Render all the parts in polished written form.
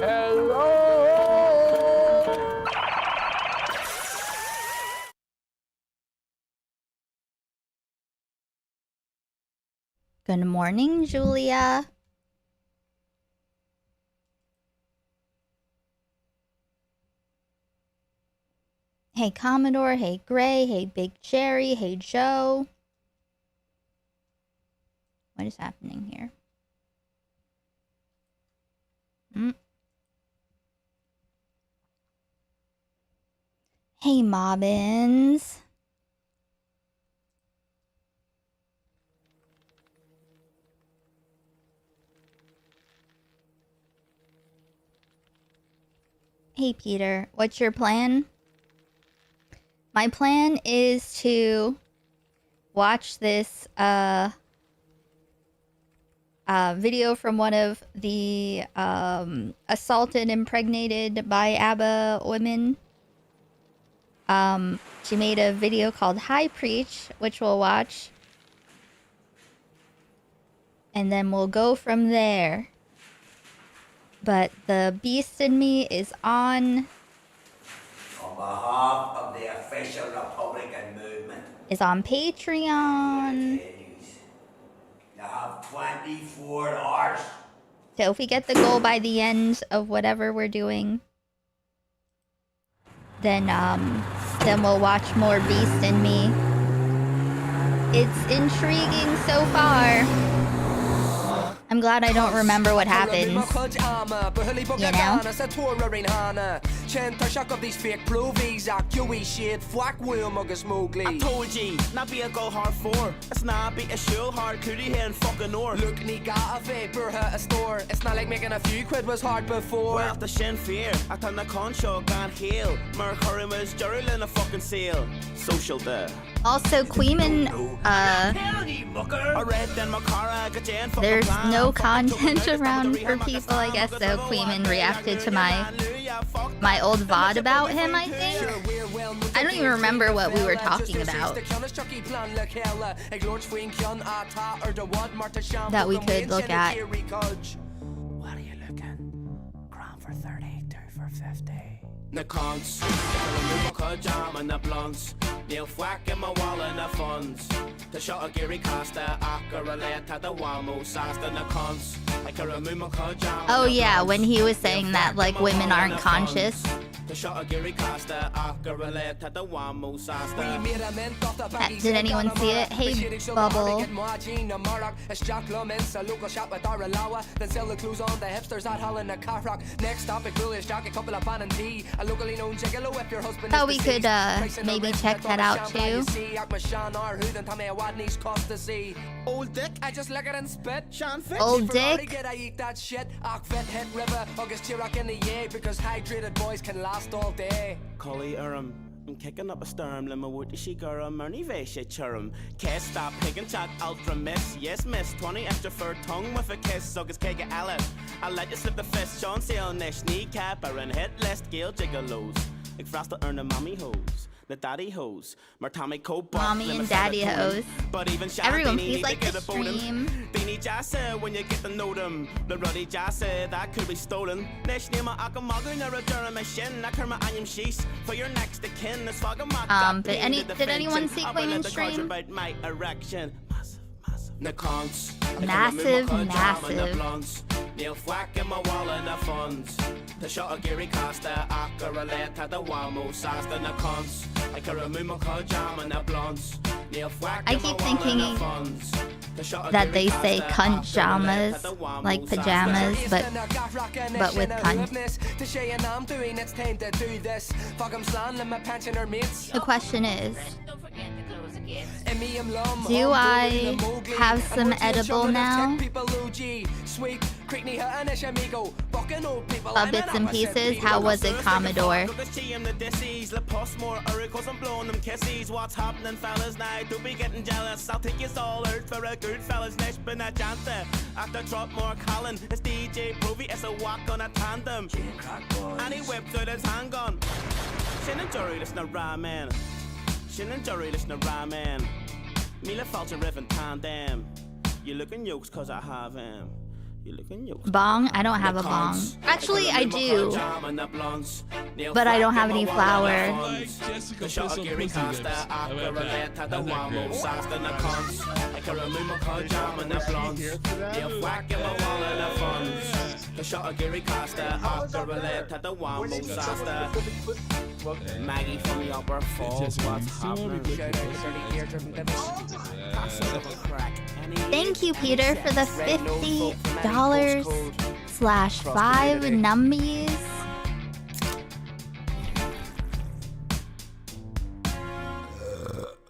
Hello! Good morning, Julia. Hey, Commodore. Hey, Gray. Hey, Big Cherry. Hey, Joe. What is happening here? Hey, Mobbins. Hey, Peter. What's your plan? My plan is to watch this video from one of the assaulted, impregnated by ABBA women. She made a video called High Preach, which we'll watch. And then we'll go from there. But the beast in me is on behalf of the official Republican movement. Is on Patreon. You have 24 hours. So if we get the goal by the end of whatever we're doing, then we'll watch more Beast in Me. It's intriguing so far. I'm glad I don't remember what happens. You know? I told ye, not be a go hard for. It's not be a show hard cootie here in fucking or. Look, ni got a vapor at a store. It's not like making a few quid was hard before. Well, after Sinn Fear, I turn the con show can't heal. Merc Curry was Jerry in a fucking seal. Social there. Also, Queeman, there's no content around for people, I guess, so Queeman reacted to my old VOD about him, I think. I don't even remember what we were talking about. That we could look at. What are you looking? Crown for 30, 2 for 50. The cons, the jam and the blunts. Neil Fwack in my wall and the funds. The shot of Gary Costa, Aka relate to the Wamo Sast and the cons. I can remove my jam. Oh yeah, when he was saying that like women aren't conscious. Did anyone see it? Hey, Bubble. Thought we could maybe check that out too. Old Dick, I just look at and spit. Old Dick. Because hydrated boys can last all day. Collie I'm kicking up a storm, lima would she girl, Merny Vesha churrum. Kiss stop picking chat ultra miss. Yes, miss 20 extra for tongue with a kiss, so it's cake at Alice. I'll let you slip the fist, Sean Seal, Nish, kneecap, or in hit list, Gale Gigolos. Like Frost to earn the mommy hose. The daddy hose, Martami Cope, mommy and daddy hose. But even everyone, please like the stream. They need Jassa when you get to know them. The ruddy Jassa that could be stolen. Nesh name Akamagu never during machine. I come I am sheesh for your next of kin. This fog of but did anyone see Queen stream? About my erection. Massive. Neil Fwack in my wall and the funds. The shot of Gary Costa, Aka relate to the Wamo Sast and the cons. I can remove my jam and the blunts. Neil Fwack I keep thinking that they say cunt jamas, like pajamas, but with cunt. The question is, do I have some edible now? Bits and pieces. How was it, Commodore? What's happening, fellas? Now don't be getting jealous. I'll take you all out for a good fella's next been a chance. After drop more Colin, it's DJ Provy, it's a walk on a tandem. And he whipped out his handgun. Shin and Jury, listen to Ramen. Shin and Jury, listen to Ramen. Mila Falcher Riff and Tandem. You looking yokes cause I have him. Bong? I don't have a bong. Actually, I do. But I don't have any flour. Maggie from the upper falls. Thank you, Peter, for the $50/5 numbies.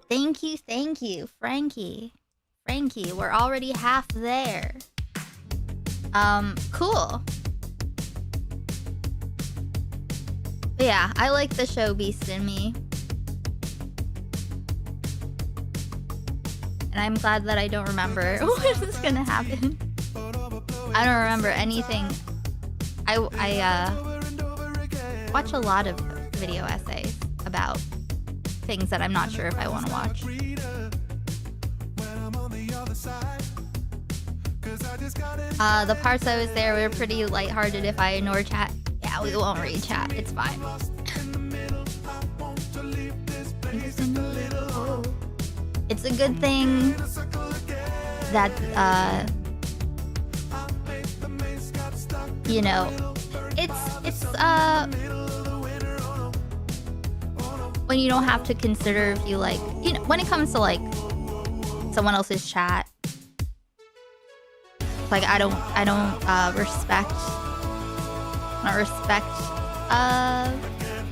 Thank you, Frankie. Frankie, we're already half there. Cool. But yeah, I like the show Beast in Me. And I'm glad that I don't remember what is gonna happen. I don't remember anything. I watch a lot of video essays about things that I'm not sure if I want to watch. The parts I was there were pretty lighthearted. If I ignore chat, yeah, we won't read chat. It's fine. It's a good thing that, you know, it's when you don't have to consider if you like, you know, when it comes to like someone else's chat, Like I don't respect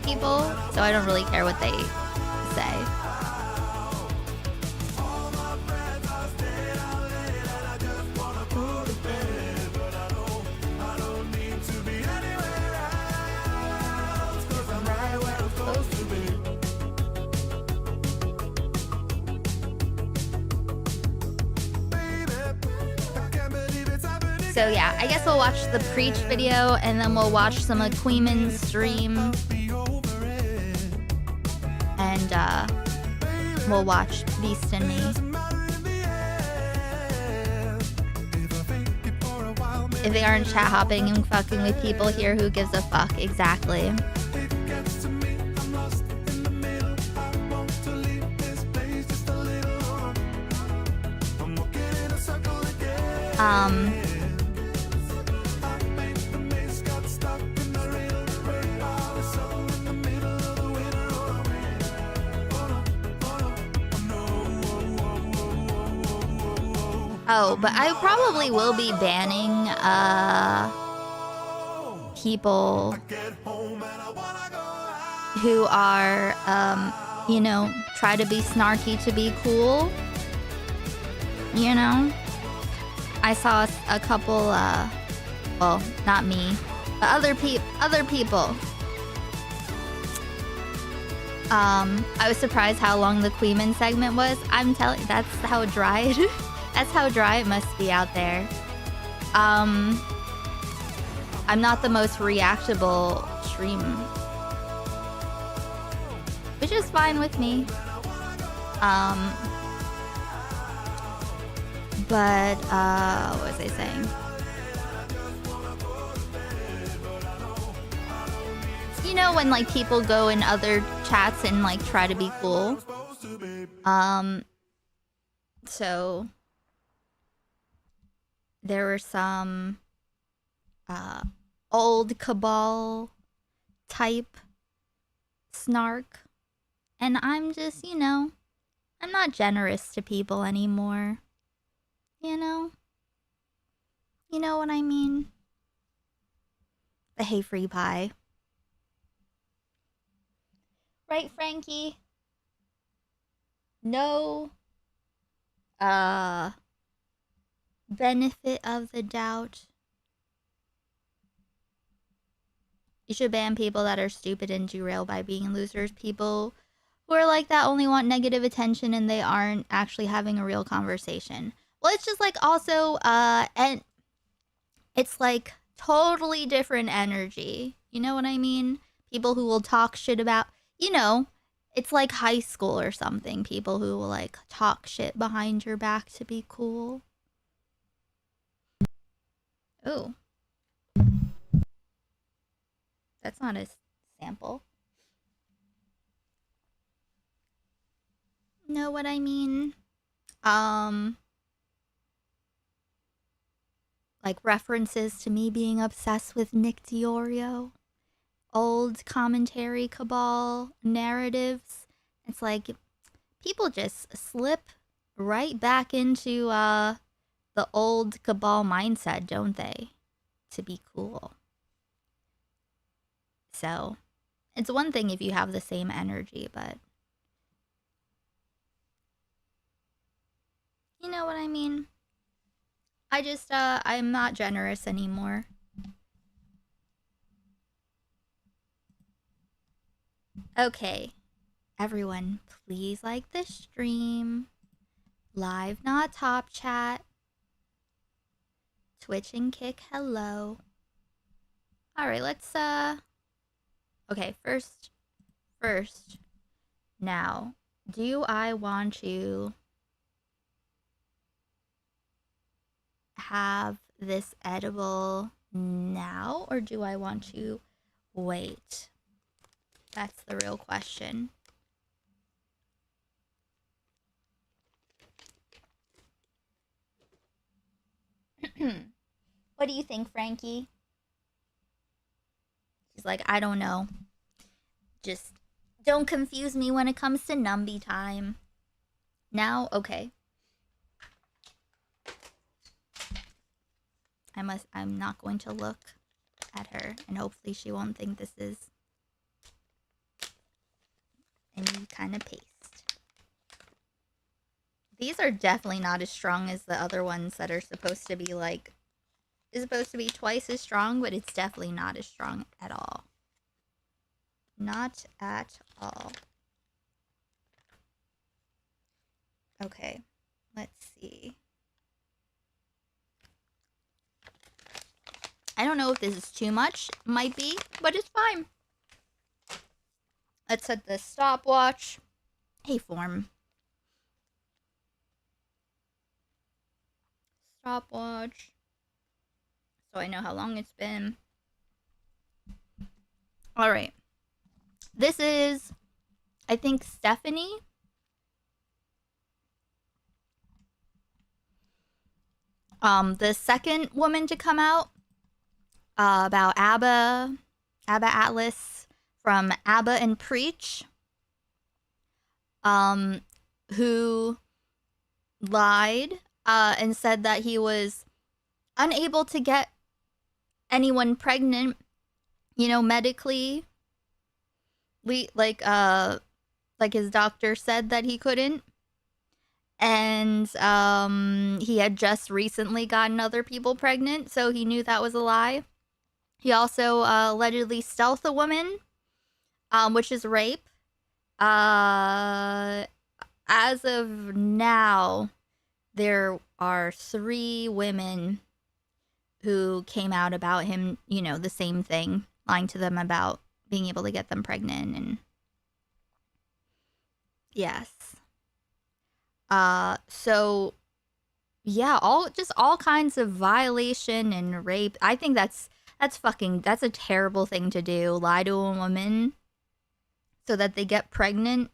people, so I don't really care what they say. So yeah, I guess we'll watch the Preach video and then we'll watch some of Queeman's stream. And we'll watch Beast and Me. If they aren't chat hopping and fucking with people here, who gives a fuck? Exactly. Oh, but I probably will be banning people who are you know, try to be snarky to be cool. You know? I saw a couple well, not me, but other people. I was surprised how long the Queeman segment was. I'm telling you, that's how dry it is. That's how dry it must be out there. I'm not the most reactable stream, which is fine with me. But what was I saying? You know when like people go in other chats and like try to be cool. So there were some old cabal type snark, and I'm just, you know, I'm not generous to people anymore. You know what I mean? The hey free pie. Right, Frankie? No benefit of the doubt. You should ban people that are stupid and derail by being losers. People who are like that only want negative attention and they aren't actually having a real conversation. Well, it's just like also and it's like totally different energy. You know what I mean? People who will talk shit about, you know, it's like high school or something. People who will like talk shit behind your back to be cool. Ooh. That's not a sample. Know what I mean? Like references to me being obsessed with Nick Diorio. Old commentary cabal narratives. It's like people just slip right back into the old cabal mindset, don't they? To be cool. So it's one thing if you have the same energy, but you know what I mean? I just I'm not generous anymore. Okay, everyone, please like the stream. Live, not top chat. Twitch and Kick, hello. Alright, let's, okay, first, now, do I want to have this edible now, or do I want to wait? That's the real question. What do you think, Frankie? He's like, I don't know. Just don't confuse me when it comes to Numby time. Now, okay. I'm not going to look at her, and hopefully she won't think this is any kind of paste. These are definitely not as strong as the other ones that are supposed to be like, is supposed to be twice as strong, but it's definitely not as strong at all. Not at all. Okay, let's see. I don't know if this is too much. Might be, but it's fine. Let's set the stopwatch. Hey, form. Stopwatch. So I know how long it's been. Alright. This is, I think, Stephanie. The second woman to come out. About Abba Atlas from Abba and Preach, who lied and said that he was unable to get anyone pregnant, you know, medically. Like his doctor said that he couldn't. And he had just recently gotten other people pregnant, so he knew that was a lie. He also allegedly stealthed a woman, which is rape. As of now, there are 3 women who came out about him, you know, the same thing, lying to them about being able to get them pregnant, and yes. So yeah, all kinds of violation and rape. I think that's a terrible thing to do. Lie to a woman so that they get pregnant,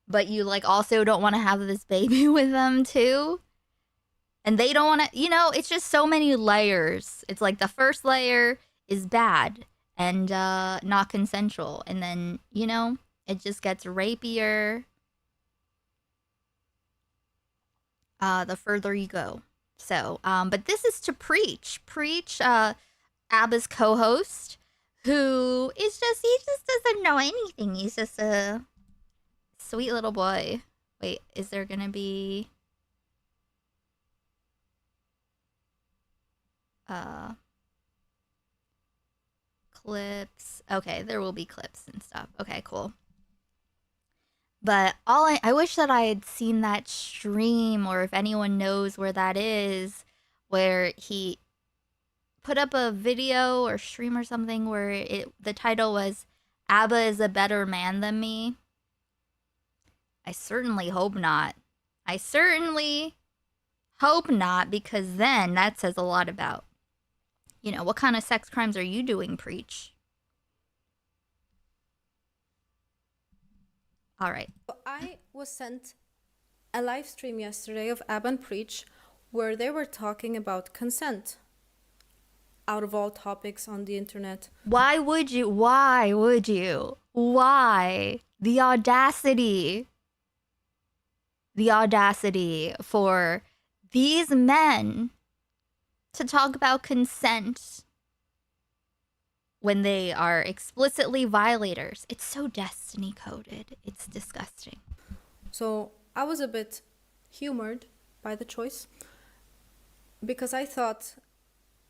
but you like also don't want to have this baby with them too. And they don't want to, you know, it's just so many layers. It's like the first layer is bad and not consensual, and then, you know, it just gets rapier the further you go. So, but this is to Preach. Preach, Abba's co-host, who is just, he just doesn't know anything. He's just a sweet little boy. Wait, is there gonna be clips? Okay, there will be clips and stuff. Okay, cool. But I wish that I had seen that stream, or if anyone knows where that is, where he put up a video or stream or something where the title was Abba is a better man than me. I certainly hope not. I certainly hope not, because then that says a lot about, you know, what kind of sex crimes are you doing, Preach? All right. I was sent a live stream yesterday of Ab and Preach where they were talking about consent. Out of all topics on the internet. Why would you? Why would you? Why? The audacity. The audacity for these men to talk about consent when they are explicitly violators. It's so destiny coded. It's disgusting. So I was a bit humored by the choice because I thought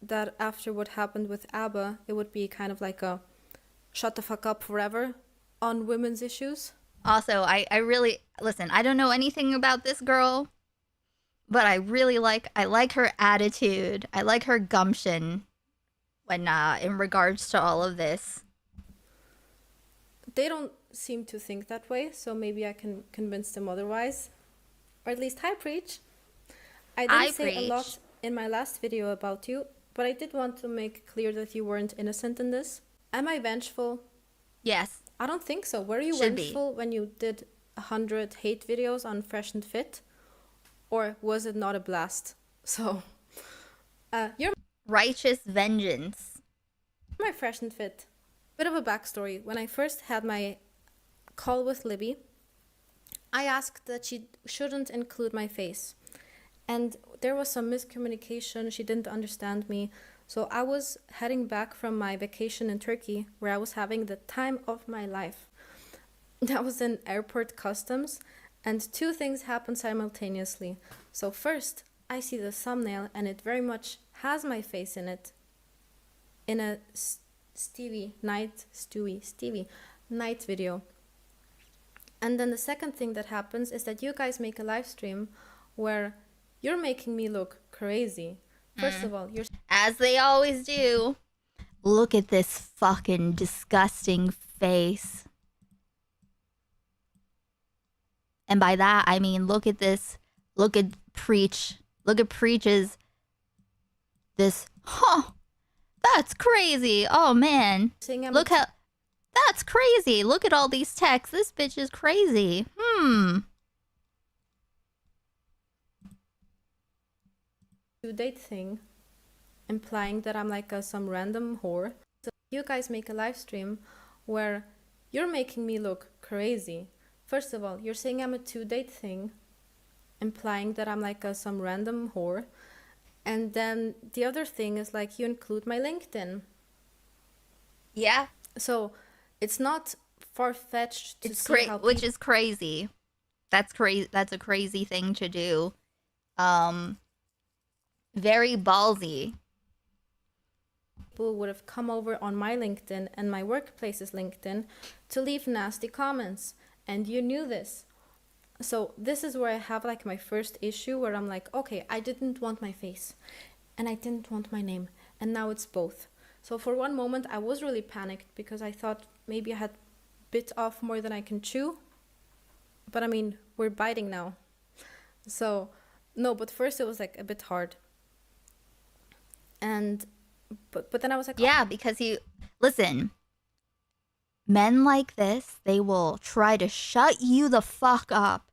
that after what happened with ABBA, it would be kind of like a shut the fuck up forever on women's issues. Also, I really, listen, I don't know anything about this girl, but I like her attitude. I like her gumption when in regards to all of this. They don't seem to think that way, so maybe I can convince them otherwise. Or at least, hi, Preach. I didn't say a lot in my last video about you, but I did want to make clear that you weren't innocent in this. Am I vengeful? Yes. I don't think so. Were you vengeful when you did 100 hate videos on Fresh and Fit? Or was it not a blast? So, you're righteous vengeance. My Fresh and Fit. Bit of a backstory. When I first had my call with Libby, I asked that she shouldn't include my face. And there was some miscommunication. She didn't understand me. So I was heading back from my vacation in Turkey, where I was having the time of my life. That was in airport customs, and two things happened simultaneously. So first, I see the thumbnail, and it very much has my face in it, in a Stevie night video. And then the second thing that happens is that you guys make a live stream where you're making me look crazy. First of all, you're... As they always do. Look at this fucking disgusting face. And by that, I mean, look at this. Look at Preach. Look at Preach's... This... Huh. That's crazy. Oh, man. Look how... That's crazy. Look at all these texts. This bitch is crazy. Date thing, implying that I'm like some random whore. So you guys make a live stream where you're making me look crazy. First of all, you're saying I'm a 2-date thing, implying that I'm like some random whore. And then the other thing is like you include my LinkedIn. Yeah. So it's not far-fetched to see how which is crazy. That's crazy. That's a crazy thing to do. Very ballsy. People would have come over on my LinkedIn and my workplace's LinkedIn to leave nasty comments, and you knew this. So this is where I have like my first issue, where I'm like, okay, I didn't want my face and I didn't want my name, and now it's both. So for one moment I was really panicked because I thought maybe I had bit off more than I can chew, but I mean, we're biting now. So no, but first it was like a bit hard. And but then I was like, yeah, because listen, men like this, they will try to shut you the fuck up.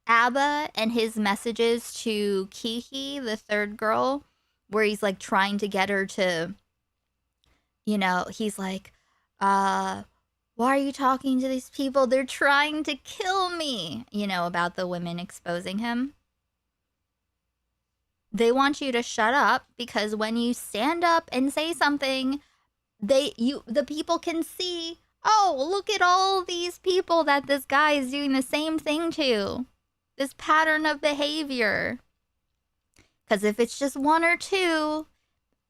Abba and his messages to Kiki, the third girl, where he's like trying to get her to, you know, he's like, why are you talking to these people? They're trying to kill me, you know, about the women exposing him. They want you to shut up because when you stand up and say something, the people can see, oh, look at all these people that this guy is doing the same thing to. This pattern of behavior. Because if it's just one or two,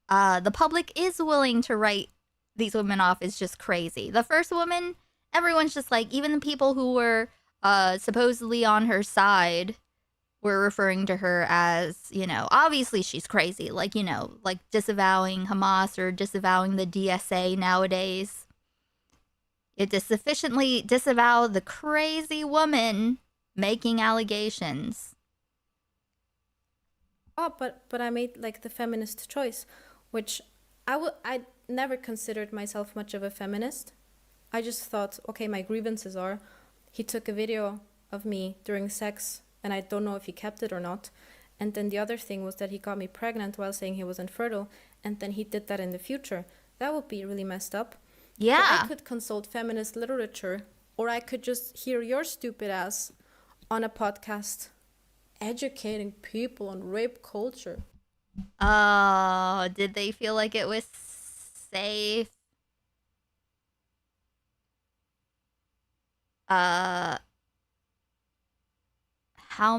the public is willing to write these women off as just crazy. The first woman, everyone's just like, even the people who were supposedly on her side were referring to her as, you know, obviously she's crazy. Like, you know, like disavowing Hamas or disavowing the DSA nowadays. It to sufficiently disavow the crazy woman making allegations. Oh, but I made like the feminist choice, which I never considered myself much of a feminist. I just thought, okay, my grievances are, he took a video of me during sex, and I don't know if he kept it or not. And then the other thing was that he got me pregnant while saying he was infertile, and then he did that in the future. That would be really messed up. Yeah. So I could consult feminist literature, or I could just hear your stupid ass on a podcast educating people on rape culture. Oh, did they feel like it was safe? How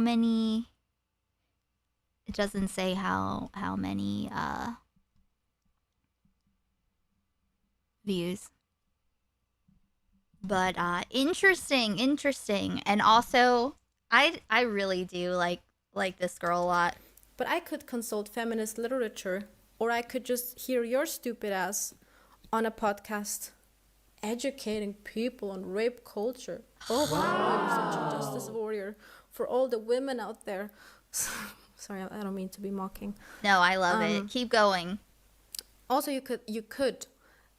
many? It doesn't say how many views. But interesting. And also I really do like this girl a lot. But I could consult feminist literature, or I could just hear your stupid ass on a podcast educating people on rape culture. Oh, wow. You're such a justice warrior for all the women out there. Sorry, I don't mean to be mocking. No, I love it. Keep going. Also, you could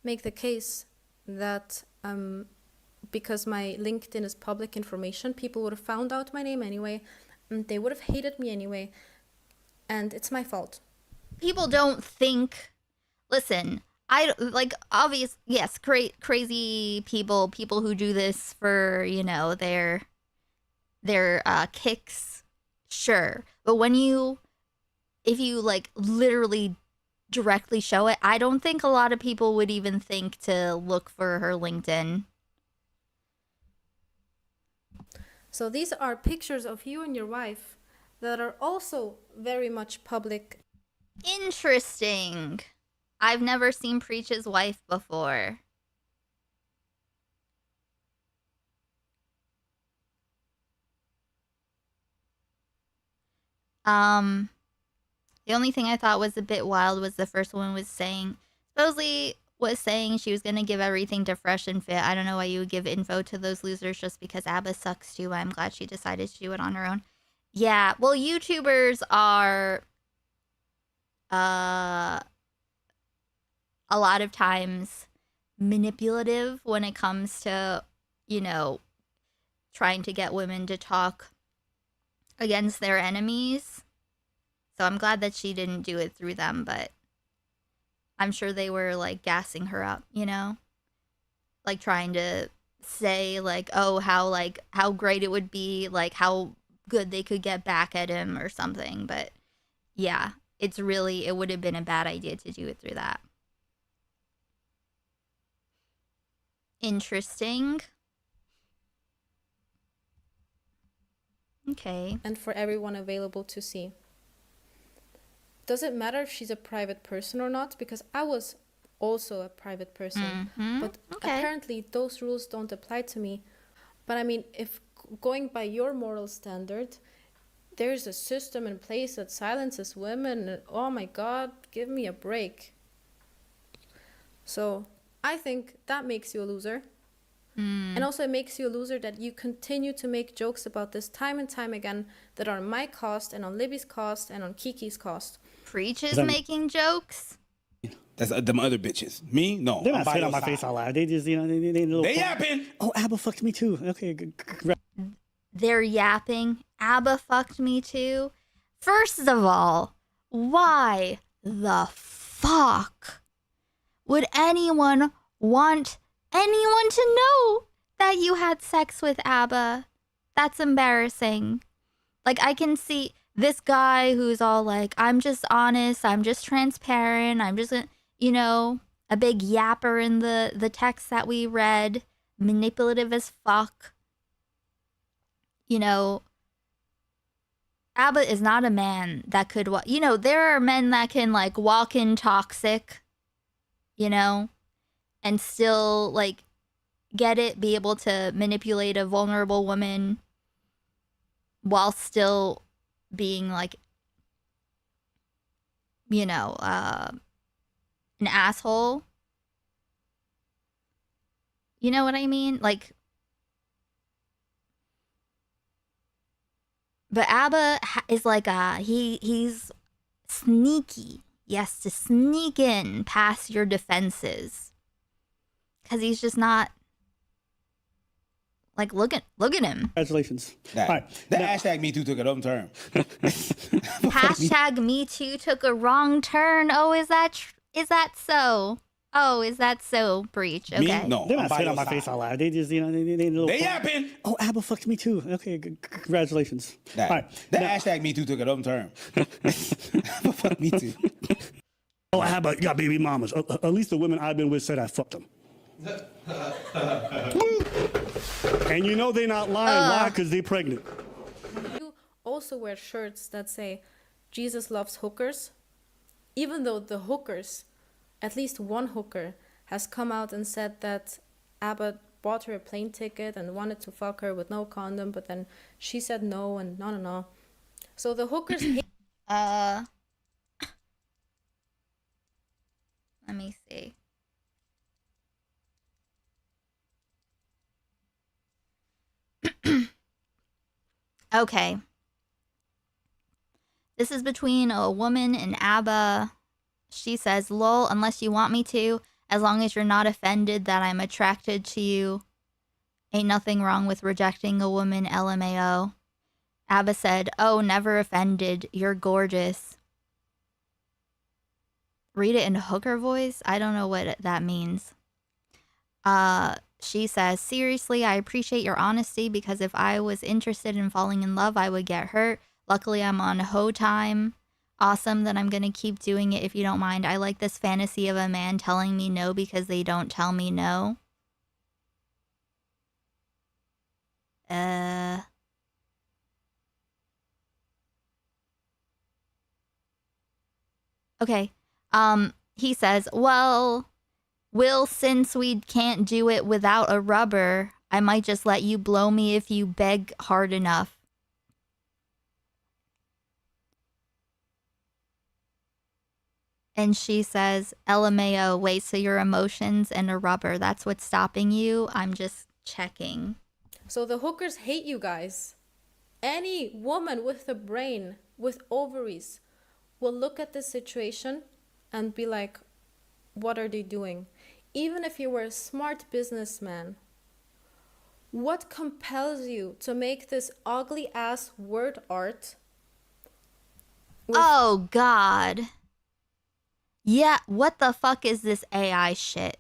make the case that because my LinkedIn is public information, people would have found out my name anyway, and they would have hated me anyway, and it's my fault. People don't think. Listen, I like obvious. Yes, crazy people who do this for, you know, their kicks. sure. But if you like literally directly show it, I don't think a lot of people would even think to look for her LinkedIn. So these are pictures of you and your wife that are also very much public. Interesting. I've never seen Preach's wife before. The only thing I thought was a bit wild was the first one was supposedly she was gonna give everything to Fresh and Fit. I don't know why you would give info to those losers just because ABBA sucks too. I'm glad she decided to do it on her own. Yeah, well, YouTubers are a lot of times manipulative when it comes to, trying to get women to talk against their enemies. So I'm glad that she didn't do it through them, but I'm sure they were like gassing her up, like trying to say like, oh, how great it would be, like how good they could get back at him or something. But yeah, it would have been a bad idea to do it through that. Interesting. Okay. And for everyone available to see. Does it matter if she's a private person or not? Because I was also a private person. But apparently those rules don't apply to me. But I mean, if going by your moral standard, there's a system in place that silences women. Oh my God, give me a break. So I think that makes you a loser. And also it makes you a loser that you continue to make jokes about this time and time again that are on my cost and on Libby's cost and on Kiki's cost. Preach is making jokes? That's them other bitches. Me? No. They're not spit on my face out loud. They just, they yapping. Oh, ABBA fucked me too. Okay. They're yapping. ABBA fucked me too. First of all, why the fuck would anyone want anyone to know that you had sex with ABBA? That's embarrassing. Like, I can see this guy who's all like, I'm just honest, I'm just transparent, I'm just, a big yapper in the text that we read, manipulative as fuck. ABBA is not a man that could, there are men that can, like, walk in toxic, and still, like, get it, be able to manipulate a vulnerable woman while still being, like, an asshole. You know what I mean? Like, but ABBA is like he's sneaky. He has to sneak in past your defenses. Because he's just not, like, look at him. Congratulations. Nah, All right. the hashtag Me Too took a dumb turn. Hashtag Me Too took a wrong turn. Oh, is that so? Oh, is that so, Breach? Okay. Me? No. They're not spit on my face out loud. They just, they yapping. Oh, ABBA fucked me too. Okay. Congratulations. Nah, All right. the hashtag Me Too took a dumb turn. Fuck Me Too. Oh, ABBA got baby mamas. At least the women I've been with said I fucked them. And they're not lying. Why? Because they're pregnant. You also wear shirts that say Jesus loves hookers, even though the hookers, at least one hooker, has come out and said that ABBA bought her a plane ticket and wanted to fuck her with no condom, but then she said no and no. So the hookers Let me see. Okay. This is between a woman and ABBA. She says, lol, unless you want me to, as long as you're not offended that I'm attracted to you. Ain't nothing wrong with rejecting a woman, LMAO. ABBA said, oh, never offended. You're gorgeous. Read it in hooker voice? I don't know what that means. She says, seriously, I appreciate your honesty because if I was interested in falling in love, I would get hurt. Luckily, I'm on hoe time. Awesome, then I'm gonna keep doing it if you don't mind. I like this fantasy of a man telling me no because they don't tell me no. Okay. He says, well, Will, since we can't do it without a rubber, I might just let you blow me if you beg hard enough. And she says, LMAO, wait, so your emotions and a rubber, that's what's stopping you? I'm just checking. So the hookers hate you guys. Any woman with a brain, with ovaries, will look at this situation and be like, what are they doing? Even if you were a smart businessman, what compels you to make this ugly ass word art? Oh, God. Yeah, what the fuck is this AI shit?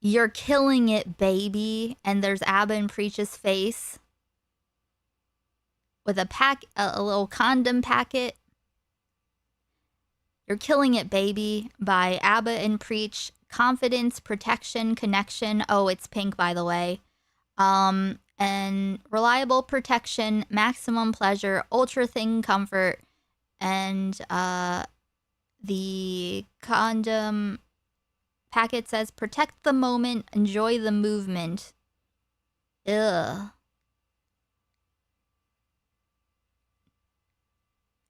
You're killing it, baby. And there's Abba and Preach's face with a little condom packet. You're killing it, baby, by Abba and Preach. Confidence, protection, connection. Oh, it's pink, by the way. And reliable protection, maximum pleasure, ultra thin comfort, and the condom packet says protect the moment, enjoy the movement. Ugh.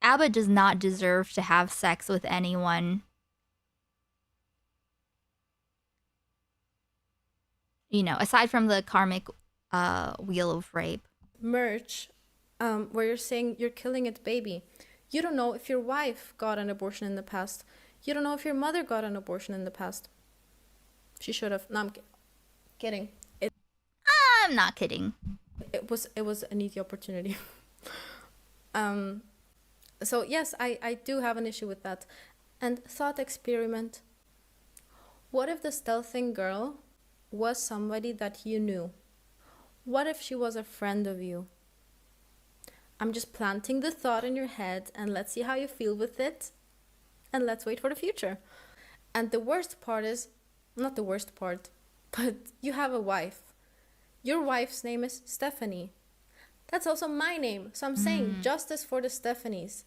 Abba does not deserve to have sex with anyone. You know, aside from the karmic wheel of rape. Merch, where you're saying you're killing it, baby. You don't know if your wife got an abortion in the past. You don't know if your mother got an abortion in the past. She should have. No, I'm kidding. I'm not kidding. It was an easy opportunity. So yes, I do have an issue with that. And thought experiment. What if the stealthing girl was somebody that you knew? What if she was a friend of you? I'm just planting the thought in your head, and let's see how you feel with it. And let's wait for the future. And the worst part is, not the worst part, but you have a wife. Your wife's name is Stephanie. That's also my name. So I'm saying justice for the Stephanies.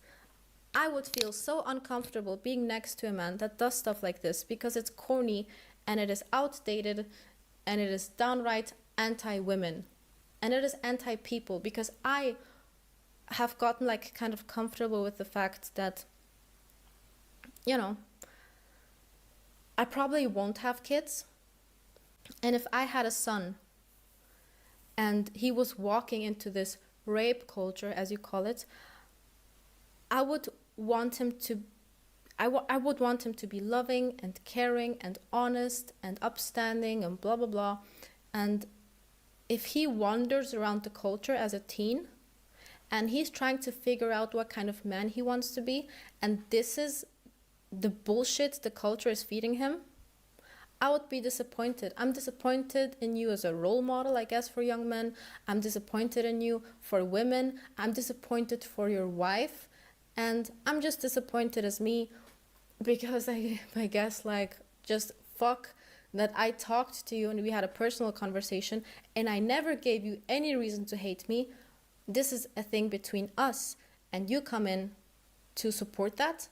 I would feel so uncomfortable being next to a man that does stuff like this because it's corny and it is outdated and it is downright anti-women and it is anti-people, because I have gotten like kind of comfortable with the fact that, you know, I probably won't have kids. And if I had a son and he was walking into this rape culture, as you call it, I would want him to be loving and caring and honest and upstanding and blah blah blah. And if he wanders around the culture as a teen and he's trying to figure out what kind of man he wants to be, and this is the bullshit the culture is feeding him, I would be disappointed. I'm disappointed in you as a role model, I guess, for young men. I'm disappointed in you for women. I'm disappointed for your wife. And I'm just disappointed as me because I guess, like, just fuck that I talked to you and we had a personal conversation and I never gave you any reason to hate me. This is a thing between us and you come in to support that.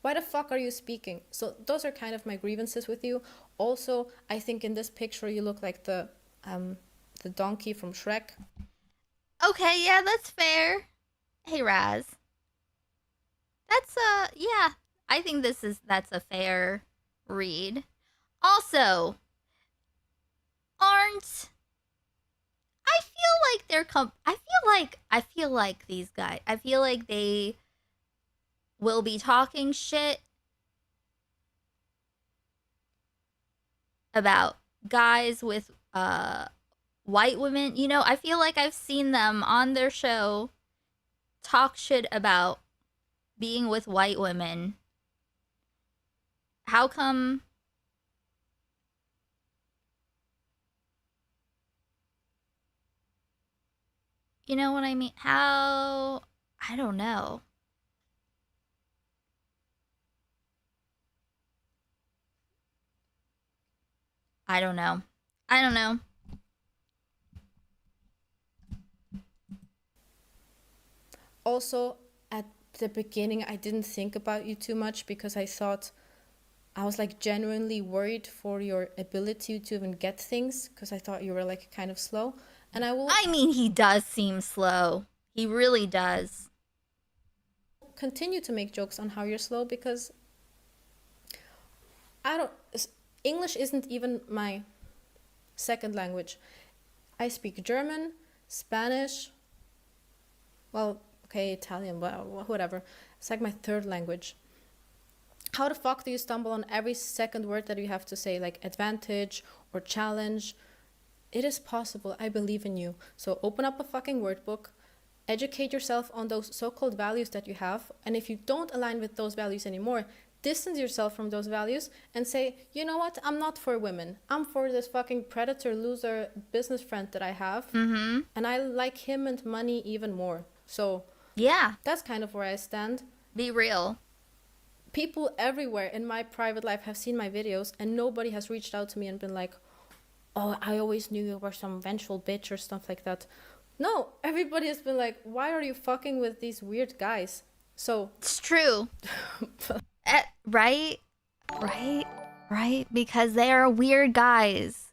Why the fuck are you speaking? So those are kind of my grievances with you. Also, I think in this picture you look like the donkey from Shrek. Okay, yeah, that's fair. Hey, Raz. That's yeah. I think that's a fair read. Also, aren't I feel like they're I feel like these guys, I feel like they will be talking shit about guys with white women. You know, I feel like I've seen them on their show talk shit about being with white women. How come You know what I mean? How? I don't know. I don't know. I don't know. Also, at the beginning, I didn't think about you too much because I thought I was like genuinely worried for your ability to even get things because I thought you were like kind of slow. And I mean, he does seem slow. He really does. Continue to make jokes on how you're slow because English isn't even my second language. I speak German, Spanish, well, okay, Italian, well, whatever. It's like my third language. How the fuck do you stumble on every second word that you have to say, like advantage or challenge? It is possible. I believe in you. So open up a fucking word book, educate yourself on those so-called values that you have, and if you don't align with those values anymore, distance yourself from those values and say, you know what, I'm not for women. I'm for this fucking predator loser business friend that I have, and I like him and money even more. So yeah, that's kind of where I stand. Be real. People everywhere in my private life have seen my videos and nobody has reached out to me and been like, oh, I always knew you were some vengeful bitch or stuff like that. No, everybody has been like, why are you fucking with these weird guys? So it's true. Right? Because they are weird guys.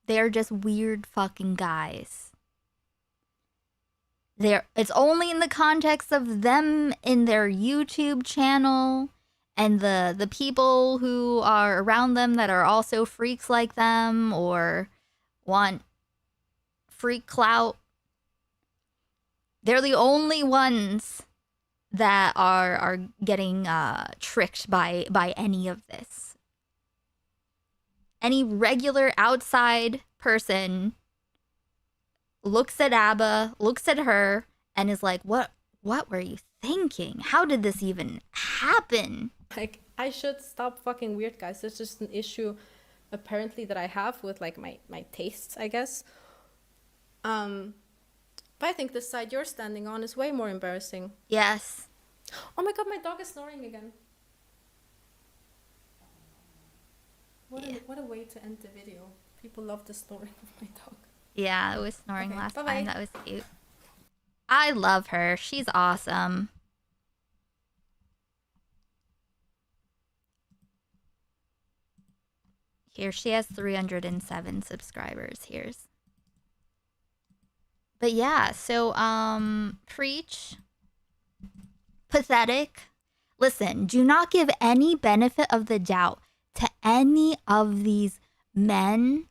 They're just weird fucking guys. It's only in the context of them in their YouTube channel and the people who are around them that are also freaks like them or want freak clout. They're the only ones that are getting tricked by any of this. Any regular outside person looks at ABBA, looks at her, and is like, what were you thinking? How did this even happen? Like, I should stop fucking weird guys. It's just an issue, apparently, that I have with, like, my tastes, I guess. But I think the side you're standing on is way more embarrassing. Yes. Oh my god, my dog is snoring again. What a way to end the video. People love the snoring of my dog. Yeah, it was snoring last bye-bye. time. That was cute. I love her. She's awesome. Here, she has 307 subscribers. But yeah, so, preach. Pathetic. Listen, do not give any benefit of the doubt to any of these men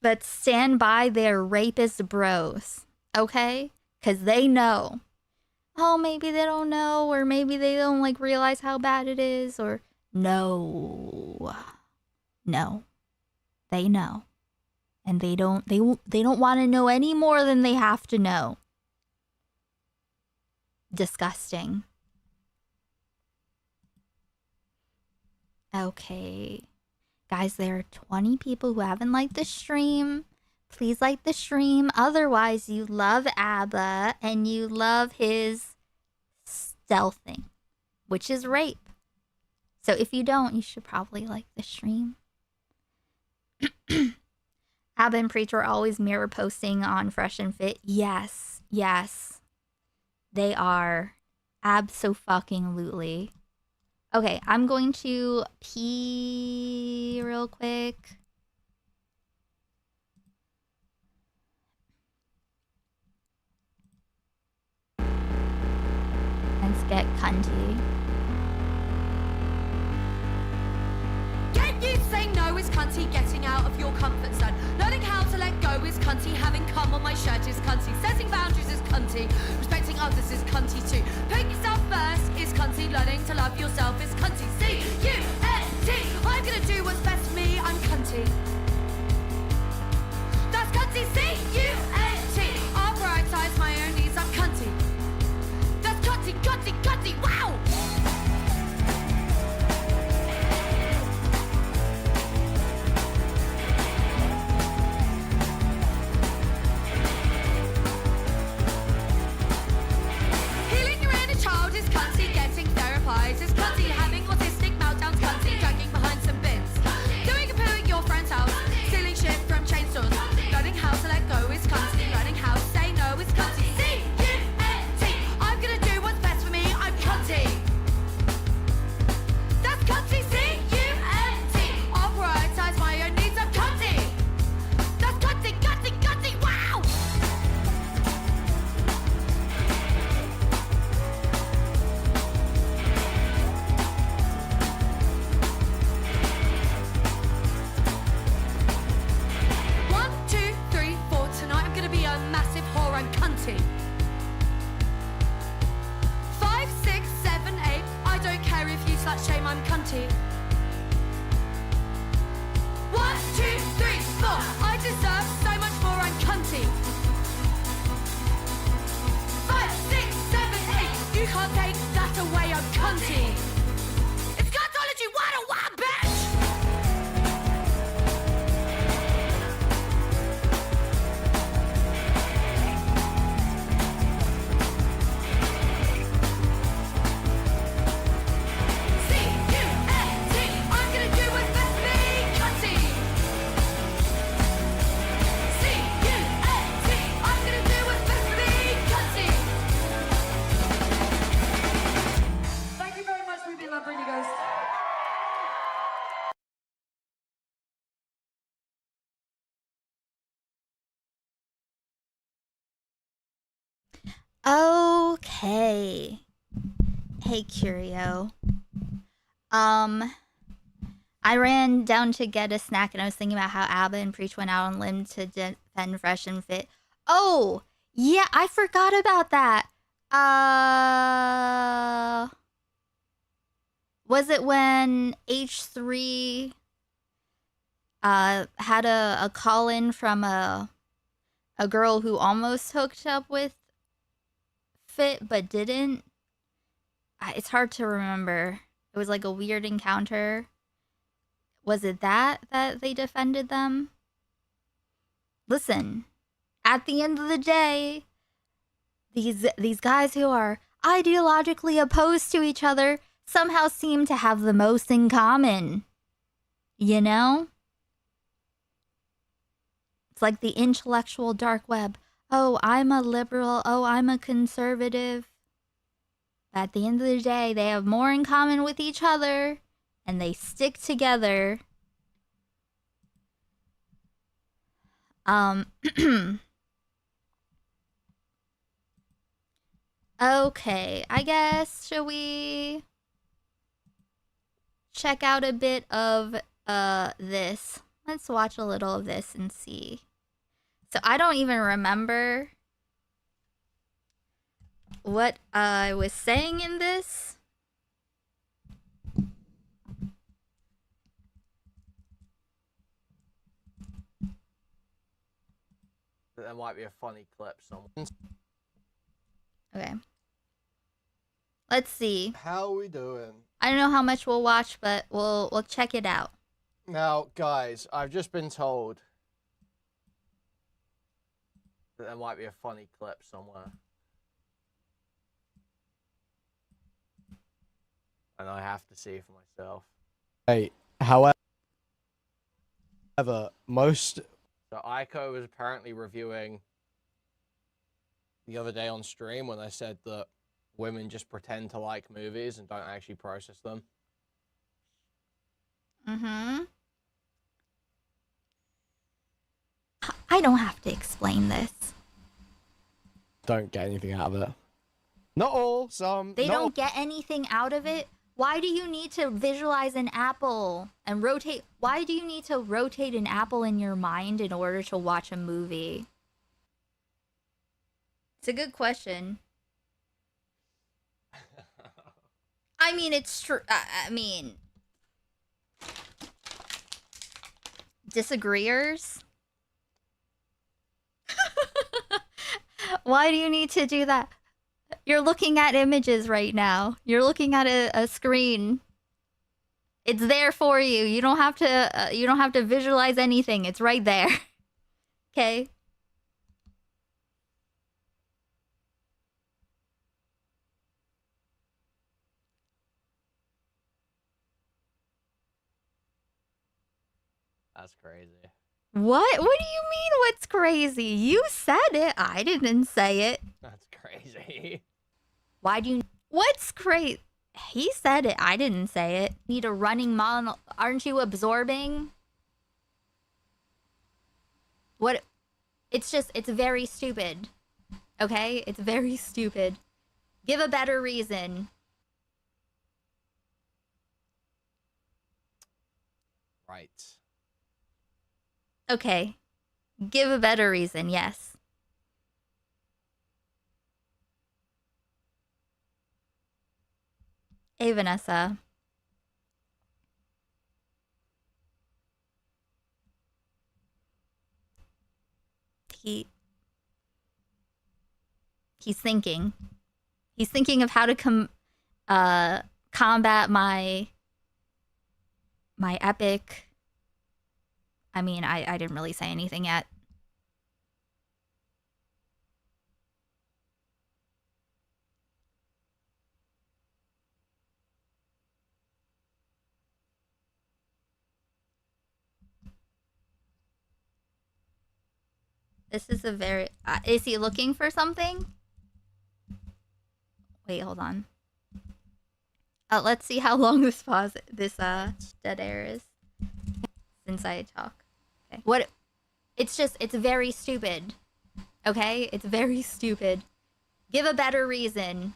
that stand by their rapist bros, okay? Because they know. Oh, maybe they don't know, or maybe they don't, like, realize how bad it is, or... No. They know. And they don't want to know any more than they have to know. Disgusting. Okay. Guys, there are 20 people who haven't liked the stream. Please like the stream. Otherwise, you love ABBA and you love his stealthing, which is rape. So if you don't, you should probably like the stream. ABBA and Preach are always mirror posting on Fresh and Fit. Yes. They are. Abso-fucking-lutely. Okay, I'm going to pee real quick. Let's get cunty. Get you saying no is cunty, getting out of your comfort zone. Learning how to let go is cunty, having cum on my shirt is cunty. Setting boundaries is cunty, respecting others is cunty too. Putting yourself first is cunty, learning to love yourself is cunty. C-U-N-T, I'm gonna do what's best for me, I'm cunty. That's cunty, C-U-N-T, I'll prioritize my own needs, I'm cunty. That's cunty, wow! slut shame, I'm cunty. 1, 2, 3, 4. I deserve so much more, I'm cunty. 5, 6, 7, 8. You can't take that away, I'm cunty. It's cuntology 101, bitch! C-U-N-T, I'm gonna do what's best for me, cunty. C-U-N-T, I'm gonna do what's best for me, cunty. Thank you very much for being Lamborghini Ghost. Okay. Hey, Curio. I ran down to get a snack and I was thinking about how Abba and Preach went out on limb to defend Fresh and Fit. Oh, yeah, I forgot about that. Was it when H3 had a call in from a girl who almost hooked up with Fit but didn't? It's hard to remember. It was like a weird encounter. Was it that they defended them? Listen, at the end of the day, these guys who are ideologically opposed to each other somehow seem to have the most in common. You know? It's like the intellectual dark web. Oh, I'm a liberal. Oh, I'm a conservative. At the end of the day, they have more in common with each other, and they stick together. Okay, I guess, should we check out a bit of this? Let's watch a little of this and see. So I don't even remember what I was saying in this. There might be a funny clip somewhere. Okay. Let's see. How are we doing? I don't know how much we'll watch, but we'll check it out. Now, guys, I've just been told. There might be a funny clip somewhere. And I have to see for myself. Hey, however, most... So Aiko was apparently reviewing the other day on stream when I said that women just pretend to like movies and don't actually process them. Mm-hmm. I don't have to explain this. Don't get anything out of it. Not all, some. They don't get anything out of it? Why do you need to visualize an apple and rotate? Why do you need to rotate an apple in your mind in order to watch a movie? It's a good question. I mean, it's true. I mean, disagreeers? Why do you need to do that? You're looking at images right now. You're looking at a screen. It's there for you. You don't have to visualize anything. It's right there. Okay? That's crazy. What? What do you mean what's crazy? You said it. I didn't say it. That's crazy. Why do you... What's crazy? He said it. I didn't say it. Need a running monologue. Aren't you absorbing? What? It's just... It's very stupid. Okay? It's very stupid. Give a better reason. Right. Okay. Give a better reason, yes. Hey, Vanessa. he's thinking. He's thinking of how to combat my epic. I mean, I didn't really say anything yet. This is a very... is he looking for something? Wait, hold on. Let's see how long this pause... this, dead air is. Since I talk. Okay. What... It's just... It's very stupid. Okay? It's very stupid. Give a better reason.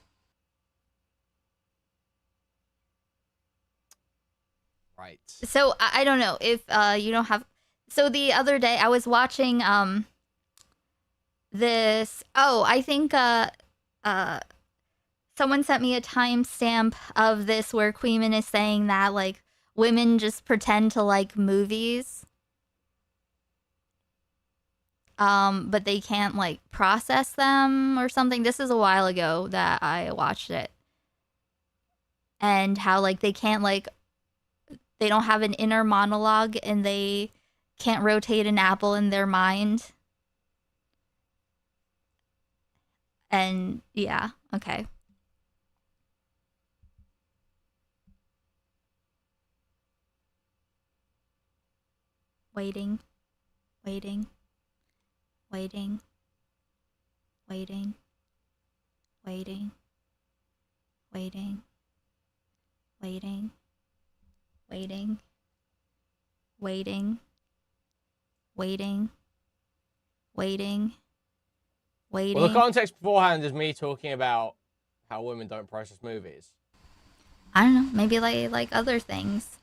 Right. So, I don't know if, you don't have... So, the other day, I was watching, this... Oh, I think, someone sent me a timestamp of this where Queeman is saying that, like, women just pretend to like movies. But they can't, like, process them or something. This is a while ago that I watched it. And how, like, they can't, like... They don't have an inner monologue and they can't rotate an apple in their mind. And yeah, okay. Waiting, waiting, waiting, waiting, waiting, waiting, waiting, waiting, waiting, waiting, waiting, waiting. Well, the context beforehand is me talking about how women don't process movies. I don't know, maybe like other things.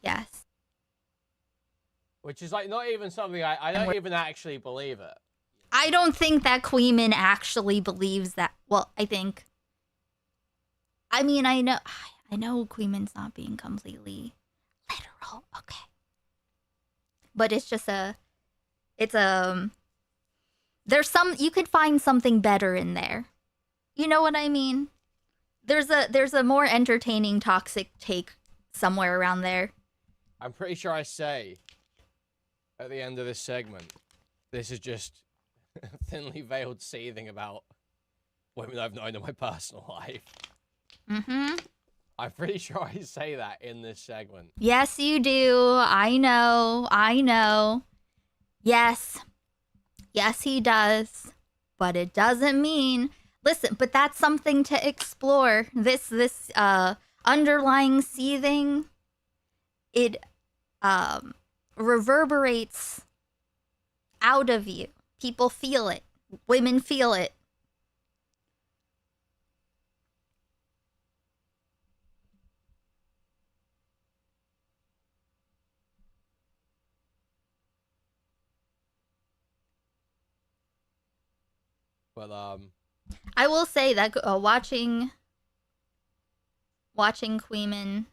Yes. Which is like not even something I don't even actually believe it. I don't think that Queeman actually believes that. Well, I think. I mean, I know Queeman's not being completely literal, okay. But it's just there's you could find something better in there. You know what I mean? There's a more entertaining toxic take somewhere around there. I'm pretty sure I say at the end of this segment, this is just thinly veiled seething about women I've known in my personal life. Mm-hmm. I'm pretty sure I say that in this segment. Yes, you do. I know. Yes. Yes, he does. But it doesn't mean... Listen, but that's something to explore. This underlying seething, it reverberates out of you. People feel it. Women feel it. But I will say that watching Queeman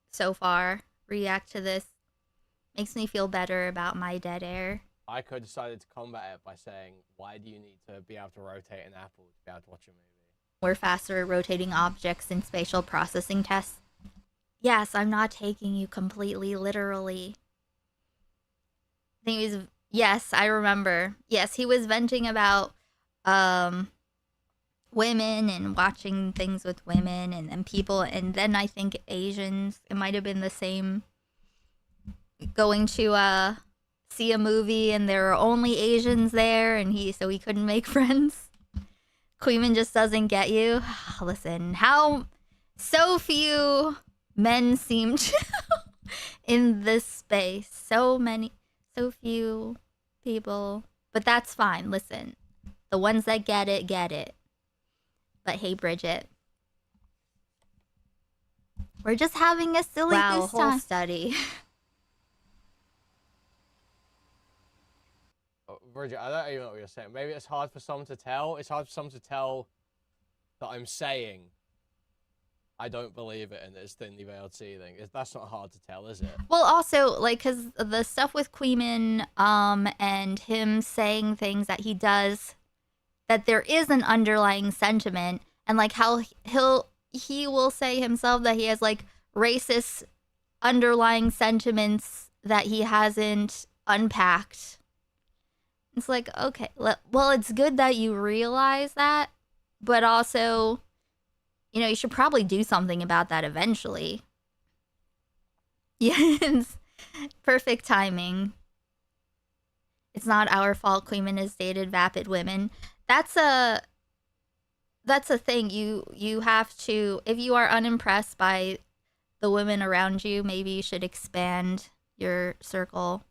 so far react to this makes me feel better about my dead air. I could have decided to combat it by saying, why do you need to be able to rotate an apple to be able to watch a movie? We're faster at rotating objects in spatial processing tests. Yes, I'm not taking you completely literally. I think he was... Yes, I remember. Yes, he was venting about women and watching things with women and people, and then I think Asians. It might have been the same. Going to see a movie and there were only Asians there, and so he couldn't make friends. Queeman just doesn't get you. Listen, how so few men seem to in this space. So few people. But that's fine. Listen, the ones that get it, get it. But hey, Bridget. We're just having a silly goose time. Study. Oh, Bridget, I don't even know what you're saying. Maybe it's hard for some to tell. It's hard for some to tell that I'm saying I don't believe it, and it's thinly veiled seething. That's not hard to tell, is it? Well, also, like, because the stuff with Queeman, and him saying things that he does, that there is an underlying sentiment, and like how he will say himself that he has like racist underlying sentiments that he hasn't unpacked. It's like, okay, well, it's good that you realize that, but also, you know, you should probably do something about that eventually. Yes, perfect timing. It's not our fault Queeman has dated vapid women. That's a thing. You have to, if you are unimpressed by the women around you, maybe you should expand your circle.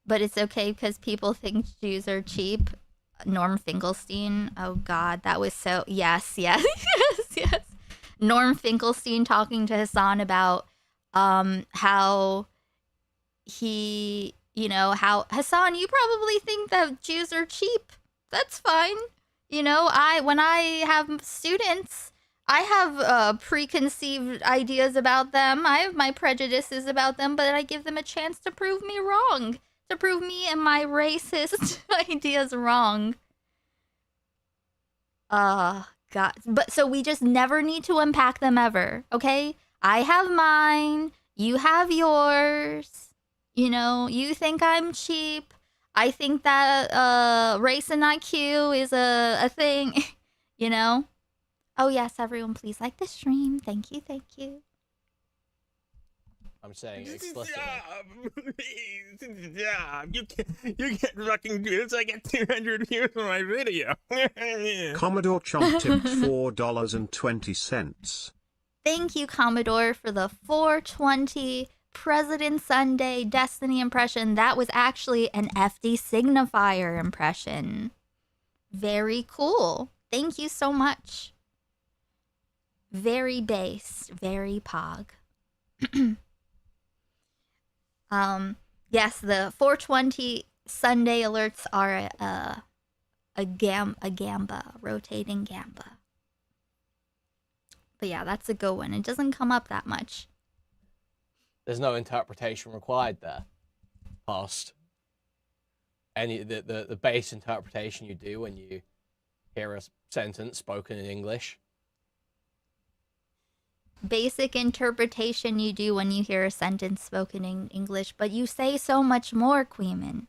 But it's okay because people think Jews are cheap. Norm Finkelstein. Oh God, that was so, yes. Norm Finkelstein talking to Hassan about how he, you know, how Hassan, you probably think that Jews are cheap. That's fine. You know, when I have students, I have preconceived ideas about them. I have my prejudices about them, but I give them a chance to prove me wrong. To prove me and my racist ideas wrong. God. But so we just never need to unpack them ever, okay? I have mine. You have yours. You know, you think I'm cheap. I think that race and IQ is a thing. You know? Oh yes, everyone please like the stream. Thank you, thank you. I'm saying explicitly. You get fucking views. I get 200 views on my video. Commodore Chomp tipped $4.20. Thank you, Commodore, for the 420 President Sunday Destiny impression. That was actually an FD signifier impression. Very cool. Thank you so much. Very base, very pog. Yes, the 420 Sunday alerts are a gamba, rotating gamba. But yeah, that's a good one. It doesn't come up that much. There's no interpretation required there. Past any the base interpretation you do when you hear a sentence spoken in English. Basic interpretation you do when you hear a sentence spoken in English, but you say so much more, Queeman.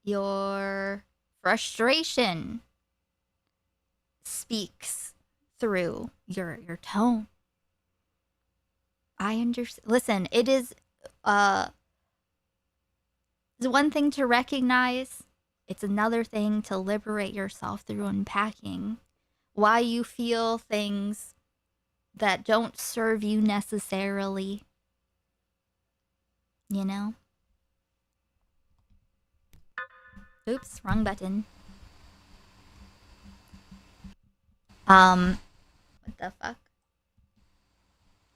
Your frustration speaks through your tone. I understand. Listen, it is one thing to recognize. It's another thing to liberate yourself through unpacking why you feel things that don't serve you necessarily. You know? Oops, wrong button. What the fuck?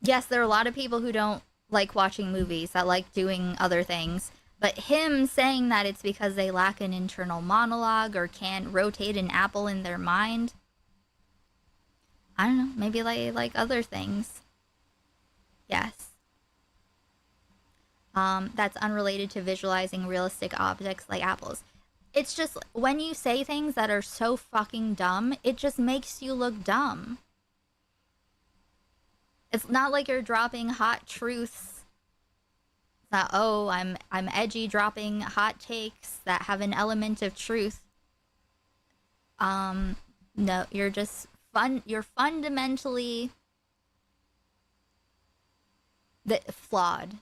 Yes, there are a lot of people who don't like watching movies, that like doing other things. But him saying that it's because they lack an internal monologue or can't rotate an apple in their mind. I don't know, maybe like other things. Yes. That's unrelated to visualizing realistic objects like apples. It's just, when you say things that are so fucking dumb, it just makes you look dumb. It's not like you're dropping hot truths. It's not, oh, I'm edgy, dropping hot takes that have an element of truth. No, you're just you're fundamentally flawed.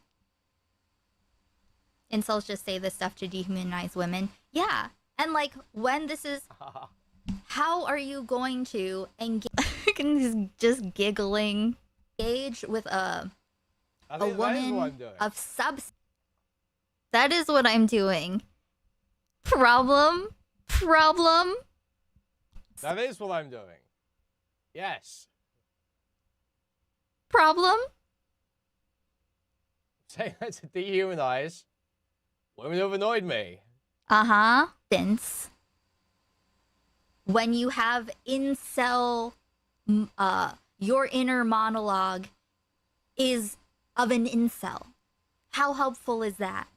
Incels just say this stuff to dehumanize women. Yeah, and like, when this is, how are you going to engage, just giggling, engage with a woman of substance? That is what I'm doing. Problem. That is what I'm doing. Yes. Problem. Saying that to dehumanize women who've annoyed me. Vince. When you have incel, your inner monologue is of an incel. How helpful is that?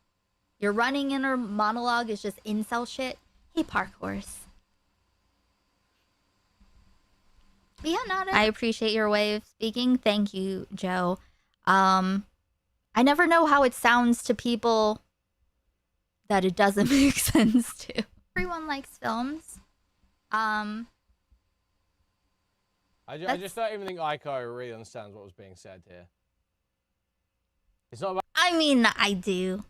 Your running inner monologue is just incel shit. Hey, Park Horse. Yeah, I appreciate your way of speaking. Thank you, Joe. I never know how it sounds to people that it doesn't make sense to. Everyone likes films. I just don't even think Aiko really understands what was being said here. It's not about. I mean, I do.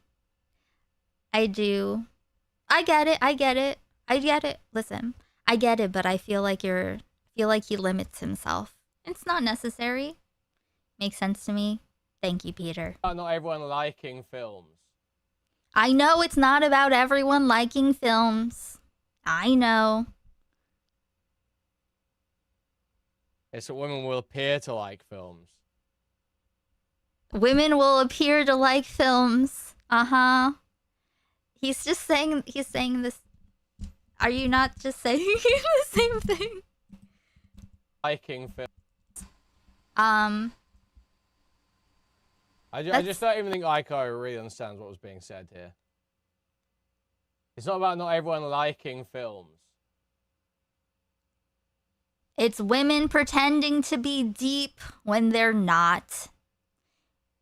I get it. Listen, I get it, but I feel like he limits himself. It's not necessary. Makes sense to me. Thank you, Peter. Not everyone liking films. I know it's not about everyone liking films. I know. It's that women will appear to like films. Women will appear to like films. He's saying this. Are you not just saying the same thing? Liking films. I just don't even think Aiko really understands what was being said here. It's not about not everyone liking films. It's women pretending to be deep when they're not.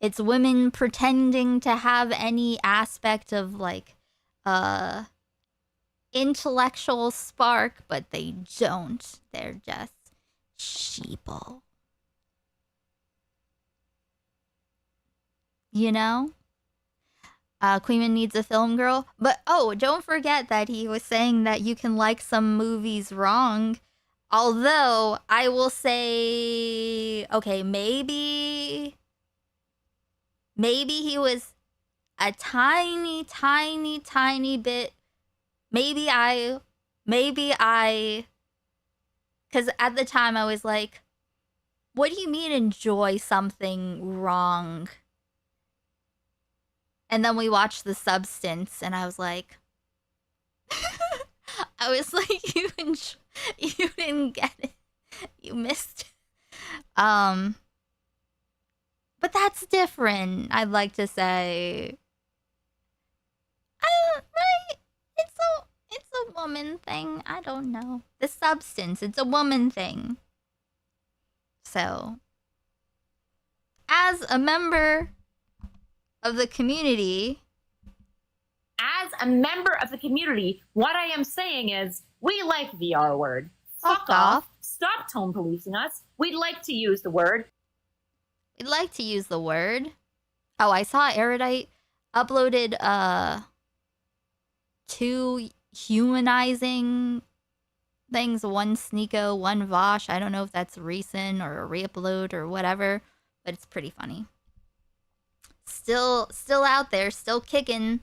It's women pretending to have any aspect of like intellectual spark, but they don't. They're just sheeple. You know? Queenman needs a film girl. But oh, don't forget that he was saying that you can like some movies wrong. Although, I will say, okay, maybe he was a tiny bit, maybe I, because at the time I was like, what do you mean enjoy something wrong? And then we watched The Substance, and I was like, you didn't get it. You missed. But that's different, I'd like to say. Right? It's a woman thing. I don't know. The Substance, it's a woman thing. So, as a member of the community, what I am saying is we like the R word. Fuck off. Stop tone policing us. We'd like to use the word. Oh, I saw Erudite uploaded 2 humanizing things, one Sneeko, one Vosh. I don't know if that's recent or a re-upload or whatever, but it's pretty funny. Still out there, still kicking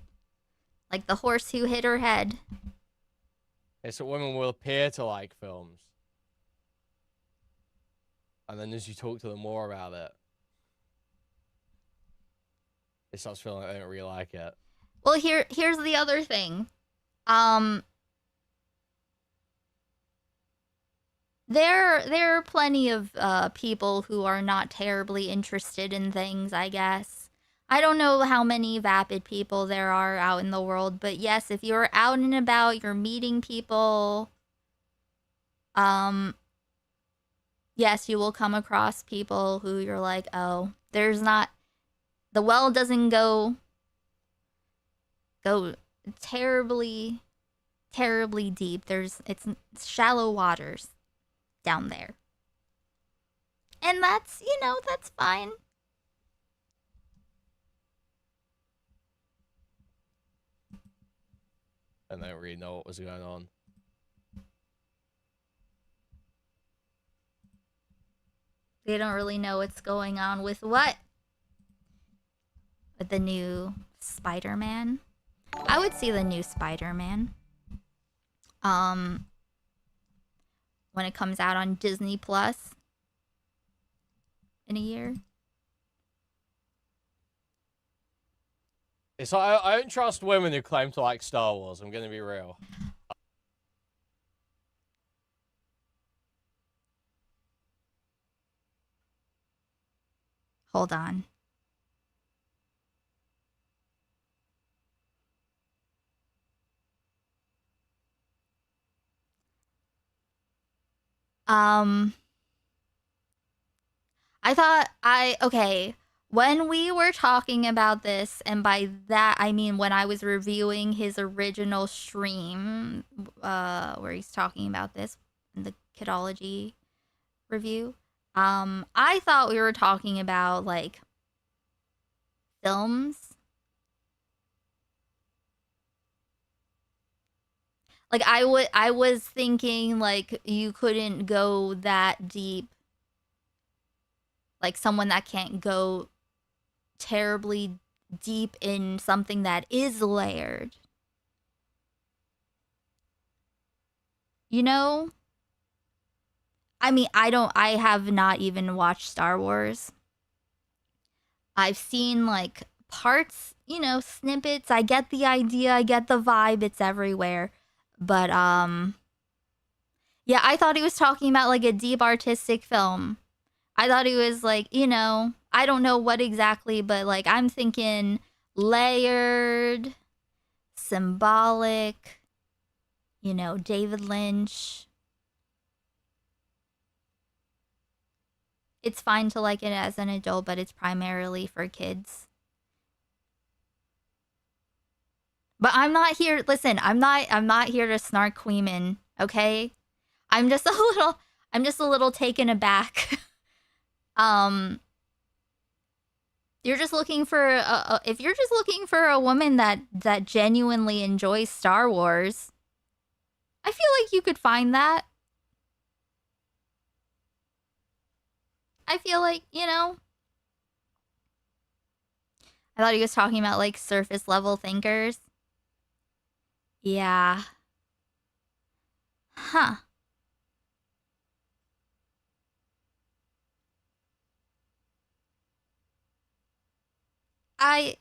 like the horse who hit her head. It's that women will appear to like films. And then as you talk to them more about it, it starts feeling like they don't really like it. Well, here's the other thing. There are plenty of people who are not terribly interested in things, I guess. I don't know how many vapid people there are out in the world, but yes, if you're out and about, you're meeting people, yes, you will come across people who you're like, oh, the well doesn't go terribly deep. It's shallow waters down there. And that's fine. And they don't really know what was going on. They don't really know what's going on with what? With the new Spider-Man? I would see the new Spider-Man. When it comes out on Disney Plus in a year. It's I don't trust women who claim to like Star Wars. I'm gonna be real. Hold on. Okay, when we were talking about this, and by that I mean when I was reviewing his original stream, where he's talking about this in the Kidology review, I thought we were talking about like films. Like I was thinking like you couldn't go that deep. Like someone that can't go terribly deep in something that is layered. You know? I mean, I have not even watched Star Wars. I've seen like parts, you know, snippets. I get the idea, I get the vibe, it's everywhere. But yeah, I thought he was talking about like a deep artistic film. I thought he was like, you know, I don't know what exactly, but like I'm thinking layered, symbolic, you know, David Lynch. It's fine to like it as an adult, but it's primarily for kids. But I'm not here, listen, I'm not here to snark Queeman, okay? I'm just a little taken aback. You're just looking for if you're just looking for a woman that genuinely enjoys Star Wars, I feel like you could find that. I feel like, you know, I thought he was talking about like surface level thinkers. Yeah. Huh. I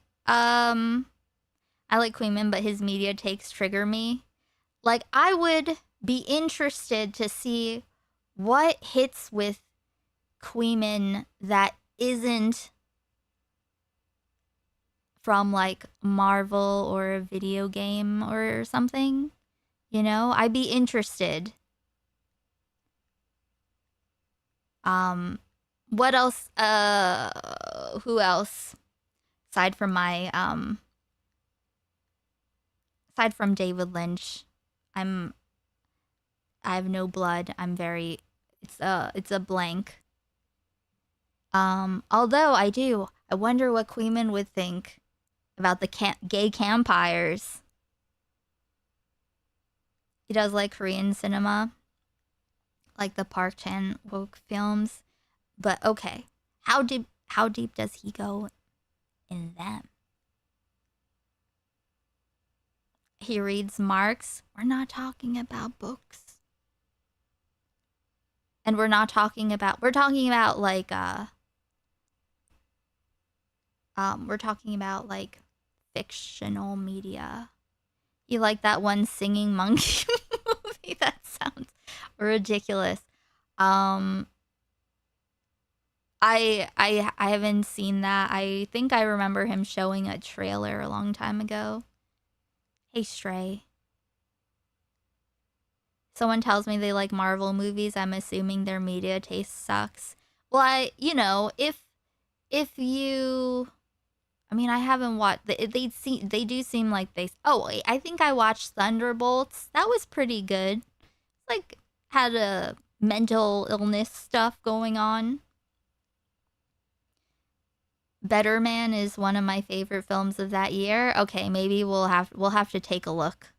like Queeman, but his media takes trigger me. Like, I would be interested to see what hits with Queeman that isn't from like Marvel or a video game or something. You know, I'd be interested. What else? Who else? Aside from David Lynch, I have no blood. It's a blank. Although I wonder what Queeman would think about the gay campires. He does like Korean cinema, like the Park Chan-wook films. But okay, how deep does he go in them? He reads Marx. We're not talking about books. And we're talking about like we're talking about like fictional media. You like that one singing monkey movie? That sounds ridiculous. I haven't seen that. I think I remember him showing a trailer a long time ago. Hey, Stray. Someone tells me they like Marvel movies. I'm assuming their media taste sucks. Well, if you, I mean, I haven't watched. They do seem like they. Oh, wait, I think I watched Thunderbolts. That was pretty good. Like, had a mental illness stuff going on. Better Man is one of my favorite films of that year. Okay, maybe we'll have to take a look.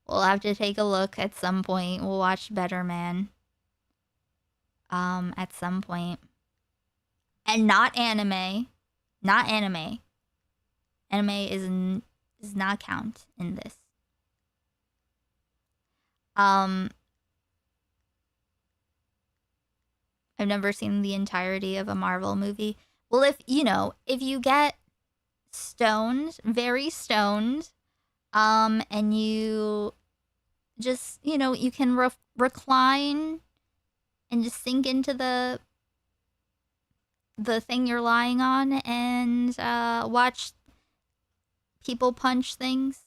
We'll have to take a look at some point. We'll watch Better Man. At some point. And not anime. Not anime. Anime does not count in this. I've never seen the entirety of a Marvel movie. Well, if you get stoned, very stoned, and you just, you know, you can recline and just sink into the thing you're lying on and watch people punch things.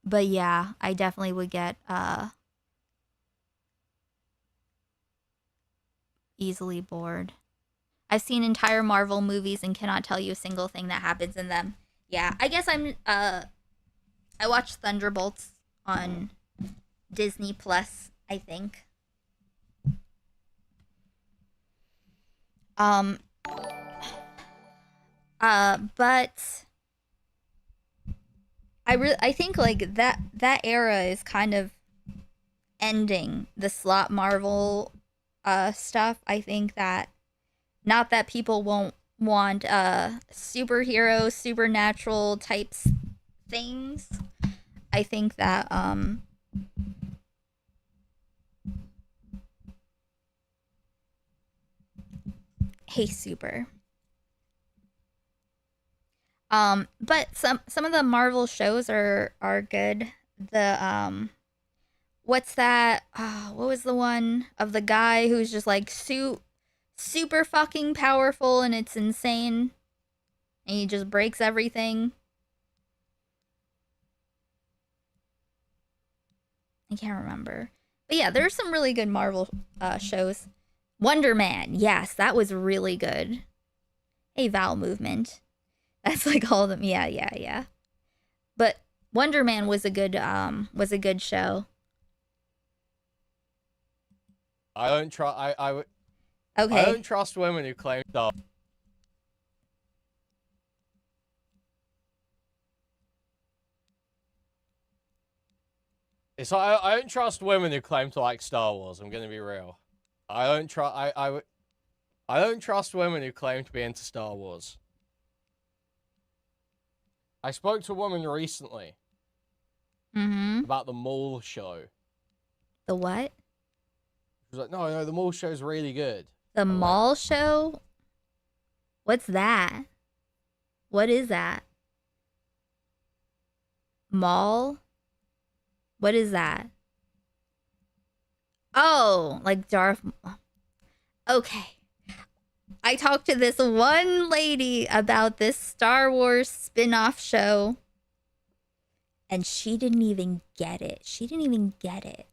But yeah, I definitely would get easily bored. I've seen entire Marvel movies and cannot tell you a single thing that happens in them. Yeah, I guess I watched Thunderbolts on Disney Plus, I think. But I think like that era is kind of ending the slot Marvel stuff. I think that, not that people won't want superhero, supernatural types things. I think that hey, super. But some of the Marvel shows are good. The what's that? What was the one of the guy who's just like super fucking powerful and it's insane, and he just breaks everything? I can't remember. But yeah, there's some really good Marvel shows. Wonder Man, yes, that was really good. Hey, Vowel Movement. That's like all of them. Yeah. But Wonder Man was a good show. I don't trust. Okay. I don't trust women who claim stuff. It's like, I don't trust women who claim to like Star Wars. I'm gonna be real. I don't trust women who claim to be into Star Wars. I spoke to a woman recently about the Mall show. The what? She was like, no, the Mall show's really good. The Mall show? What's that? What is that? Mall? What is that? Oh, like Darth. Okay. I talked to this one lady about this Star Wars spin-off show, and she didn't even get it.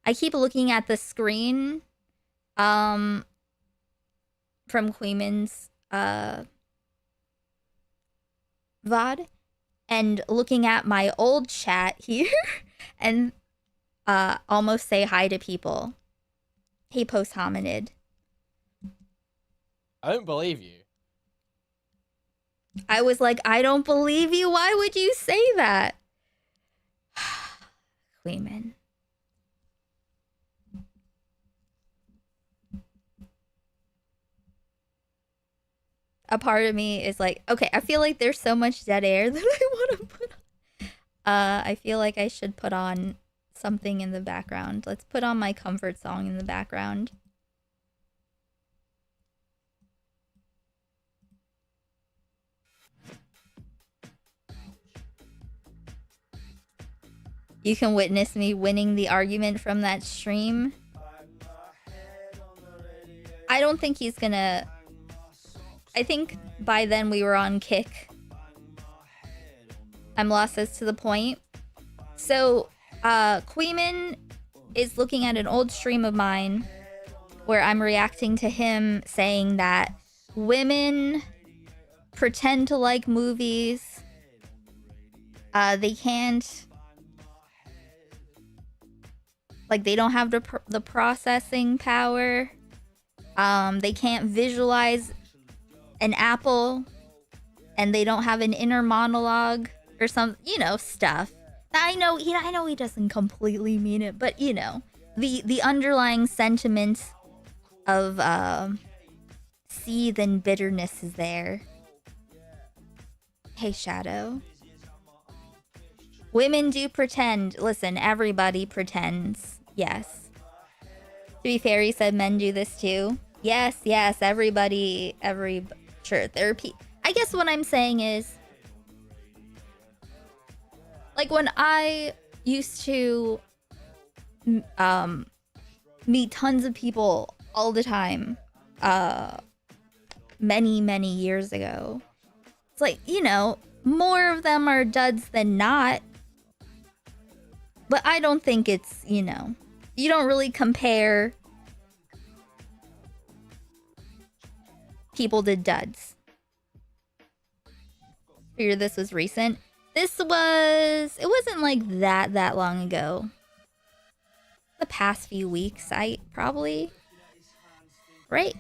I keep looking at the screen from Queeman's VOD and looking at my old chat here and almost say hi to people. Hey, post hominid. I don't believe you. I was like, I don't believe you. Why would you say that? Queeman. A part of me is like, okay, I feel like there's so much dead air that I want to put on. I feel like I should put on something in the background. Let's put on my comfort song in the background. You can witness me winning the argument from that stream. I don't think he's gonna... I think by then we were on kick. I'm lost as to the point. So, Queeman is looking at an old stream of mine where I'm reacting to him saying that women pretend to like movies. They can't... Like, they don't have the processing power. They can't visualize an apple. And they don't have an inner monologue or some, you know, stuff. I know he doesn't completely mean it, but, you know, the underlying sentiment of seethe and bitterness is there. Hey, Shadow. Women do pretend. Listen, everybody pretends. Yes. To be fair, he said men do this too. Yes, yes, everybody, sure, I guess what I'm saying is, like when I used to meet tons of people all the time, many years ago, it's like, you know, more of them are duds than not. But I don't think it's, you know, you don't really compare people to duds. Figure this was recent. It wasn't like that long ago. The past few weeks, probably. Right?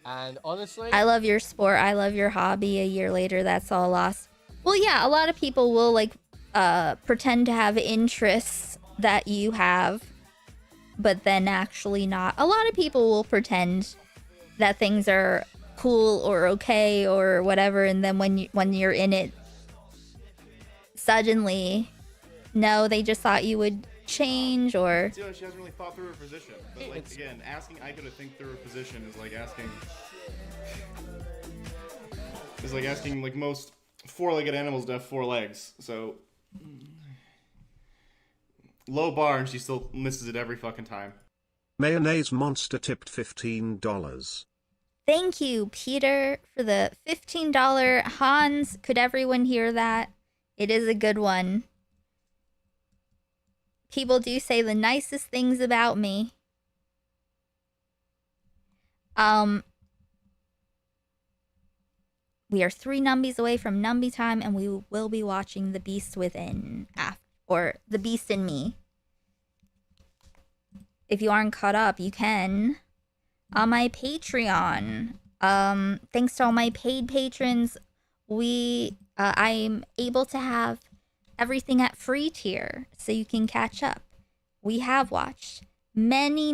And honestly, I love your sport. I love your hobby. A year later, that's all lost. Well, yeah, a lot of people will like pretend to have interests that you have, but then actually not. A lot of people will pretend that things are cool or okay or whatever, and then when you're in it, suddenly, no, they just thought you would change or. She hasn't really thought through her position. But like again, asking Aiko to think through her position is like asking. It's like asking like most four-legged animals to have four legs. So low bar, and she still misses it every fucking time. Mayonnaise Monster tipped $15. Thank you, Peter, for the $15. Hans, could everyone hear that? It is a good one. People do say the nicest things about me. We are 3 numbies away from Numby time, and we will be watching The Beast Within, or The Beast in Me. If you aren't caught up, you can on my Patreon. Thanks to all my paid patrons, I'm able to have everything at free tier, so you can catch up. We have watched many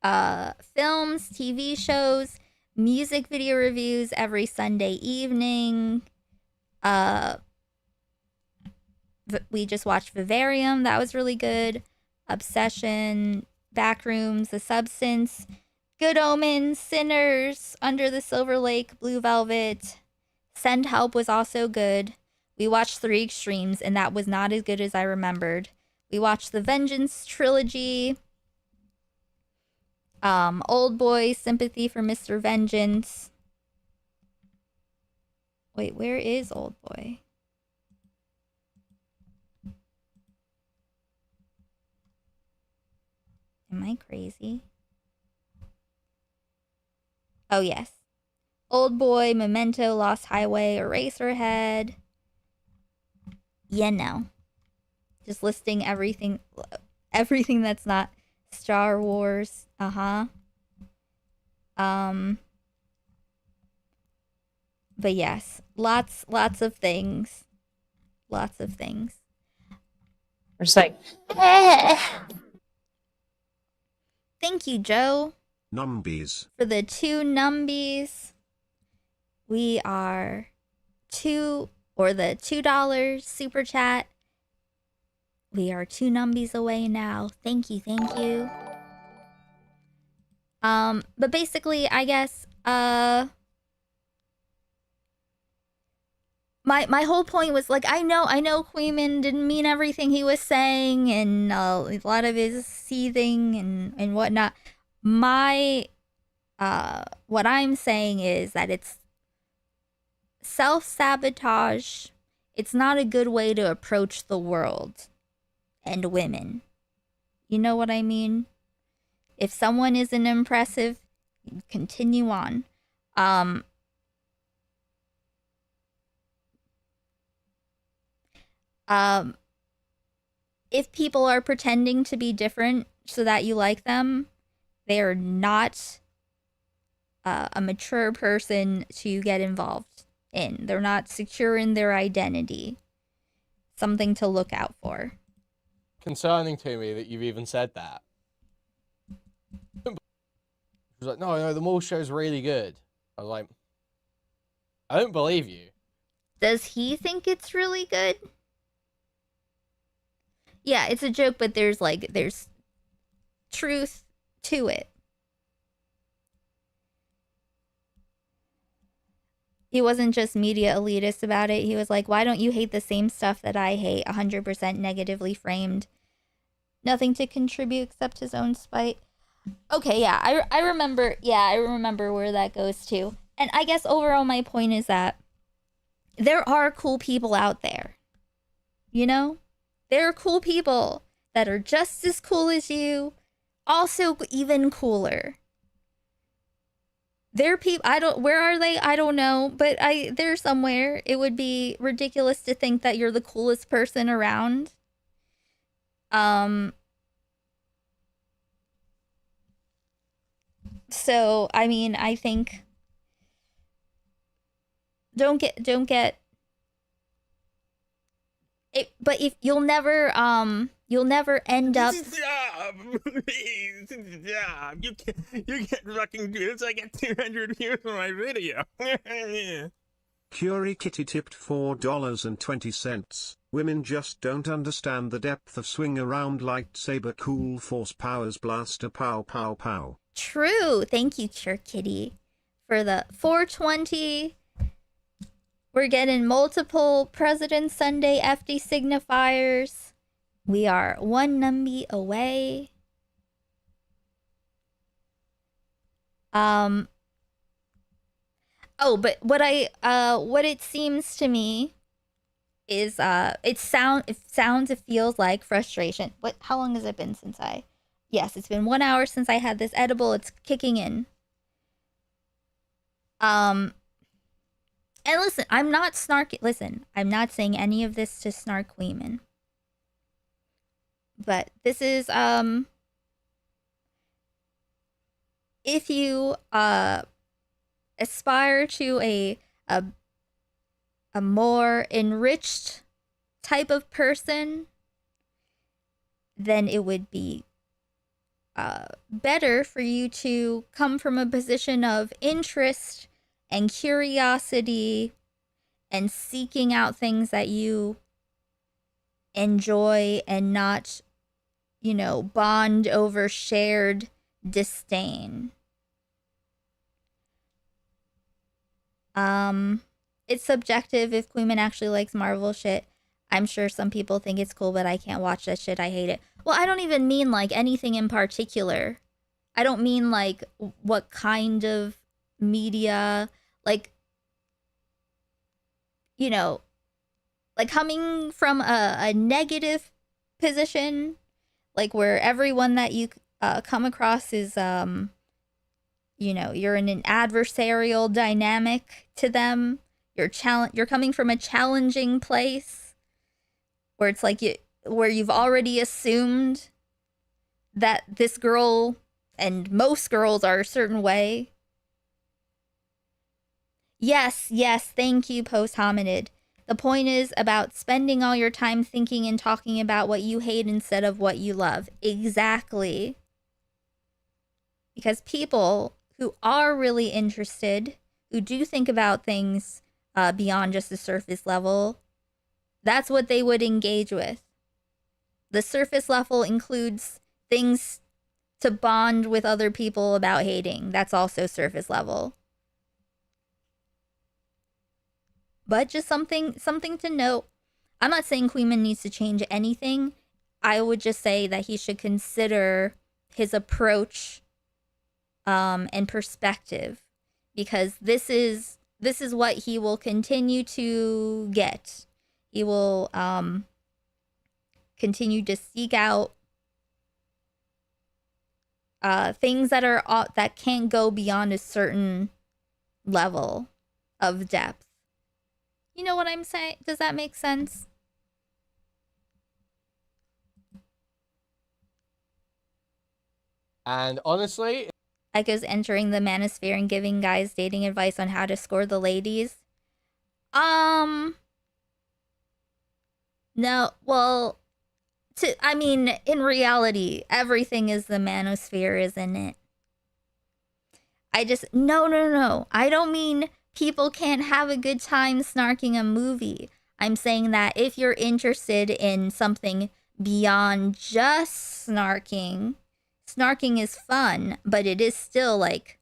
films, TV shows, music video reviews every Sunday evening. We just watched Vivarium. That was really good. Obsession, Backrooms, The Substance, Good Omens, Sinners, Under the Silver Lake, Blue Velvet. Send Help was also good. We watched 3 Extremes, and that was not as good as I remembered. We watched the Vengeance trilogy. Old Boy, Sympathy for Mr. Vengeance. Wait, where is Old Boy? Am I crazy? Oh, yes. Old Boy, Memento, Lost Highway, Eraserhead. Yeah, no. Just listing everything that's not Star Wars. But yes, lots of things. Lots of things. We're just like, Thank you, Joe. Numbies. For the 2 numbies. We are the $2 super chat. We are 2 numbies away now. Thank you. But basically, I guess, my whole point was, like, I know Queeman didn't mean everything he was saying, and a lot of his seething and whatnot. What I'm saying is that it's self-sabotage. It's not a good way to approach the world and women. You know what I mean? If someone isn't impressive, continue on. If people are pretending to be different so that you like them, they are not a mature person to get involved in. They're not secure in their identity. Something to look out for. Concerning to me that you've even said that. She was like, no, the mall show's really good. I was like, I don't believe you. Does he think it's really good? Yeah, it's a joke, but there's truth to it. He wasn't just media elitist about it. He was like, why don't you hate the same stuff that I hate? 100% negatively framed. Nothing to contribute except his own spite. Okay, yeah, I remember. Yeah, I remember where that goes to. And I guess overall my point is that there are cool people out there. You know? There are cool people that are just as cool as you. Also even cooler. They're people, where are they? I don't know, but they're somewhere. It would be ridiculous to think that you're the coolest person around. So, I mean, I think don't get it, but if you'll never end up. You can't fucking do this. I get 200 views on my video. Curie Kitty tipped $4.20. Women just don't understand the depth of swing around lightsaber cool force powers blaster pow pow pow. True. Thank you, Cure Kitty, for the 420. We're getting multiple President Sunday FD signifiers. We are one numby away. Oh, but what it seems to me is it feels like frustration. How long has it been since yes, it's been 1 hour since I had this edible. It's kicking in. And listen, I'm not snarky. Listen, I'm not saying any of this to snark Queeman. But this is if you aspire to a more enriched type of person, then it would be better for you to come from a position of interest and curiosity and seeking out things that you enjoy and not, bond over shared disdain. It's subjective if Queeman actually likes Marvel shit. I'm sure some people think it's cool, but I can't watch that shit. I hate it. Well, I don't even mean like anything in particular. I don't mean like what kind of media, like, like coming from a negative position, like where everyone that you come across is, you're in an adversarial dynamic to them. You're coming from a challenging place where it's like where you've already assumed that this girl and most girls are a certain way. Yes, thank you, post-hominid. The point is about spending all your time thinking and talking about what you hate instead of what you love. Exactly. Because people who are really interested, who do think about things beyond just the surface level, that's what they would engage with. The surface level includes things to bond with other people about hating. That's also surface level. But just something to note. I'm not saying Queeman needs to change anything. I would just say that he should consider his approach and perspective, because this is what he will continue to get. He will continue to seek out things that can't go beyond a certain level of depth. You know what I'm saying? Does that make sense? And honestly, Echo's entering the manosphere and giving guys dating advice on how to score the ladies. No, well, in reality, everything is the manosphere, isn't it? No. I don't mean people can't have a good time snarking a movie. I'm saying that if you're interested in something beyond just snarking. Snarking is fun, but it is still like,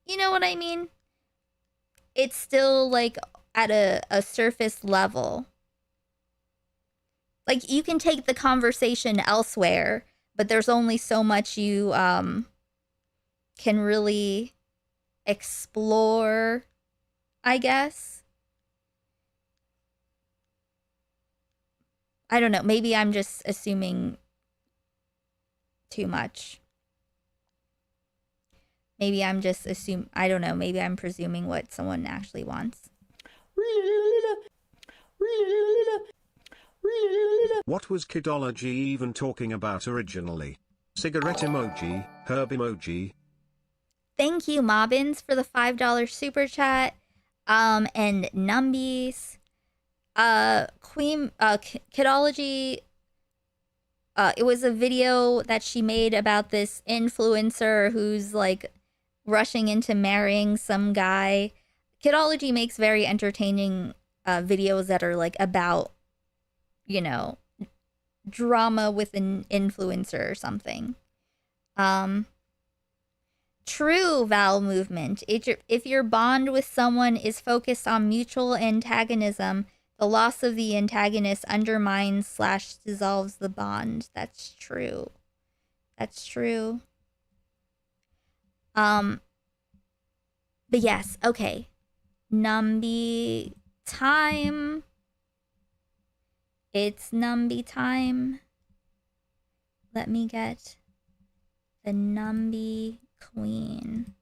you know what I mean? It's still like at a surface level. Like, you can take the conversation elsewhere, but there's only so much you can really explore, I guess. I don't know. Maybe I'm just assuming too much. Maybe I'm just I don't know. Maybe I'm presuming what someone actually wants. What was Kidology even talking about originally? Cigarette emoji, herb emoji. Thank you, Mobbins, for the $5 super chat. And Numbies. Queen, Kidology, it was a video that she made about this influencer who's like rushing into marrying some guy. Kidology makes very entertaining videos that are like about, you know, drama with an influencer or something. True, Val Movement. If your bond with someone is focused on mutual antagonism, the loss of the antagonist undermines / dissolves the bond. That's true. That's true. But yes, okay. Numby time. It's Numby time. Let me get the Numby Queen.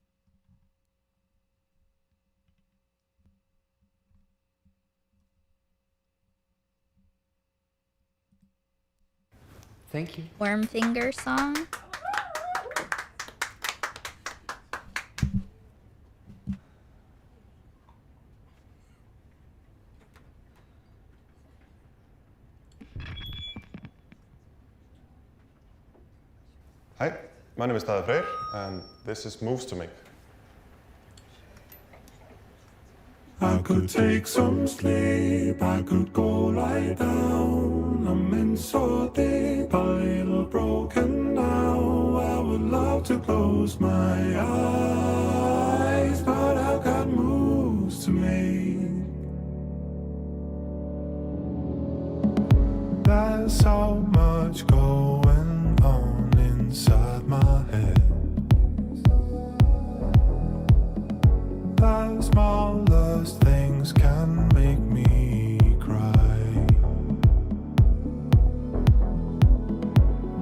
Thank you. Wormfinger song. Hi, my name is Daði Freyr, and this is Moves to Make. I could take some sleep, I could go lie down. I'm in so deep, a little broken now. I would love to close my eyes, but I've got moves to make. There's so much going on inside my head. The smallest things can make me cry.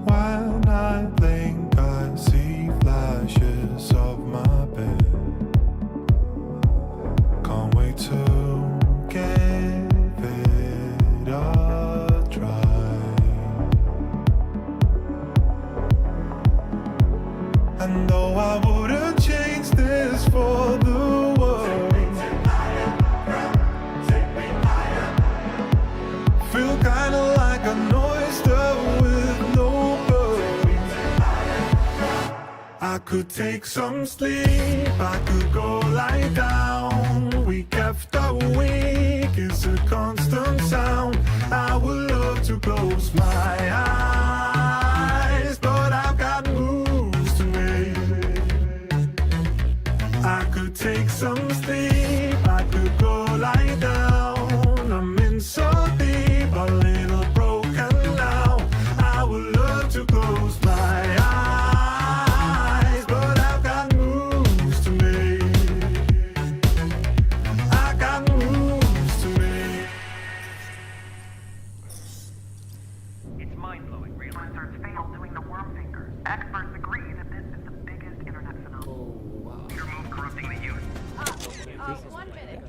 When I blink, I see flashes of my bed. Can't wait to give it a try. And though I wouldn't change this for the feel kinda like an oyster with no pearls. I could take some sleep, I could go lie down. Week after week is a constant sound. I would love to close my eyes, but I've got moves to make. I could take some sleep, I could go lie down. I'm in so deep, a little broken now. I would love to close my eyes, but I've got moves to make. I got moves to make. It's mind-blowing. Researchers failed doing the worm fingers. Experts agree that this is the biggest internet phenomenon. Oh, wow. Your move corrupting the youth? 1 minute.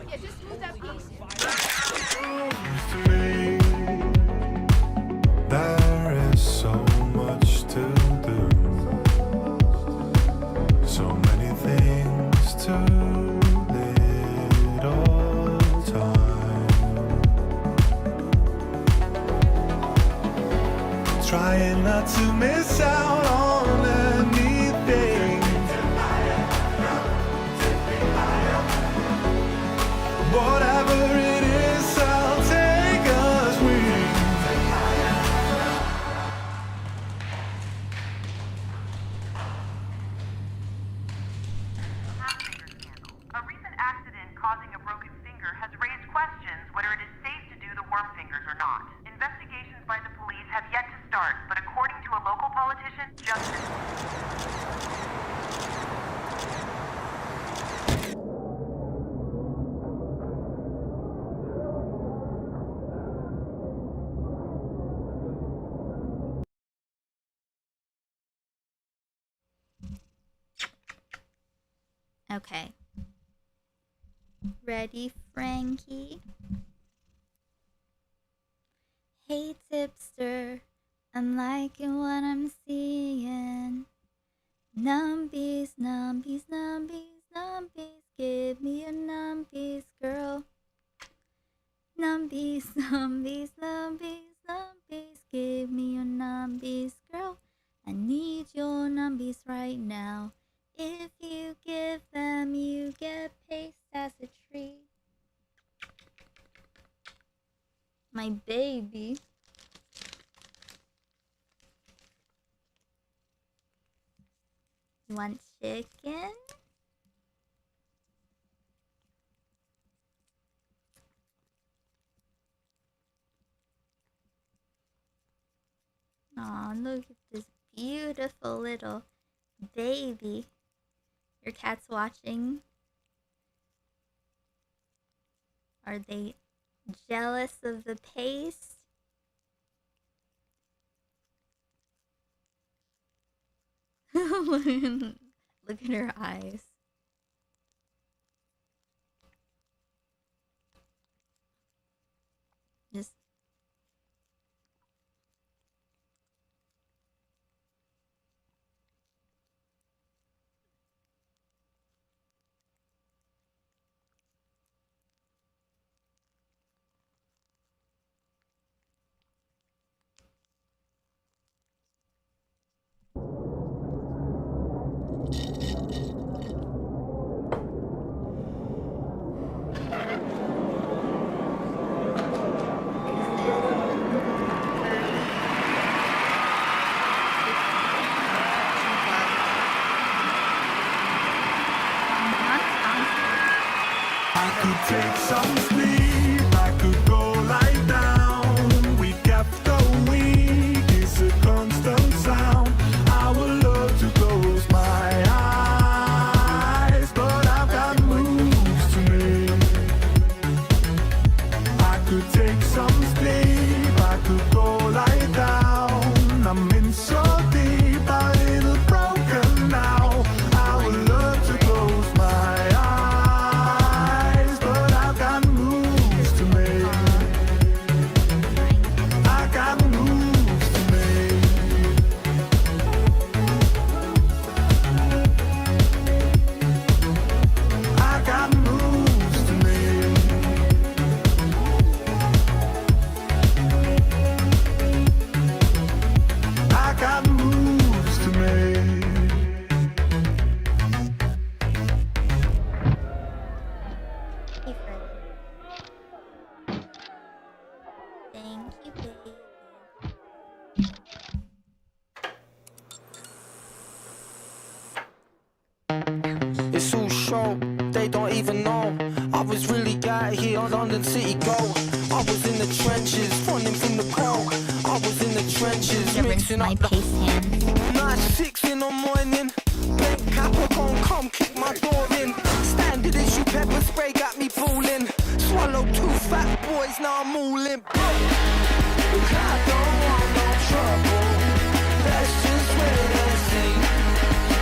Yeah, just move that piece. There is so much to do, so many things to little time. Trying not to miss out on anything. Whatever it is, I'll take a swing. start, but according to a local politician, justice. Okay. Ready, Frankie? Hey, tipster, I'm liking what I'm seeing. Numbies, numbies, numbies, numbies, give me a numbies, girl. Numbies, numbies, numbies, numbies, give me your numbies, girl. I need your numbies right now. If you give them, you get paste as a tree. My baby. You want chicken? Aw, look at this beautiful little baby. Your cat's watching. Are they jealous of the paste? Look at her eyes. Just I could take some sleep, I could go lie down. Week after week, it's a constant sound. I would love to close my eyes, but I've got moves to make. I could take some sleep, I could go lie down. I'm in so deep, a little broken now. I would love to close my eyes, but I've got moves to make. I got moves to make. I got moves to make. I got moves to make. Hey, Freddy. Thank you, baby. It's all show, they don't even know. I was really out here on London City Go. I was in the trenches, running from the cold. I was in the trenches, mixing up the paste hand. Night 6 in the morning. Blank Capricorn, come kick my door in. Standard issue pepper spray got me falling. Swallowed 2 fat boys, now I'm all limp. I don't want no trouble. Let's just wait and see.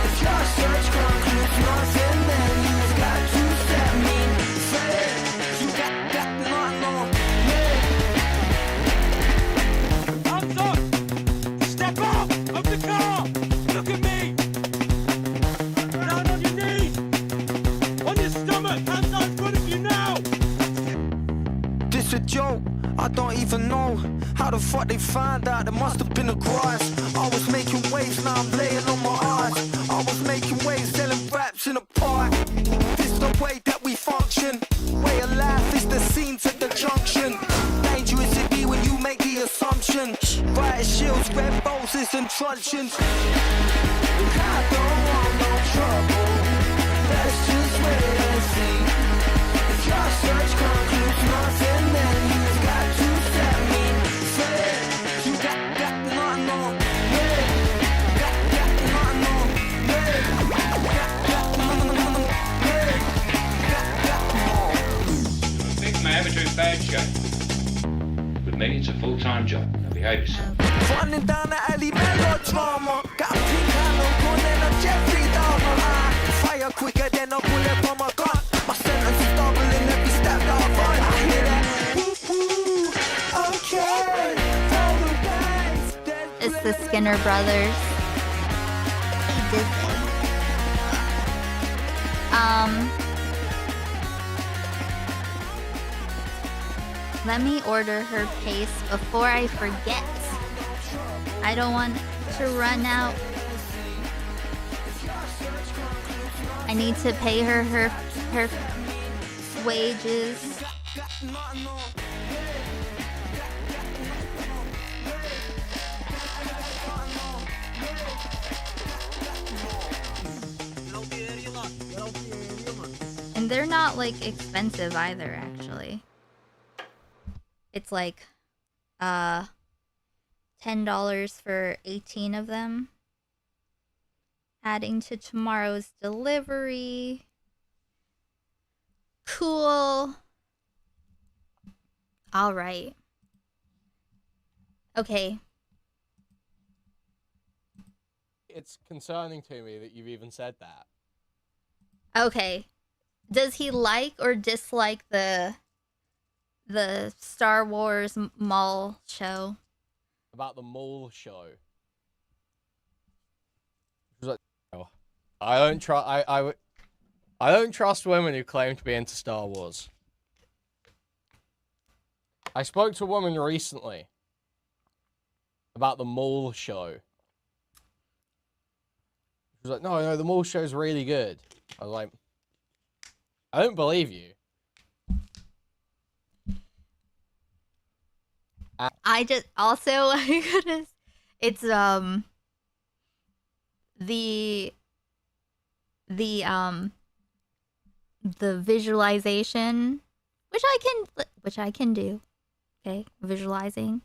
If your search concludes nothing, then you've got to set me free. You got nothing on me. Hands up! Step out of the car! Look at me! Down on your knees! On your stomach! Hands out in front of you now! This a joke, I don't even know how the fuck they found out. There must have been a grass. I was making waves, now I'm laying on my eyes. I was making waves, selling raps in a park. This the way that we function. Way of life is the scenes at the junction. Dangerous it be when you make the assumption. Riot shields, red roses and truncheons. I don't want no trouble. Let's just wait and see. If your search concludes nothing, then you've got to set me free. You got nothing I'm Joe. Now behave yourself. Running down the alley, melodrama. Got a pink handle, calling a Jeffrey Dahmer. I fire quicker than a bullet from a gun. My sentence is doubling every step that I run. I hear that. Okay. It's the Skinner brothers. Hey, Disney. Let me order her paste before I forget. I don't want to run out. I need to pay her her wages. And they're not like expensive either, actually. It's like $10 for 18 of them. Adding to tomorrow's delivery. Cool. All right. Okay. It's concerning to me that you've even said that. Okay. Does he like or dislike the Star Wars mall show? About the mall show. Like, oh, I don't trust women who claim to be into Star Wars. I spoke to a woman recently about the mall show. She was like, no, the mall show's really good. I was like, I don't believe you. I just also it's the visualization, which I can do. Okay, visualizing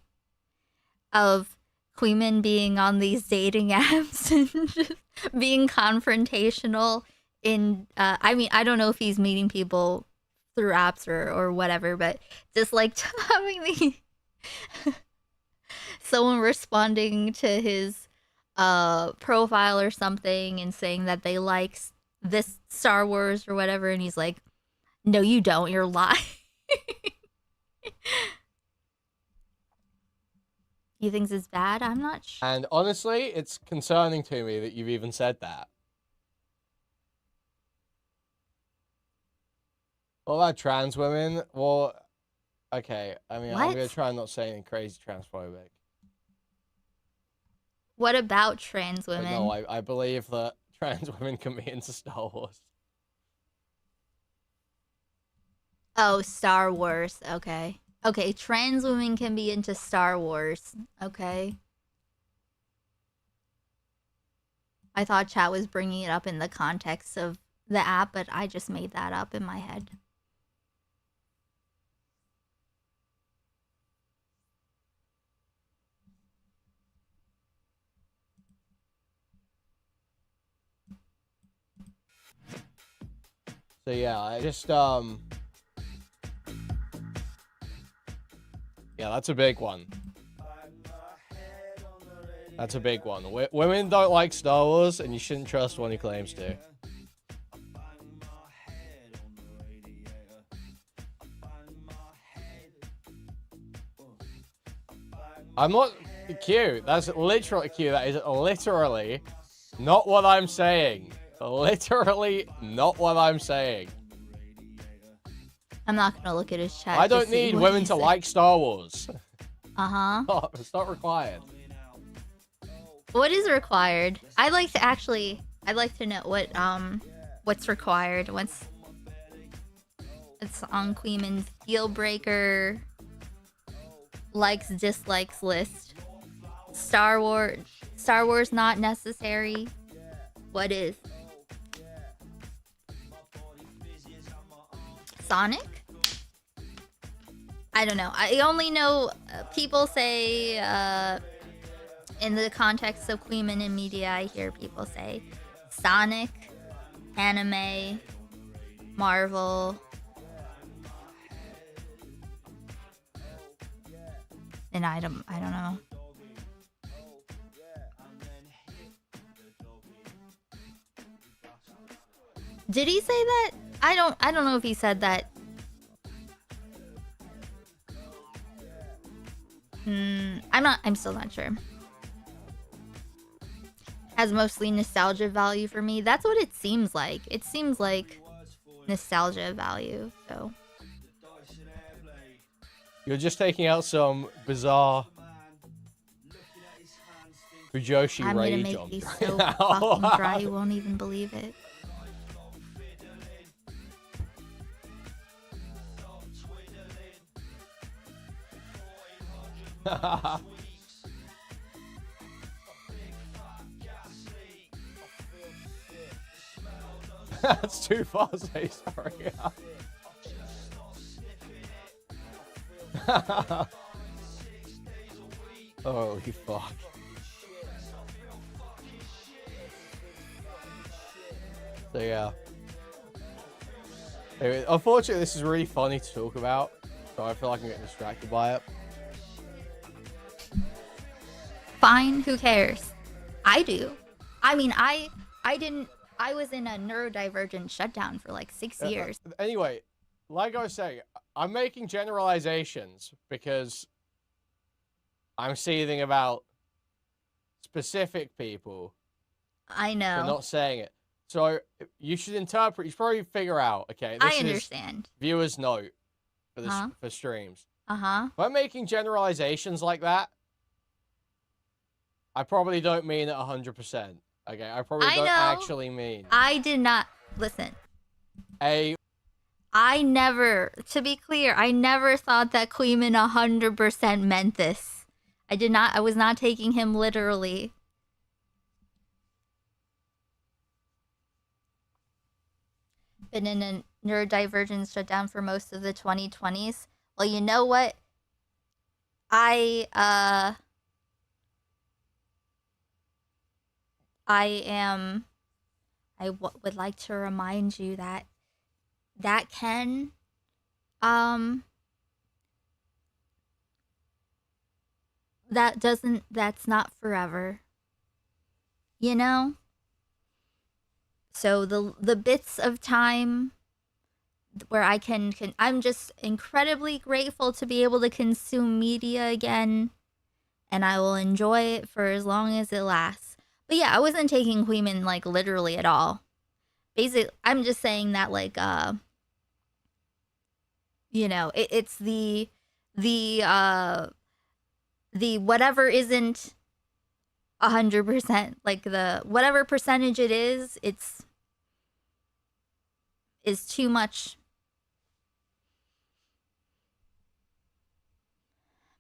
of Queeman being on these dating apps and just being confrontational in I mean, I don't know if he's meeting people through apps or whatever, but just like having the someone responding to his profile or something and saying that they like this Star Wars or whatever, and he's like, no you don't, you're lying. He thinks it's bad? I'm not sure. And honestly, it's concerning to me that you've even said that. What about trans women? Well, okay, I mean, I'm going to try and not say anything crazy transphobic. What about trans But women? no, I believe that trans women can be into Star Wars. Oh, Star Wars. Okay. Okay, trans women can be into Star Wars. Okay. I thought chat was bringing it up in the context of the app, but I just made that up in my head. So yeah, I just yeah, that's a big one. That's a big one. Women don't like Star Wars, and you shouldn't trust one who claims to. I'm not Q. That's literally Q. That is literally not what I'm saying. Literally not what I'm saying. I'm not gonna look at his chat. I don't need women to like Star Wars. Uh-huh. It's not required. What is required? I'd like to know what's required. It's on Queeman's deal breaker likes dislikes list. Star Wars not necessary. What is? Sonic? I don't know. I only know people say in the context of Queeman and media, I hear people say Sonic, anime, Marvel. then I don't know. Did he say that? I don't know if he said that. I'm still not sure. Has mostly nostalgia value for me. That's what it seems like. It seems like nostalgia value, so. You're just taking out some bizarre Fujoshi I'm gonna rage make on these right so now. fucking dry you won't even believe it. That's too far, say sorry. Holy fuck. So yeah. Anyway, unfortunately, this is really funny to talk about, so I feel like I'm getting distracted by it. Fine, who cares? I do. I mean, I was in a neurodivergent shutdown for like 6 years. Anyway, like I was saying, I'm making generalizations because I'm seething about specific people. I know. For not saying it. So you should interpret. You should probably figure out. Okay, this I understand. Is viewers' note for this for streams. Uh-huh. If I'm making generalizations like that, I probably don't mean it 100%. Okay, I probably don't actually mean. I did not listen. I never, to be clear, I never thought that Queeman 100% meant this. I was not taking him literally. Been in a neurodivergent shutdown for most of the 2020s. Well, you know what? I would like to remind you that can that's not forever, you know. So the bits of time where I can I'm just incredibly grateful to be able to consume media again, and I will enjoy it for as long as it lasts. But yeah, I wasn't taking Queeman like literally at all. Basically, I'm just saying that like you know, it's the whatever isn't 100%, like the whatever percentage it is too much.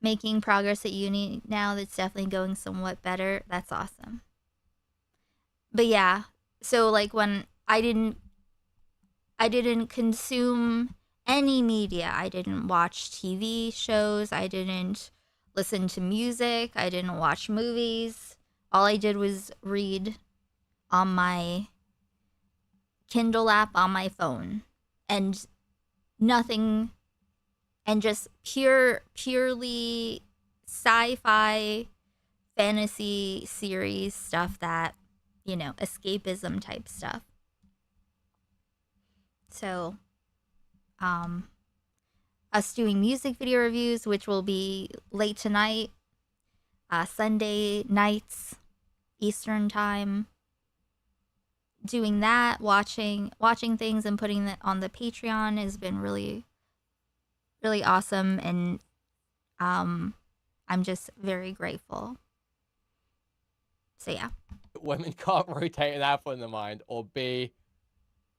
Making progress at uni now, that's definitely going somewhat better. That's awesome. But yeah, so like when I didn't consume any media. I didn't watch TV shows. I didn't listen to music. I didn't watch movies. All I did was read on my Kindle app on my phone, and nothing, and just purely sci-fi fantasy series stuff that, you know, escapism type stuff. So, us doing music video reviews, which will be late tonight, Sunday nights, Eastern time. Doing that, watching things and putting that on the Patreon has been really, really awesome, and I'm just very grateful. So yeah. Women can't rotate an apple in the mind, or B,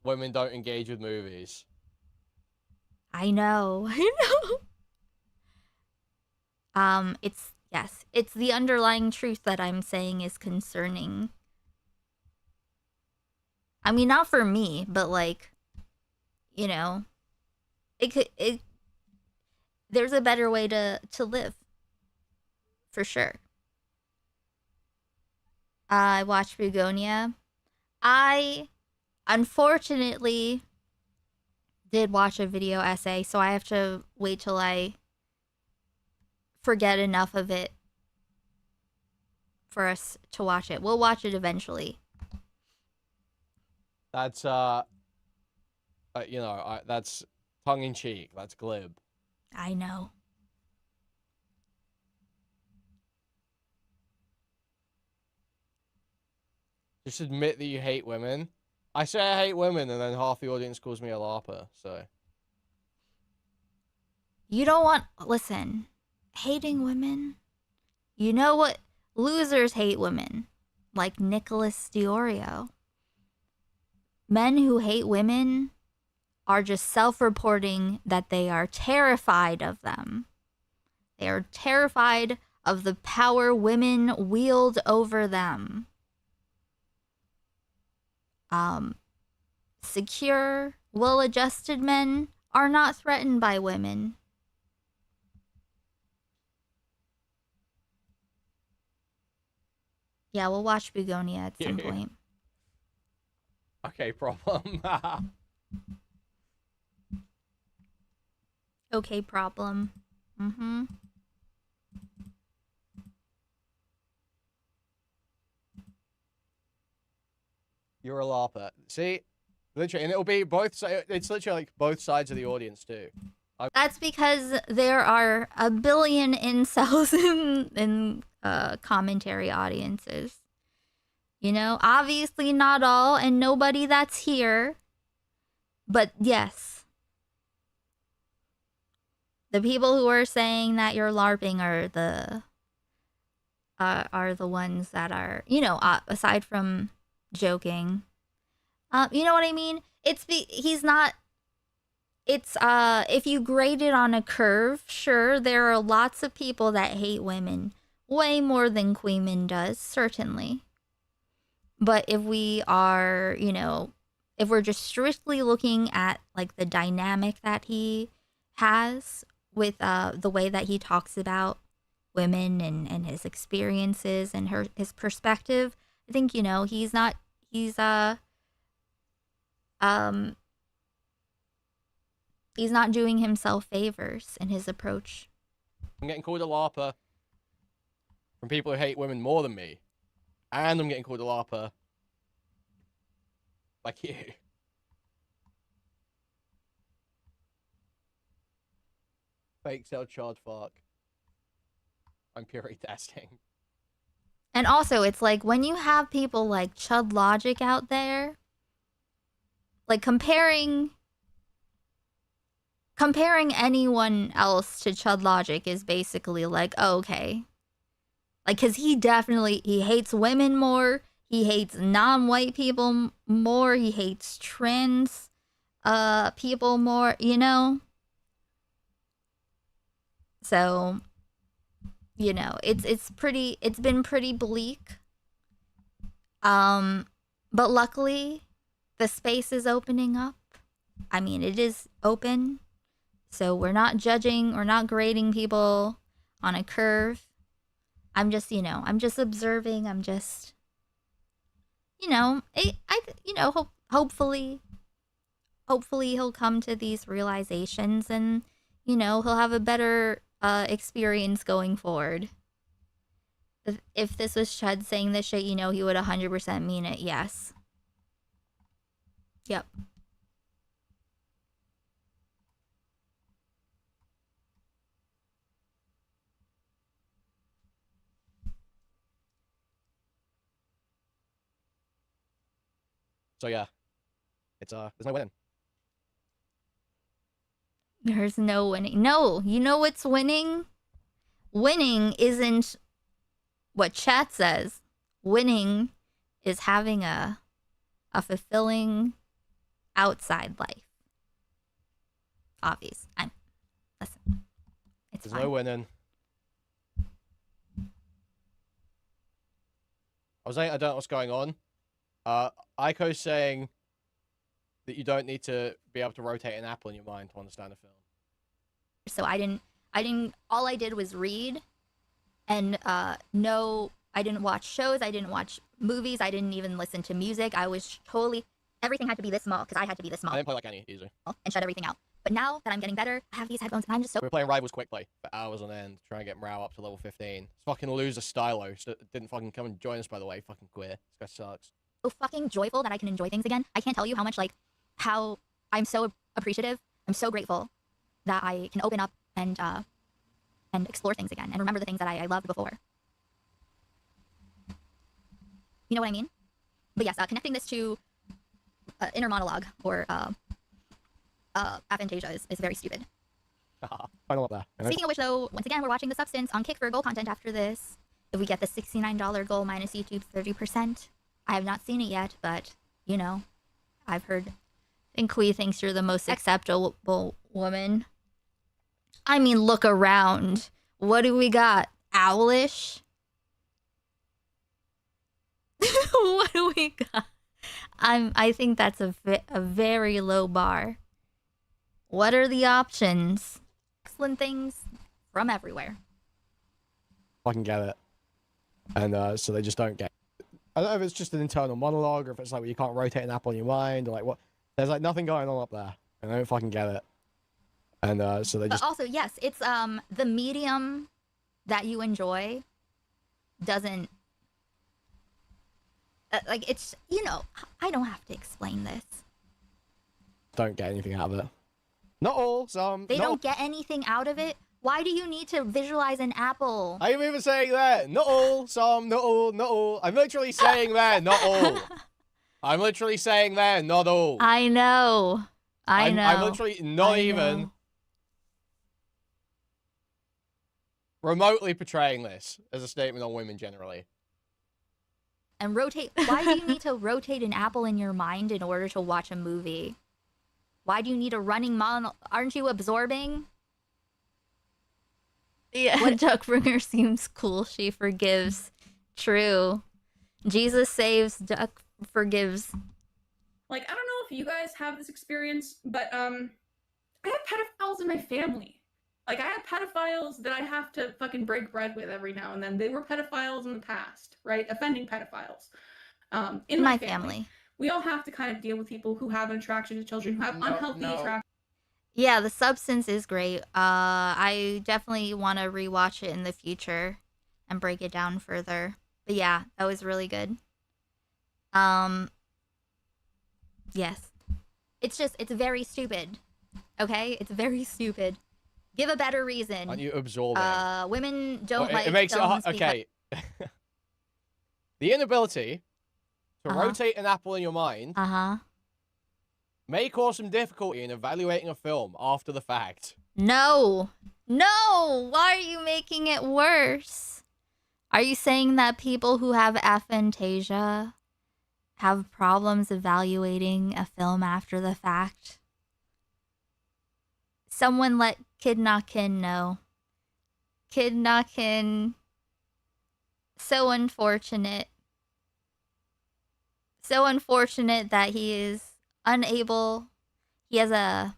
women don't engage with movies. I know. It's the underlying truth that I'm saying is concerning. I mean, not for me, but like, you know, there's a better way to live. For sure. I watched Begonia. I, unfortunately, did watch a video essay, so I have to wait till I forget enough of it for us to watch it. We'll watch it eventually. That's you know, that's tongue in cheek. That's glib. I know. Just admit that you hate women. I say I hate women, and then half the audience calls me a LARPer, so. You don't want... Listen. Hating women? You know what? Losers hate women. Like Nicholas Diorio. Men who hate women are just self-reporting that they are terrified of them. They are terrified of the power women wield over them. Secure, well-adjusted men are not threatened by women. Yeah, we'll watch Begonia at some point. Okay, problem. Okay, problem. Mm-hmm. You're a LARPer. See? Literally, and it'll be both sides. It's literally like both sides of the audience, too. That's because there are a billion incels in commentary audiences. You know, obviously not all, and nobody that's here. But yes. The people who are saying that you're LARPing are the ones that are, you know, aside from joking. You know what I mean? He's not... It's, if you grade it on a curve, sure, there are lots of people that hate women. Way more than Queeman does, certainly. But if we are, you know, if we're just strictly looking at, like, the dynamic that he has with, the way that he talks about women and his experiences and his perspective, I think, you know, he's not doing himself favors in his approach. I'm getting called a LARPer from people who hate women more than me. And I'm getting called a LARPer like you. Fake cell charge fuck. I'm purely testing. And also, it's like when you have people like Chud Logic out there, like comparing anyone else to Chud Logic is basically like, oh, okay. Like, because he hates women more, he hates non-white people more, he hates trans people more, you know? So, you know, it's been pretty bleak. But luckily, the space is opening up. I mean, it is open. So we're not judging, we're not grading people on a curve. I'm just, you know, I'm just observing, I'm just, you know, hopefully he'll come to these realizations and, you know, he'll have a better experience going forward. If this was Chud saying this shit, you know, he would 100% mean it, yes. Yep. So yeah, it's there's no winning. There's no winning. No, you know what's winning? Winning isn't what chat says. Winning is having a fulfilling outside life. Obvious. Listen. There's no winning. I was saying I don't know what's going on. Aiko's saying that you don't need to be able to rotate an apple in your mind to understand a film. So I didn't, all I did was read and no, I didn't watch shows, I didn't watch movies, I didn't even listen to music. I was totally, everything had to be this small because I had to be this small. I didn't play like any either. And shut everything out. But now that I'm getting better, I have these headphones and I'm just so... We were playing Rivals quickly for hours on end, trying to get morale up to level 15. This fucking loser Stylo didn't fucking come and join us, by the way. Fucking queer. This guy sucks. So fucking joyful that I can enjoy things again. I can't tell you how much, like, how I'm so appreciative. I'm so grateful that I can open up and explore things again and remember the things that I loved before. You know what I mean? But yes, connecting this to inner monologue or aphantasia is very stupid. Final up there. Speaking of which, though, once again, we're watching The Substance on Kick for goal content after this. If we get the $69 goal minus YouTube's 30%. I have not seen it yet, but, you know, I've heard... I think Kui thinks you're the most acceptable woman. I mean, look around. What do we got? Owlish? What do we got? I think that's a very low bar. What are the options? Excellent things from everywhere. Fucking get it. And so they just don't get it. I don't know if it's just an internal monologue or if it's like you can't rotate an apple in your mind or like what. There's like nothing going on up there. And I don't fucking get it. And so they just... But also, yes, it's the medium that you enjoy doesn't... like, it's, you know, I don't have to explain this. don't get anything out of it. Not all, some. They don't get anything out of it? Why do you need to visualize an apple? I'm even saying that. Not all, some, not all, not all. I'm literally saying that, not all. I'm literally saying that, not all. I know. I know. I'm literally not even remotely portraying this as a statement on women generally. And rotate. Why do you need to rotate an apple in your mind in order to watch a movie? Why do you need a running monologue? Aren't you absorbing? Yeah, what Duckbringer seems cool. She forgives. True. Jesus saves. Duck forgives. Like, I don't know if you guys have this experience, but I have pedophiles in my family. Like, I have pedophiles that I have to fucking break bread with every now and then. They were pedophiles in the past, right? Offending pedophiles. In my family. We all have to kind of deal with people who have an attraction to children, who have unhealthy attraction. Yeah, The Substance is great. I definitely want to rewatch it in the future and break it down further. But yeah, that was really good. Yes. It's very stupid. Okay? It's very stupid. Give a better reason. Aren't you absorbing? Women don't like it makes films it okay. The inability to rotate an apple in your mind may cause some difficulty in evaluating a film after the fact. No. No! Why are you making it worse? Are you saying that people who have aphantasia have problems evaluating a film after the fact? Someone let Kidnakin know. Kidnakin. So unfortunate. So unfortunate that he is unable. He has a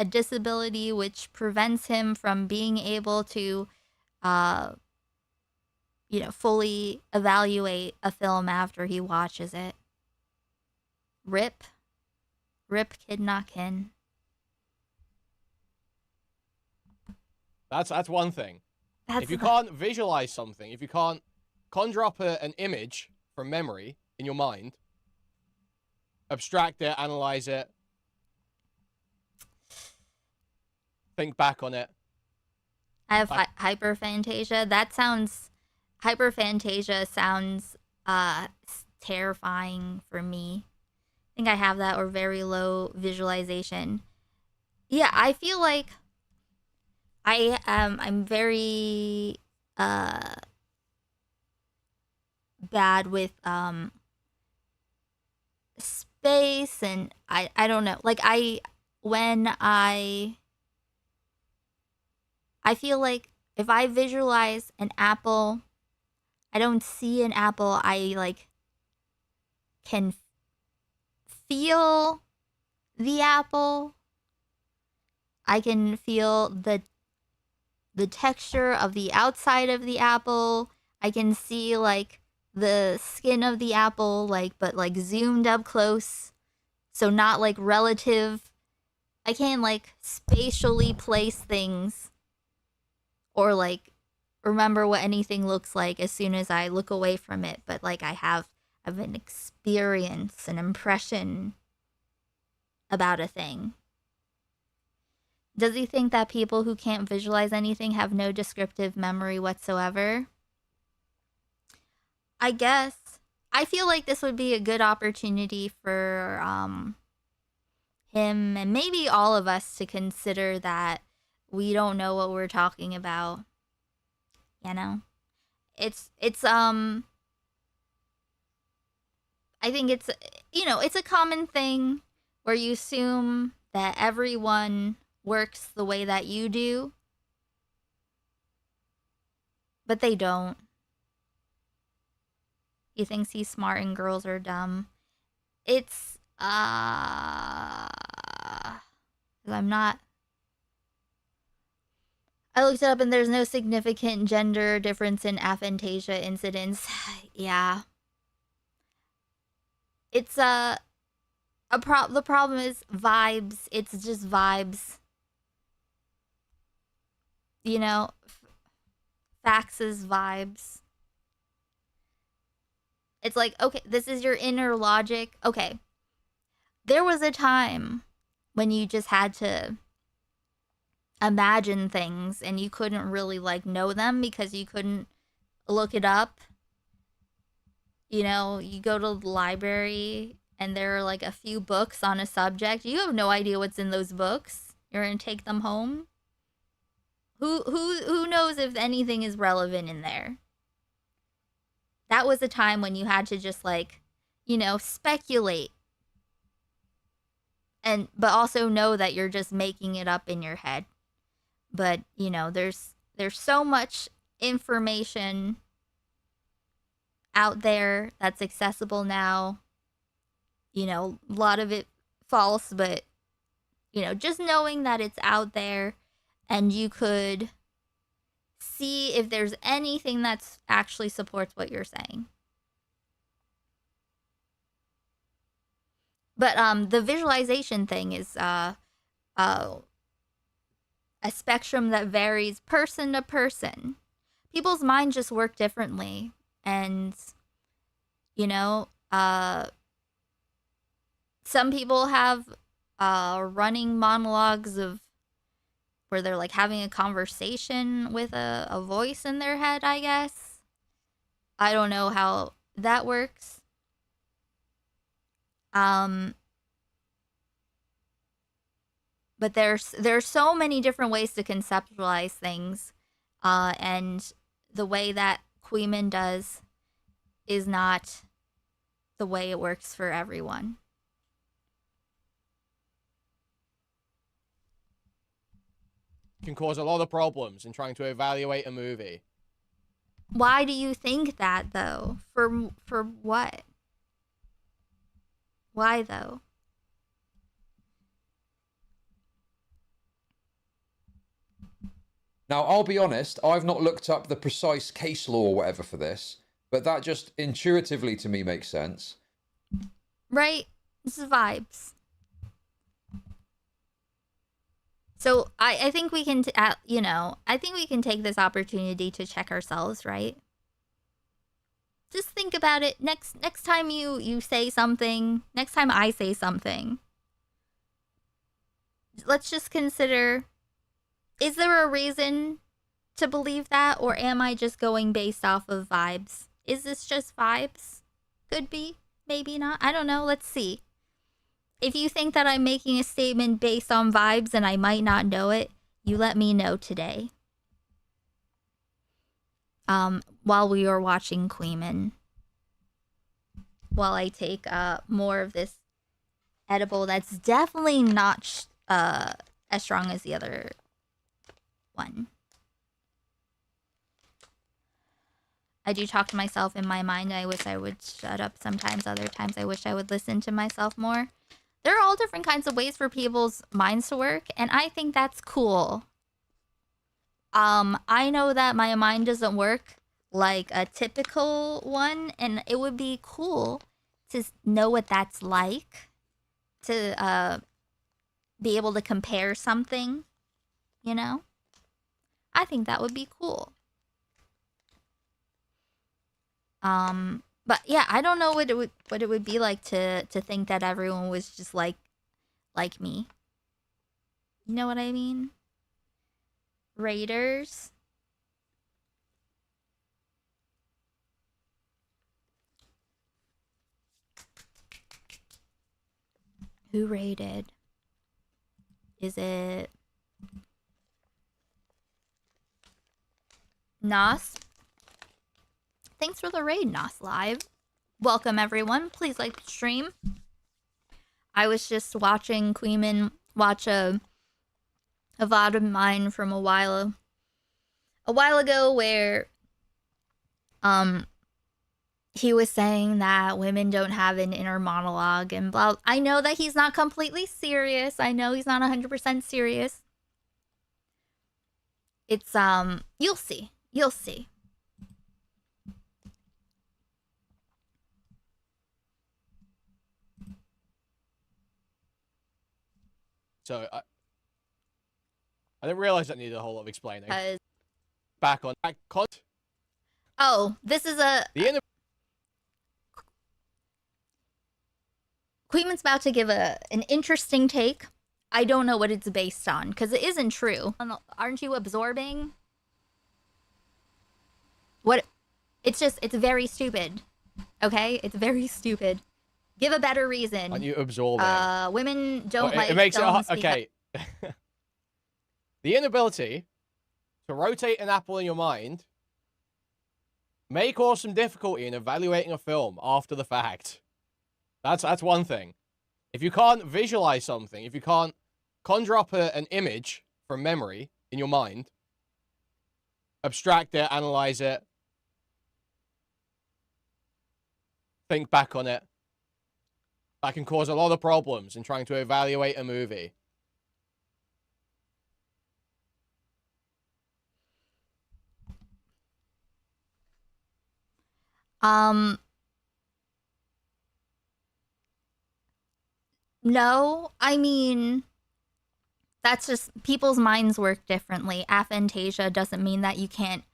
disability which prevents him from being able to, fully evaluate a film after he watches it. Rip Kidnakin. That's one thing. If you can't visualize something, if you can't conjure up an image from memory in your mind, abstract it, analyze it, think back on it. I have hyperphantasia. Hyperphantasia sounds terrifying for me. I think I have that, or very low visualization. Yeah, I feel like I'm very bad with space, and I don't know. Like I feel like if I visualize an apple, I don't see an apple. I can feel the apple. I can feel the texture of the outside of the apple. I can see the skin of the apple, but zoomed up close. So not relative I can't like spatially place things or like remember what anything looks like as soon as I look away from it, but like I have an experience, an impression about a thing. Does he think that people who can't visualize anything have no descriptive memory whatsoever? I guess. I feel like this would be a good opportunity for him and maybe all of us to consider that we don't know what we're talking about. You know? It's I think it's, you know, it's a common thing where you assume that everyone works the way that you do, but they don't. He thinks he's smart and girls are dumb. It's, I'm not. I looked it up and there's no significant gender difference in aphantasia incidents. Yeah. It's, the problem is vibes. It's just vibes. You know, facts is vibes. It's like, okay, this is your inner logic. Okay. There was a time when you just had to imagine things and you couldn't really like know them because you couldn't look it up. You know, you go to the library and there are like a few books on a subject. You have no idea what's in those books. You're going to take them home. Who knows if anything is relevant in there? That was a time when you had to just like, you know, speculate. But also know that you're just making it up in your head. But, you know, there's so much information out there that's accessible now. You know, a lot of it false, but, you know, just knowing that it's out there and you could see if there's anything that's actually supports what you're saying. But the visualization thing is a spectrum that varies person to person. People's minds just work differently, and you know, some people have running monologues of where they're like having a conversation with a voice in their head, I guess. I don't know how that works. But there's so many different ways to conceptualize things, and the way that Queeman does is not the way it works for everyone. Can cause a lot of problems in trying to evaluate a movie. Why do you think that though? For what? Why though? Now, I'll be honest, I've not looked up the precise case law or whatever for this, but that just intuitively to me makes sense. Right? This is vibes. So I think we can, you know, I think we can take this opportunity to check ourselves, right? Just think about it. Next time you say something, next time I say something, let's just consider, is there a reason to believe that, or am I just going based off of vibes? Is this just vibes? Could be, maybe not. I don't know. Let's see. If you think that I'm making a statement based on vibes and I might not know it, you let me know today. While we are watching Queeman. While I take more of this edible that's definitely not as strong as the other one. I do talk to myself in my mind. I wish I would shut up sometimes. Other times I wish I would listen to myself more. There are all different kinds of ways for people's minds to work, and I think that's cool. I know that my mind doesn't work like a typical one, and it would be cool to know what that's like. To be able to compare something, you know? I think that would be cool. But yeah, I don't know what it would be like to think that everyone was just like me. You know what I mean? Raiders. Who raided? Is it Nos? Thanks for the raid, Nos Live. Welcome everyone. Please like the stream. I was just watching Queeman watch a VOD of mine from a while ago where he was saying that women don't have an inner monologue and blah. I know that he's not completely serious. I know he's not 100% serious. It's you'll see. You'll see. So I didn't realize that needed a whole lot of explaining. Back on Oh, this is a Queenman's about to give an interesting take. I don't know what it's based on because it isn't true. Aren't you absorbing? What? It's very stupid. Okay, it's very stupid. Give a better reason. Aren't you absorbing? Women don't like it makes films it okay. The inability to rotate an apple in your mind may cause some difficulty in evaluating a film after the fact. That's one thing. If you can't visualize something, if you can't conjure up an image from memory in your mind, abstract it, analyze it, think back on it, that can cause a lot of problems in trying to evaluate a movie. No, I mean, that's just people's minds work differently. Aphantasia doesn't mean that you can't,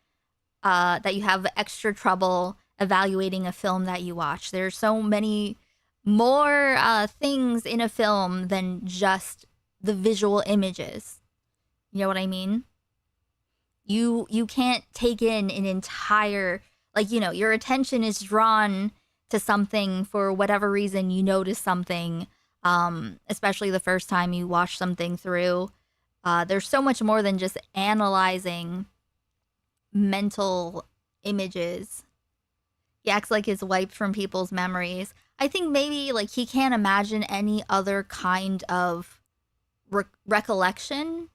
that you have extra trouble evaluating a film that you watch. There's so many more things in a film than just the visual images. You know what I mean? You can't take in an entire, like, you know, your attention is drawn to something for whatever reason. You notice something, especially the first time you watch something through. There's so much more than just analyzing mental images. He acts like it's wiped from people's memories. I think maybe like he can't imagine any other kind of recollection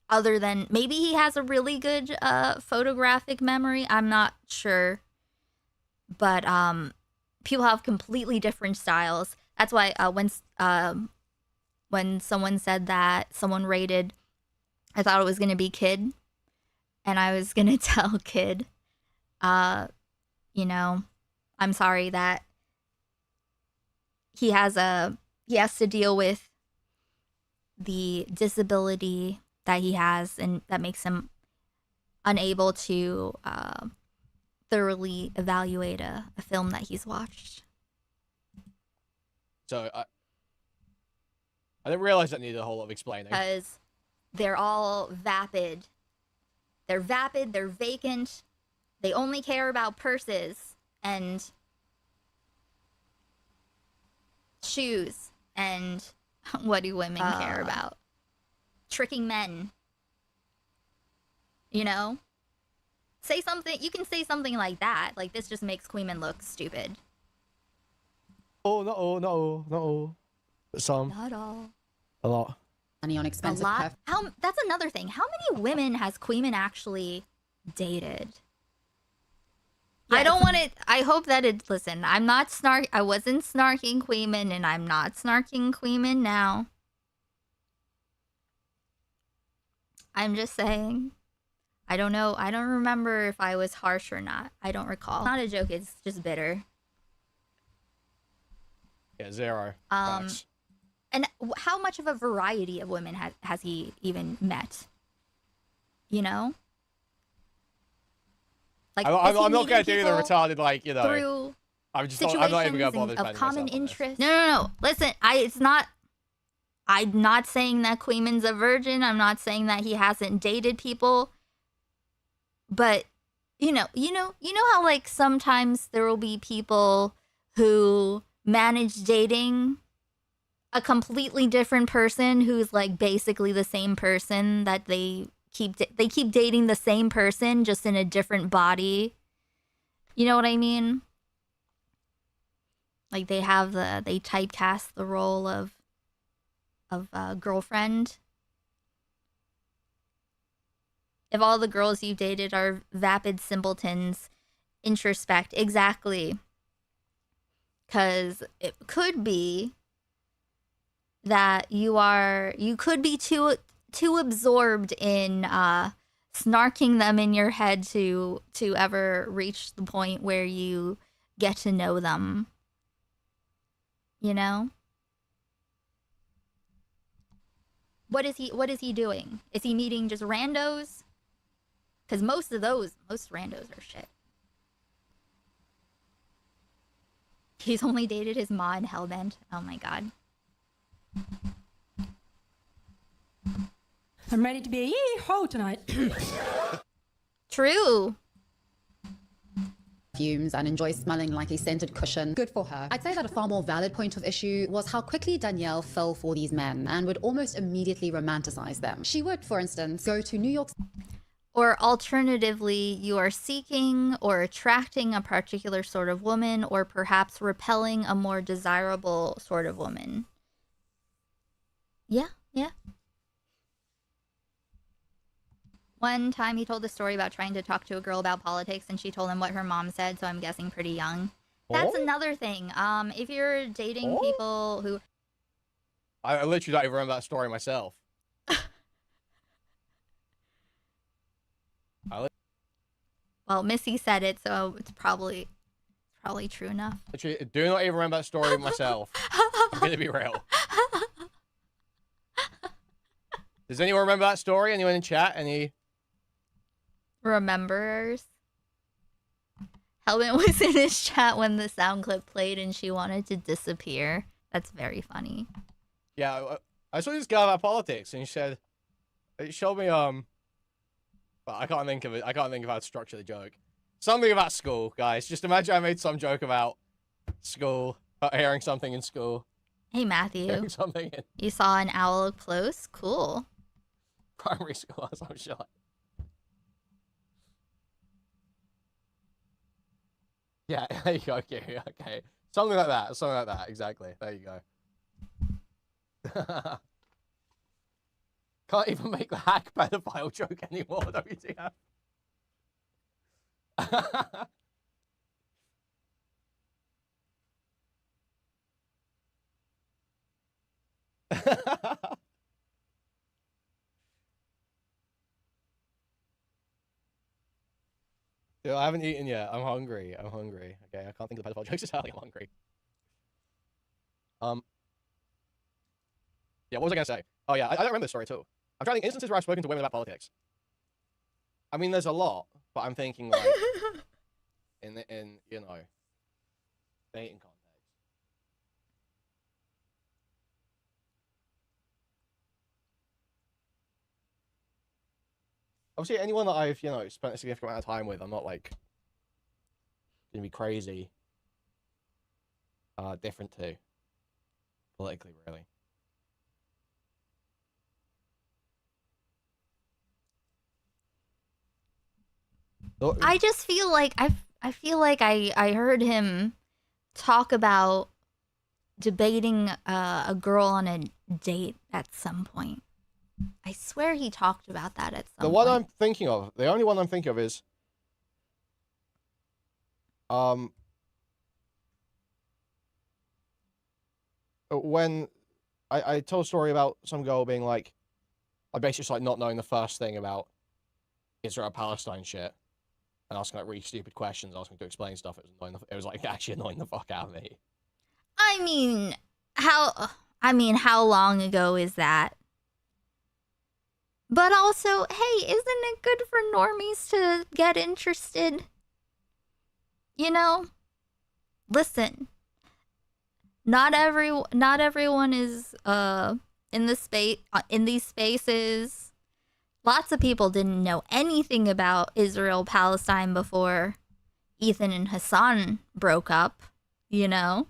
other than maybe he has a really good photographic memory. I'm not sure. But people have completely different styles. That's why when someone said that someone rated, I thought it was going to be Kid. And I was going to tell Kid, you know, I'm sorry that he has to deal with the disability that he has, and that makes him unable to thoroughly evaluate a film that he's watched. So I didn't realize that needed a whole lot of explaining. Because they're all vapid. They're vapid, they're vacant. They only care about purses and shoes. And what do women care about? Tricking men. You know? Say something, you can say something like that. Like, this just makes Queeman look stupid. Oh, no. Some. Not all. A lot. Money on expensive. A lot. That's another thing. How many women has Queeman actually dated? Yeah, I don't want it. I hope that it. Listen, I'm not I wasn't snarking Queeman, and I'm not snarking Queeman now. I'm just saying. I don't know. I don't remember if I was harsh or not. I don't recall. It's not a joke. It's just bitter. Yeah, 0. Facts. And how much of a variety of women has he even met? You know? Like, I'm not going to do the retarded, like, you know. Through I'm not even going to bother of common interest. No. Listen, I'm not saying that Queeman's a virgin. I'm not saying that he hasn't dated people. But you know how like sometimes there will be people who manage dating a completely different person who's like basically the same person that they keep dating the same person just in a different body. You know what I mean? Like they typecast the role of girlfriend. If all the girls you dated are vapid simpletons, introspect. Exactly. Because it could be that you could be too absorbed in snarking them in your head to ever reach the point where you get to know them. You know? What is he doing? Is he meeting just randos? Because most randos are shit. He's only dated his ma and Hellbent. Oh my god. I'm ready to be a yee-ho tonight. True. Fumes and enjoys smelling like a scented cushion. Good for her. I'd say that a far more valid point of issue was how quickly Danielle fell for these men and would almost immediately romanticize them. She would, for instance, go to New York. Or alternatively, you are seeking or attracting a particular sort of woman, or perhaps repelling a more desirable sort of woman. Yeah. One time he told the story about trying to talk to a girl about politics, and she told him what her mom said, so I'm guessing pretty young. That's another thing. If you're dating people who... I literally don't even remember that story myself. Well, Missy said it, so it's probably true enough. Literally, do not even remember that story myself. I'm gonna be real. Does anyone remember that story? Anyone in chat? Any rememberers? Hellman was in his chat when the sound clip played and she wanted to disappear. That's very funny. Yeah, I saw this guy about politics and he said, it showed me, but I can't think of it. I can't think of how to structure the joke. Something about school, guys. Just imagine I made some joke about school, hearing something in school. Hey, Matthew. Hearing something in you saw an owl up close? Cool. Primary school, as I'm sure. Yeah, there you go. Okay. Something like that. Exactly. There you go. Can't even make the hack pedophile joke anymore, WTF. Dude, I haven't eaten yet. I'm hungry. Okay, I can't think of the pedophile jokes entirely. I'm hungry. Yeah, what was I gonna say? Oh yeah, I don't remember this story too. I'm trying to think instances where I've spoken to women about politics. I mean, there's a lot, but I'm thinking like in you know, dating context. Obviously, anyone that I've, you know, spent a significant amount of time with, I'm not like gonna be crazy different to politically, really. I just feel like I feel like I heard him talk about debating a girl on a date at some point. I swear he talked about that at some point. The one I'm thinking of, the only one I'm thinking of is when I told a story about some girl being like, I basically just like not knowing the first thing about Israel-Palestine shit. And asking like really stupid questions, asking to explain stuff. It was like actually annoying the fuck out of me. I mean, how I mean, how long ago is that? But also, hey, isn't it good for normies to get interested? You know? Listen. Not everyone is in these spaces. Lots of people didn't know anything about Israel Palestine before Ethan and Hassan broke up, you know?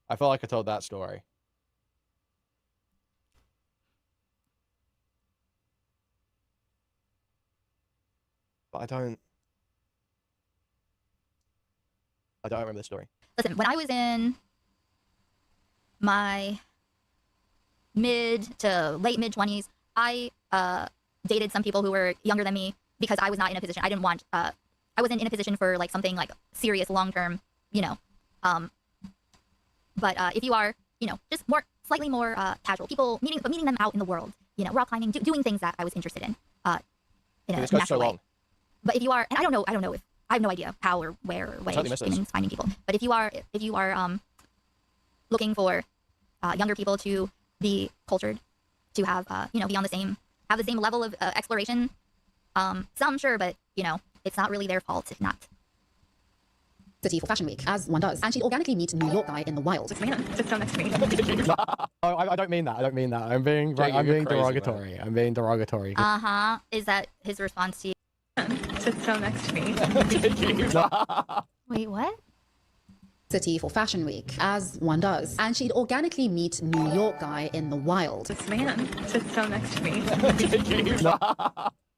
I feel like I told that story. But I don't remember the story. Listen, when I was in my mid to late mid 20s, I dated some people who were younger than me because I was not in a position. I didn't want. I wasn't in a position for like something like serious, long term. You know. But if you are, you know, just slightly more casual people, meeting them out in the world. You know, rock climbing, doing things that I was interested in a natural way. But if you are, and I don't know if I have no idea how or where or way humans finding people. But if you are looking for younger people to be cultured, to have be on the same level of exploration, some sure, but you know it's not really their fault if not. City for Fashion Week, as one does, and she'd organically meet a New York guy in the wild. Oh, I don't mean that. I'm being derogatory. Man. I'm being derogatory. Is that his response to you? Sit so next to me. Wait, what? City for Fashion Week, as one does, and she'd organically meet New York guy in the wild. This man sits so next to me.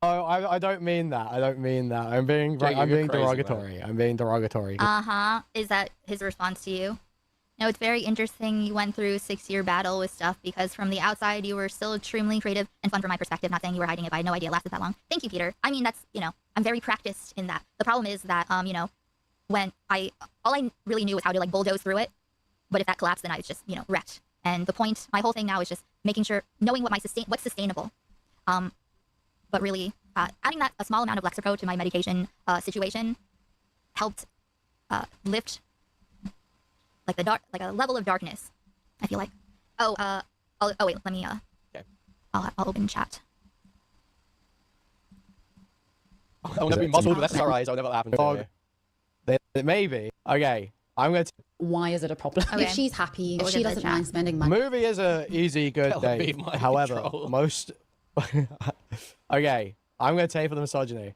Oh, I don't mean that. I'm being derogatory. Man. I'm being derogatory. Is that his response to you? No, it's very interesting you went through a 6-year battle with stuff because from the outside you were still extremely creative and fun from my perspective. Not saying you were hiding it, but I had no idea it lasted that long. Thank you, Peter. I mean, that's, you know, I'm very practiced in that. The problem is that, you know, when all I really knew was how to like bulldoze through it. But if that collapsed, then I was just, you know, wrecked. And the point, my whole thing now is just making sure, knowing what's sustainable. But really, adding that a small amount of Lexapro to my medication situation helped lift like a level of darkness. I feel like. Oh wait, let me okay. I'll open chat. I'll never be muzzled, but that's alright. I'll never let happen to me. Maybe. Okay. I'm going to. Why is it a problem? Okay. If she's happy, if We'll she get the doesn't chat. mind spending money. Movie is a easy, good date. However, most. Okay. I'm going to take for the misogyny.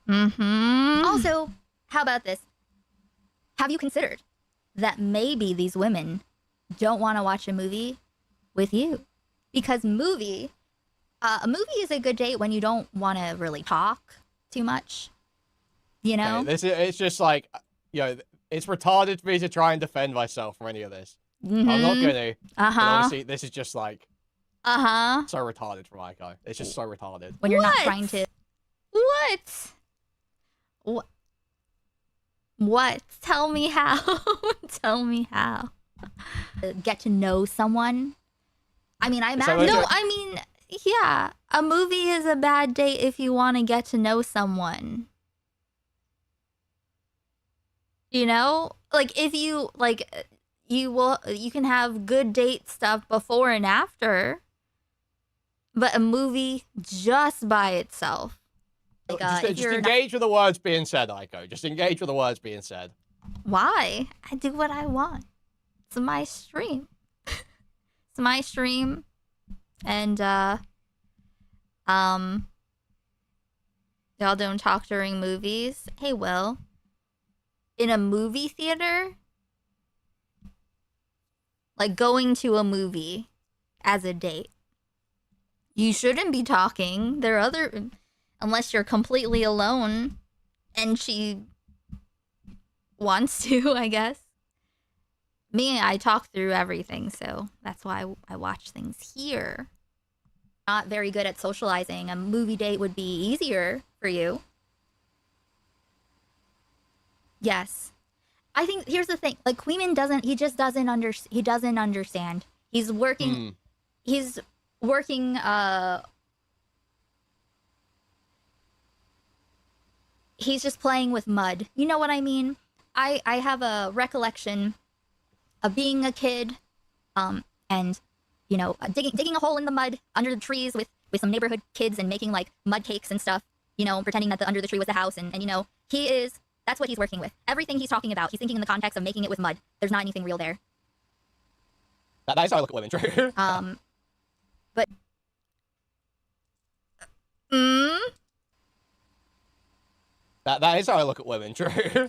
Also, how about this? Have you considered that maybe these women don't want to watch a movie with you? Because a movie is a good date when you don't want to really talk too much. You know? Okay, it's just like, you know, it's retarded for me to try and defend myself from any of this. I'm not going to. Honestly, this is just like. So retarded for my guy. It's just so retarded. When you're not trying to. What? Tell me how. Tell me how. Get to know someone. I mean, I imagine. No, I mean, yeah. A movie is a bad date if you want to get to know someone. You know? Like, if you, like, you can have good date stuff before and after. But a movie just by itself. Like, just engage with the words being said, Aiko. Just engage with the words being said. Why? I do what I want. It's my stream. It's my stream. And, y'all don't talk during movies. Hey, Will. In a movie theater? Like, going to a movie as a date. You shouldn't be talking. There are other... Unless you're completely alone and she wants to, I guess. Me, I talk through everything, so that's why I watch things here. Not very good at socializing. A movie date would be easier for you. Yes. I think, here's the thing. Like, Queeman doesn't understand. He's working... He's working, he's just playing with mud. You know what I mean? I have a recollection of being a kid, and you know, digging a hole in the mud under the trees with some neighborhood kids and making like mud cakes and stuff. You know, pretending that the under the tree was the house, and you know, that's what he's working with. Everything he's talking about, he's thinking in the context of making it with mud. There's not anything real there. That is how I look at women, true. But that is how I look at women, true.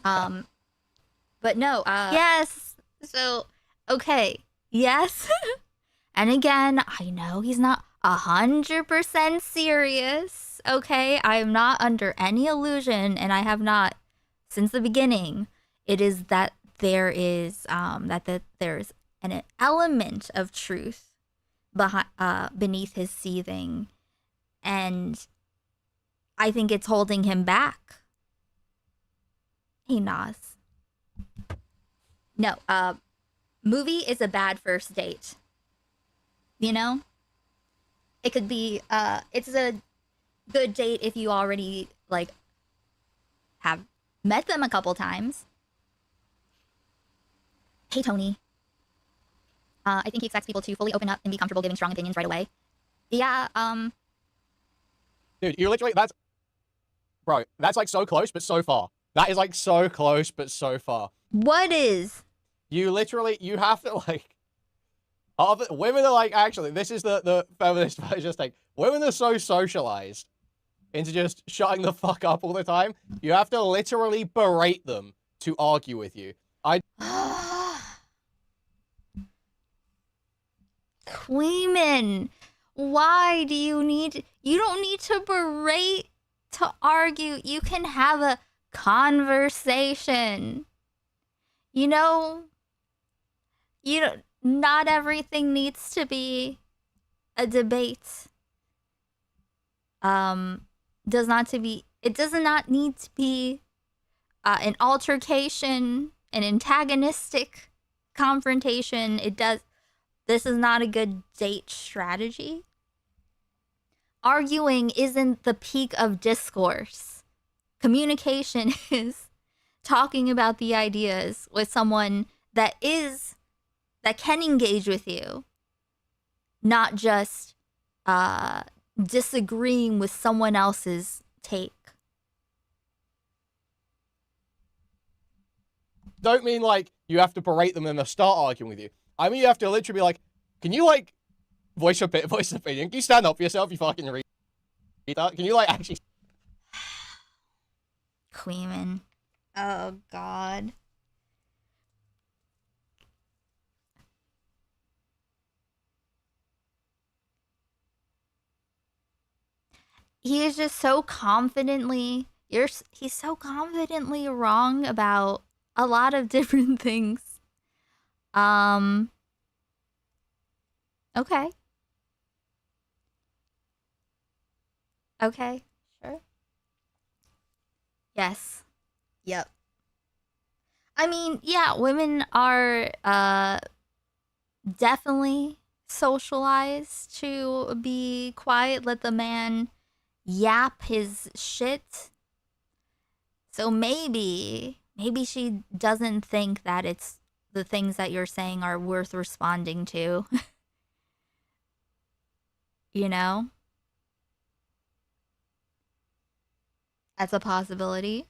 But no, yes. So, okay. Yes. And again, I know he's not 100% serious. Okay. I am not under any illusion, and I have not since the beginning. It is that there is, there's an element of truth beneath his seething. And I think it's holding him back. Hey, Nas. No, movie is a bad first date. You know? It could be, it's a good date if you already, like, have met them a couple times. Hey, Tony. I think he expects people to fully open up and be comfortable giving strong opinions right away. Yeah, Dude, you literally, that's like so close, but so far. That is like so close, but so far. What is? You literally, you have to like, women are like, actually, this is the feminist version thing. Women are so socialized into just shutting the fuck up all the time. You have to literally berate them to argue with you. Queeman, why do you don't need to berate to argue. You can have a conversation. You know, not everything needs to be a debate. It does not need to be an altercation, an antagonistic confrontation. This is not a good date strategy. Arguing isn't the peak of discourse. Communication is talking about the ideas with someone that can engage with you, not just disagreeing with someone else's take. Don't mean like you have to berate them and they'll start arguing with you. I mean you have to literally be like, can you like voice opinion? Can you stand up for yourself, you fucking retard? Can you like actually? Queeman. Oh God. He is just so confidently, he's so confidently wrong about a lot of different things. Okay. Okay, sure. Yes. Yep. I mean, yeah, women are definitely socialized to be quiet, let the man yap his shit. So maybe she doesn't think that it's the things that you're saying are worth responding to. You know? That's a possibility.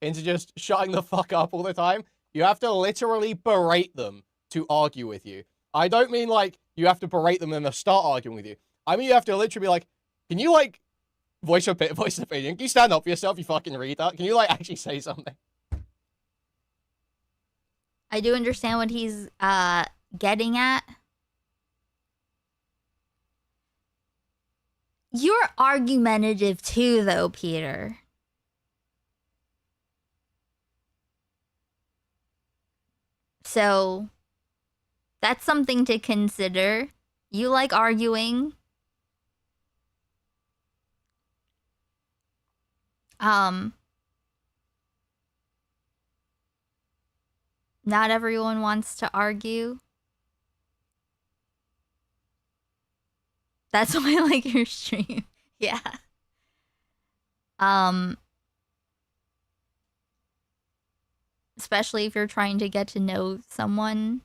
Into just shutting the fuck up all the time. You have to literally berate them to argue with you. I don't mean like you have to berate them and they'll start arguing with you. I mean you have to literally be like, can you like voice opinion? Can you stand up for yourself, you fucking retard? Can you like actually say something? I do understand what he's getting at. You're argumentative too, though, Peter. So that's something to consider. You like arguing. Not everyone wants to argue. That's why I like your stream. Yeah. especially if you're trying to get to know someone.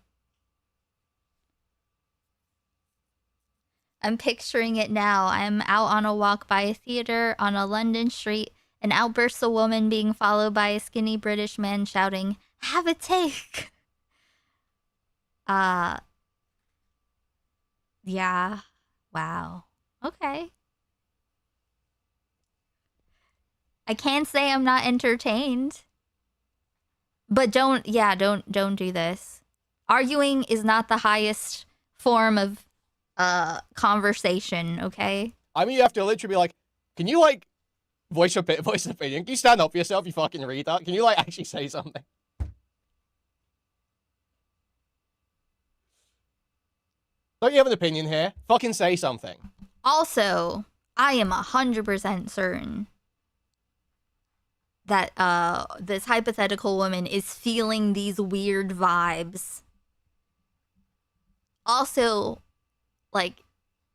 I'm picturing it now. I'm out on a walk by a theater on a London street. An outbursts a woman being followed by a skinny British man shouting, "Have a take!" Yeah. Wow. Okay. I can't say I'm not entertained. But don't do this. Arguing is not the highest form of conversation, okay? I mean, you have to literally be like, can you, like, voice an opinion? Can you stand up for yourself, you fucking retard? Can you, like, actually say something? Don't you have an opinion here? Fucking say something. Also, I am 100% certain that this hypothetical woman is feeling these weird vibes. Also, like,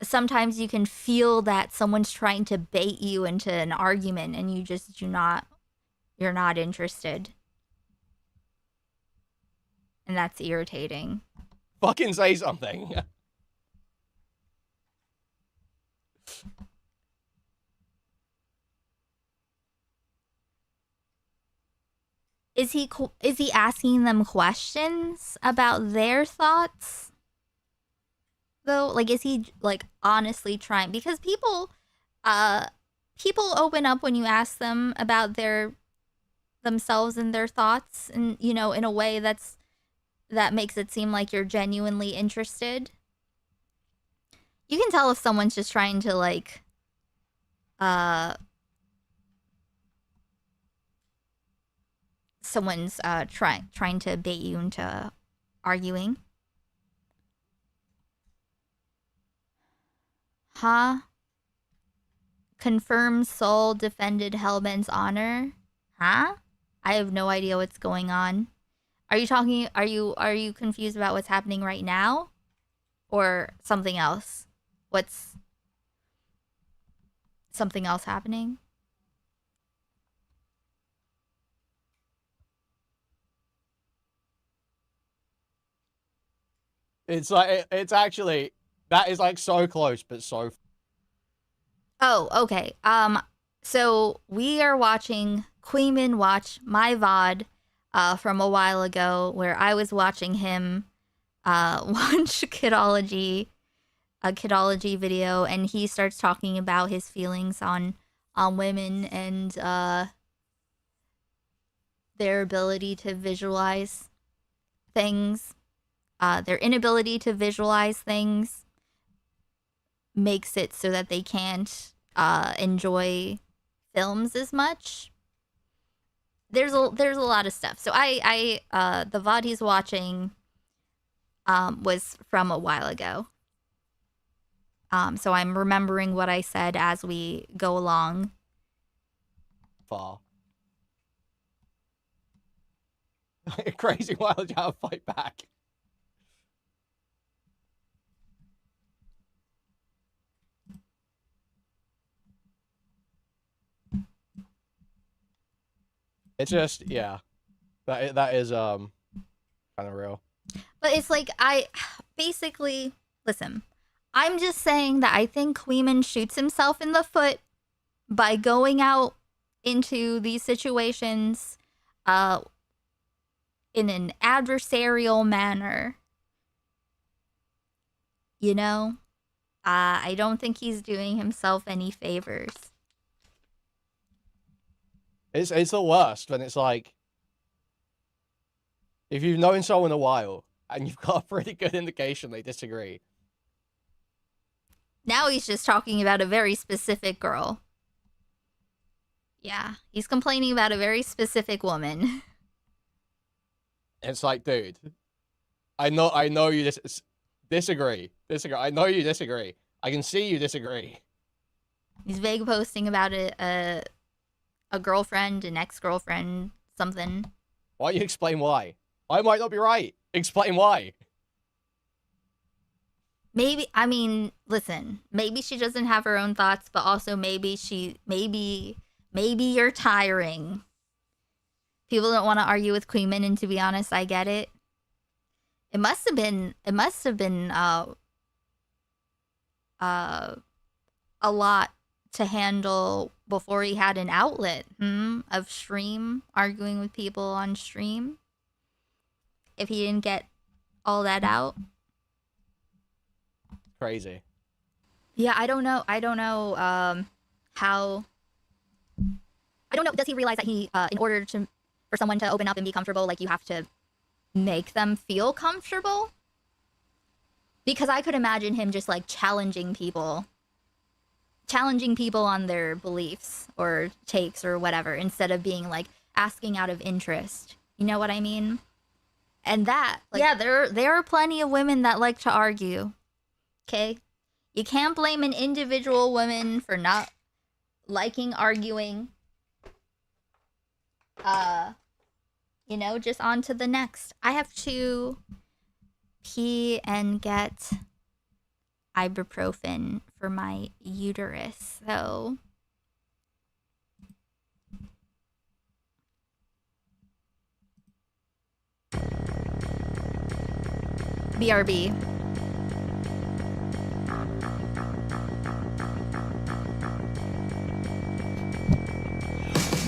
sometimes you can feel that someone's trying to bait you into an argument and you just you're not interested. And that's irritating. Fucking say something. Is he asking them questions about their thoughts? Though, like, is he, like, honestly trying? Because people open up when you ask them about themselves and their thoughts, and, you know, in a way that makes it seem like you're genuinely interested. You can tell if someone's just trying to, like, someone's trying to bait you into arguing. Huh? Confirmed Soul defended Hellman's honor? Huh? I have no idea what's going on. Are you confused about what's happening right now? Or something else? What's something else happening? It's like, it's actually, that is, like, so close, but so... Oh, okay. So we are watching Queeman watch my VOD from a while ago, where I was watching him watch a kidology video, and he starts talking about his feelings on women and their ability to visualize things. Their inability to visualize things makes it so that they can't enjoy films as much. There's a lot of stuff. So the VOD he's watching was from a while ago. So I'm remembering what I said as we go along. Far. Crazy wild child fight back. It's just, yeah, that is kind of real. But it's like, basically, listen, I'm just saying that I think Queeman shoots himself in the foot by going out into these situations in an adversarial manner. You know? I don't think he's doing himself any favors. It's the worst when it's like, if you've known someone a while and you've got a pretty good indication they disagree. Now he's just talking about a very specific girl. Yeah, he's complaining about a very specific woman. It's like, dude, I know you disagree. I know you disagree. I can see you disagree. He's vague posting about a girlfriend, an ex-girlfriend, something. Why don't you explain why? I might not be right. Explain why. Maybe, I mean, listen, maybe she doesn't have her own thoughts, but also maybe you're tiring. People don't want to argue with Queeman, and to be honest, I get it. It must have been a lot to handle before he had an outlet of stream, arguing with people on stream. If he didn't get all that out. Crazy. Yeah, I don't know how. I don't know. Does he realize that he, in order for someone to open up and be comfortable, like, you have to make them feel comfortable? Because I could imagine him just, like, challenging people on their beliefs or takes or whatever, instead of being, like, asking out of interest. You know what I mean? And that, like, yeah, there are plenty of women that like to argue. Okay? You can't blame an individual woman for not liking arguing. You know, just on to the next. I have to pee and get ibuprofen for my uterus, so BRB.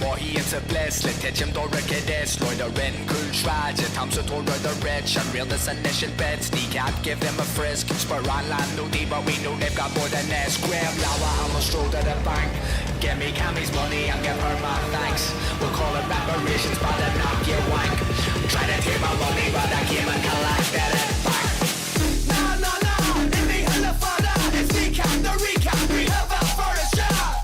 Mohien til blæslet, tetjem dårlig det slår der en kul svære, tamset og rød rich, unrealness and nation beds, kneecap, give them a frisk, spur on land, no deep, but we know they've got more than this, grab lawa, I'm a stroll to the bank, give me Cammy's money and give her my thanks, we'll call it reparations, but then knock your wank, try to take my money, but I came and collected it back. No, in the hell of fun, it's kneecap, the recap, we have a for a shot.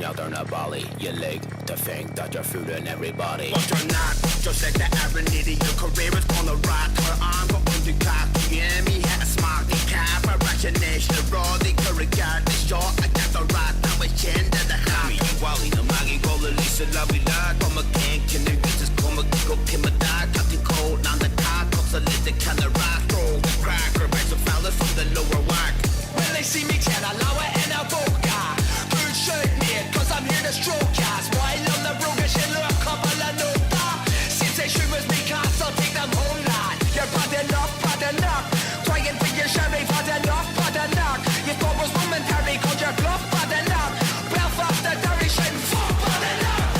Out there in a volley, you like to think that you're fooling everybody. But you're not, just like the average idiot. Your career is gonna rock. Her arm går under kap. Yeah, me had a smart cap. A rationation, a raw, the regard, the short. I got the right, now it's chin to the hobby. Wally, the maggie, go to Lisa, love me, lad. Come again, can you just come and go, Kim, a dog, cut the cold, now the car, comes a little kind of rock. Throw the cracker, back some fellas from the lower whack. When they see me, can I allow it and a vodka? Good shit, man, cause I'm here to stroke ass. While on the road, she look couple of nota. Since they shoot with me, cause I'll take them home, lad. You're bad enough. Trying for your sherry, bad enough. You thought was momentary, called your bluff, bad enough. Bluff off the dirty shit, fuck, bad enough.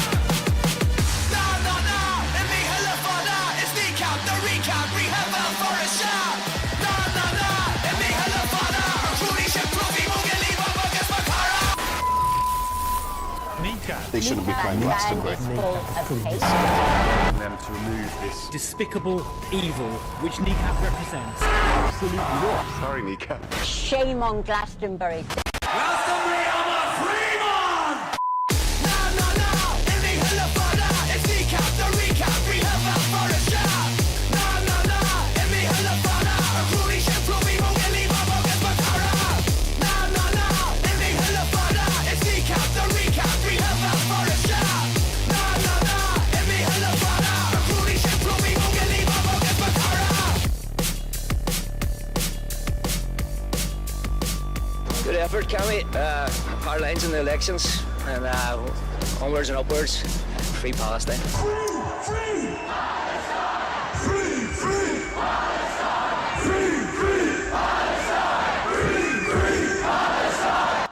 No, it me hella fodder. It's kneecap, the recap, we have a for a shot. No, it me hella fodder. Truly shit, proof, won't get leave up against my car. They shouldn't be playing Glastonbury. Them to remove this despicable evil which Kneecap represents. Absolutely not. Sorry, Kneecap. Shame on Glastonbury. Glastonbury, I'm a free man! No, in the hella fodder. It's kneecap, the recap, we have a for a shot. No, in the hella fodder. Truly shit, prove won't get leave up against my car. No, in the hella fodder. It's kneecap, the recap, we have a for a shot. No, in the hella fodder. Truly shit, prove won't get leave up against my car. Good effort, Cammy. Our lines in the elections, and onwards and upwards. Free Palestine. Free Palestine! Free Palestine! Free Palestine! Free Palestine!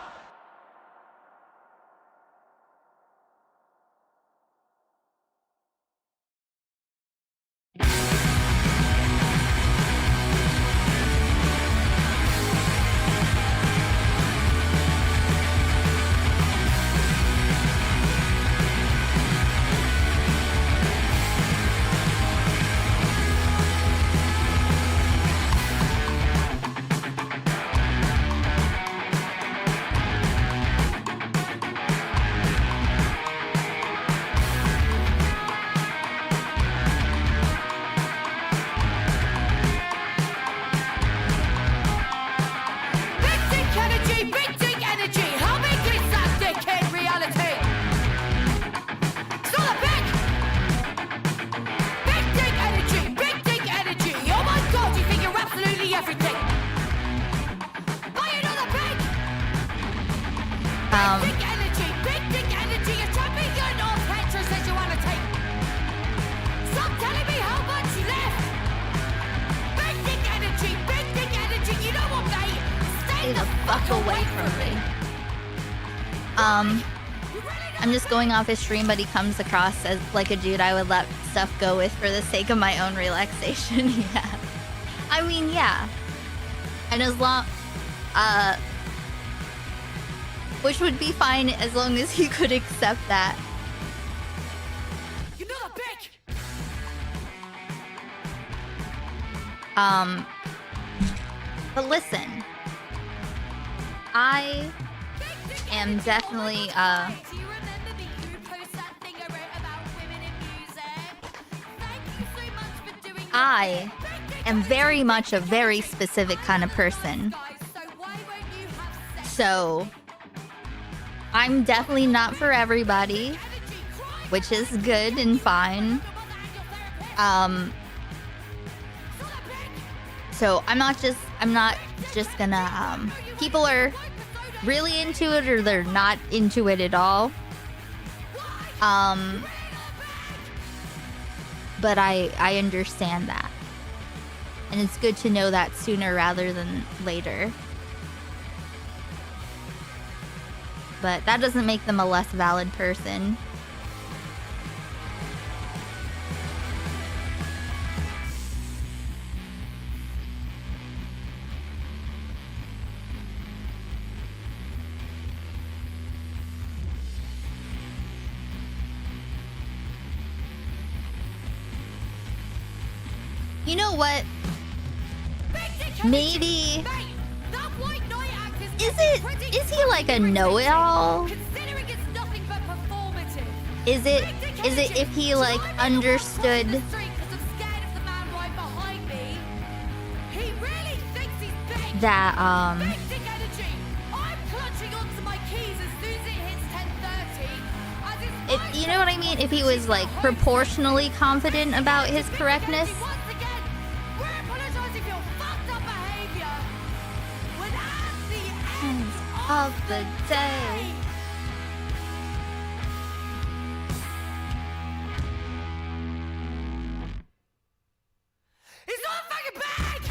Stay the fuck away from me. I'm just going off his stream, but he comes across as like a dude I would let stuff go with for the sake of my own relaxation. Yeah. I mean, yeah. And as long, which would be fine as long as he could accept that. But listen, I am definitely, I am very much a very specific kind of person. So, I'm definitely not for everybody, which is good and fine. So I'm not just gonna, people are really into it or they're not into it at all. But I understand that. And it's good to know that sooner rather than later. But that doesn't make them a less valid person. You know what? Maybe... Is he like a know-it-all? Is it if he like understood that you know what I mean? If he was like proportionally confident about his correctness. Of the day. It's not fucking bad!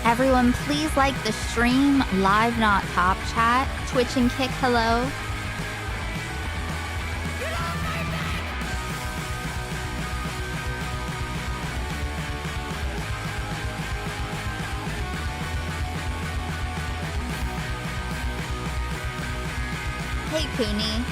Everyone, please like the stream. Live, not top chat. Twitch and Kick, hello. Hey, Poonie.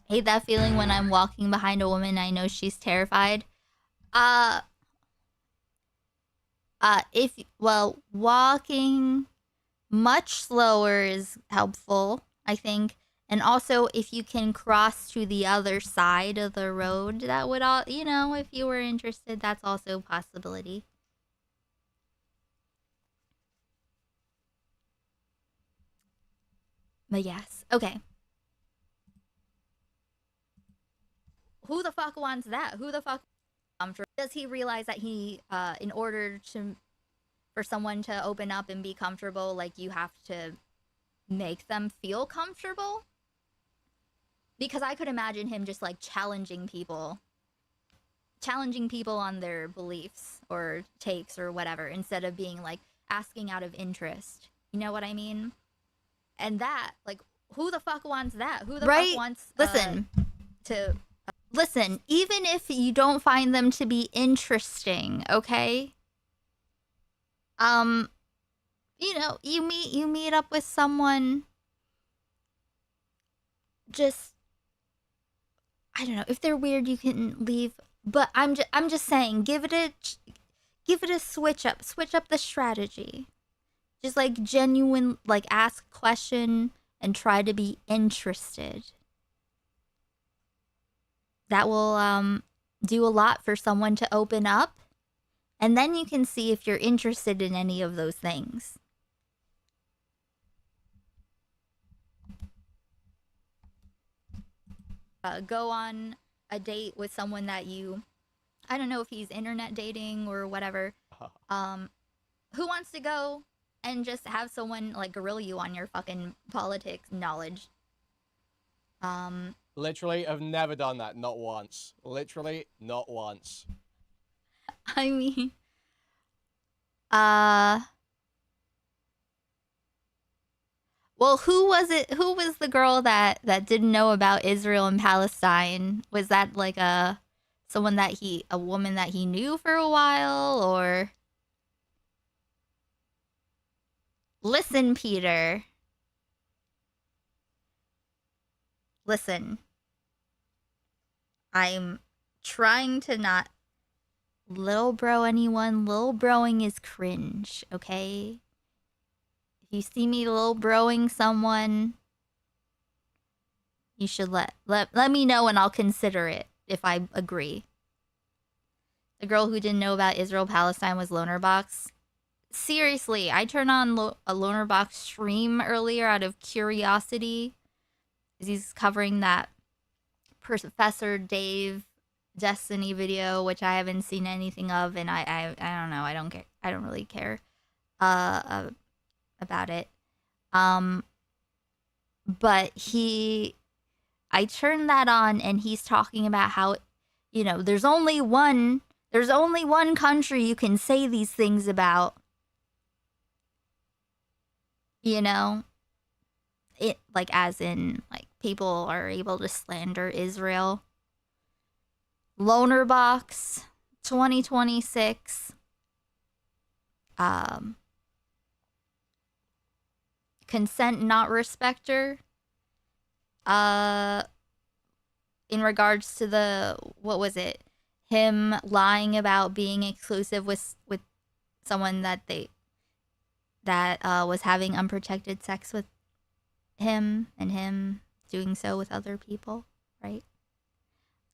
Hate that feeling when I'm walking behind a woman I know she's terrified. Walking much slower is helpful, I think. And also, if you can cross to the other side of the road, that would all, you know, if you were interested, that's also a possibility. But yes, okay. Who the fuck wants that? Who the fuck does he realize that he in order for someone to open up and be comfortable, like you have to make them feel comfortable? Because I could imagine him just like challenging people on their beliefs or takes or whatever, instead of being like asking out of interest. You know what I mean? And that, like, who the fuck wants that? Who the fuck wants Listen, even if you don't find them to be interesting, okay? You know, you meet up with someone, just, I don't know, if they're weird you can leave, but I'm just saying, give it a switch up the strategy. Just like genuine, like ask a question and try to be interested. That will do a lot for someone to open up, and then you can see if you're interested in any of those things. Go on a date with someone that you, I don't know if he's internet dating or whatever, who wants to go and just have someone like grill you on your fucking politics knowledge? Literally, I've never done that. Not once. Literally, not once. I mean, well, who was it? Who was the girl that didn't know about Israel and Palestine? Was that like a woman that he knew for a while, or? Listen, Peter. Listen. I'm trying to not little bro anyone. Little broing is cringe, okay? If you see me little broing someone, you should let me know and I'll consider it if I agree. The girl who didn't know about Israel Palestine was Lonerbox. Seriously, I turned on a Lonerbox stream earlier out of curiosity. He's covering that Professor Dave Destiny video, which I haven't seen anything of, and I don't know. I don't really care about it. But I turned that on, and he's talking about how, there's only one country you can say these things about. It, like, as in, like, people are able to slander Israel. Lonerbox 2026. Consent not respecter. In regards to what was it? Him lying about being exclusive with someone that was having unprotected sex with him, and him doing so with other people, right?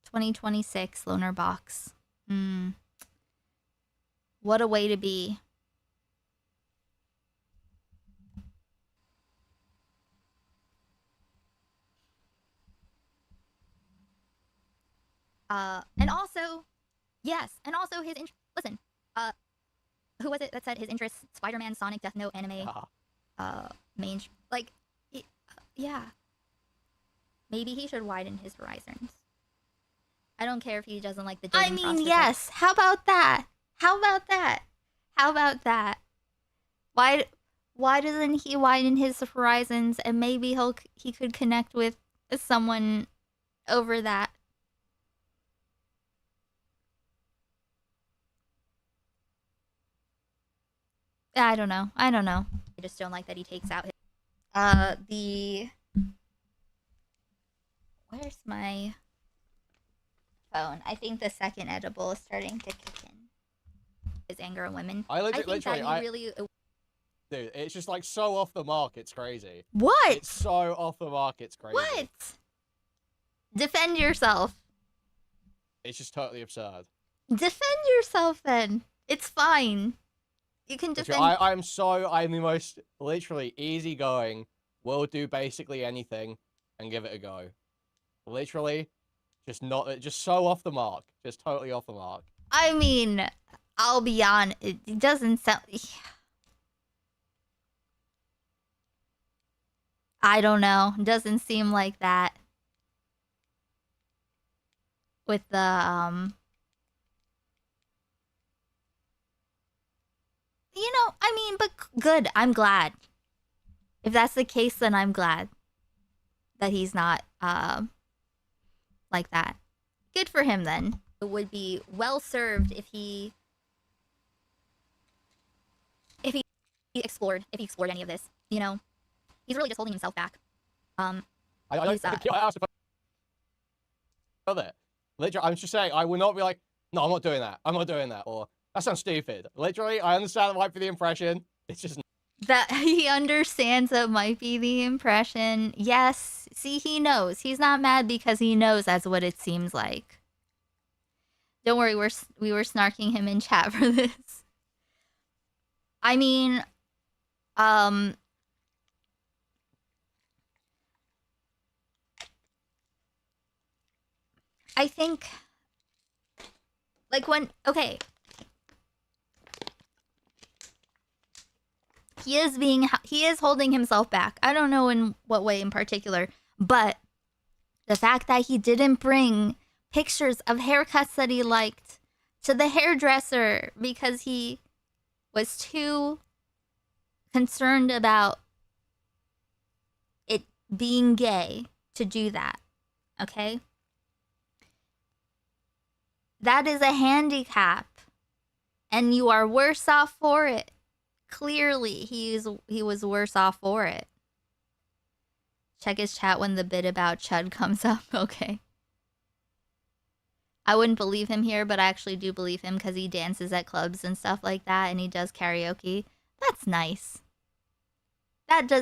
2026 Lonerbox. What a way to be. And also, yes, and also his listen, who was it that said his interests? Spider-Man, Sonic, Death Note, anime, main, like, yeah. Maybe he should widen his horizons. I don't care if he doesn't like the dating process. Yes. How about that? How about that? How about that? Why doesn't he widen his horizons, and maybe he could connect with someone over that? I don't know. I just don't like that he takes out his where's my phone? I think the second edible is starting to kick in. His anger at women. I think that he really... Dude, it's just like so off the mark, it's crazy. What? It's so off the mark, it's crazy. What? Defend yourself. It's just totally absurd. Defend yourself then. It's fine. You can defend... I'm the most literally easygoing, will do basically anything and give it a go. Literally, just so off the mark. Just totally off the mark. I mean, I'll be honest, it doesn't sound... I don't know. It doesn't seem like that. With the, I mean, but good. I'm glad. If that's the case, then I'm glad that he's not, like that. Good for him, then. It would be well served if he explored any of this, He's really just holding himself back. I asked that. Literally, I'm just saying, I would not be like, no, I'm not doing that. I'm not doing that. Or, that sounds stupid. Literally, I understand it might be the impression. It's just... That he understands it might be the impression. Yes. See, he knows. He's not mad because he knows that's what it seems like. Don't worry, we were snarking him in chat for this. I mean, I think, like, okay. he is holding himself back. I don't know in what way in particular, but the fact that he didn't bring pictures of haircuts that he liked to the hairdresser because he was too concerned about it being gay to do that. Okay? That is a handicap, and you are worse off for it. Clearly, he was worse off for it. Check his chat when the bit about Chud comes up. Okay. I wouldn't believe him here, but I actually do believe him because he dances at clubs and stuff like that, and he does karaoke. That's nice.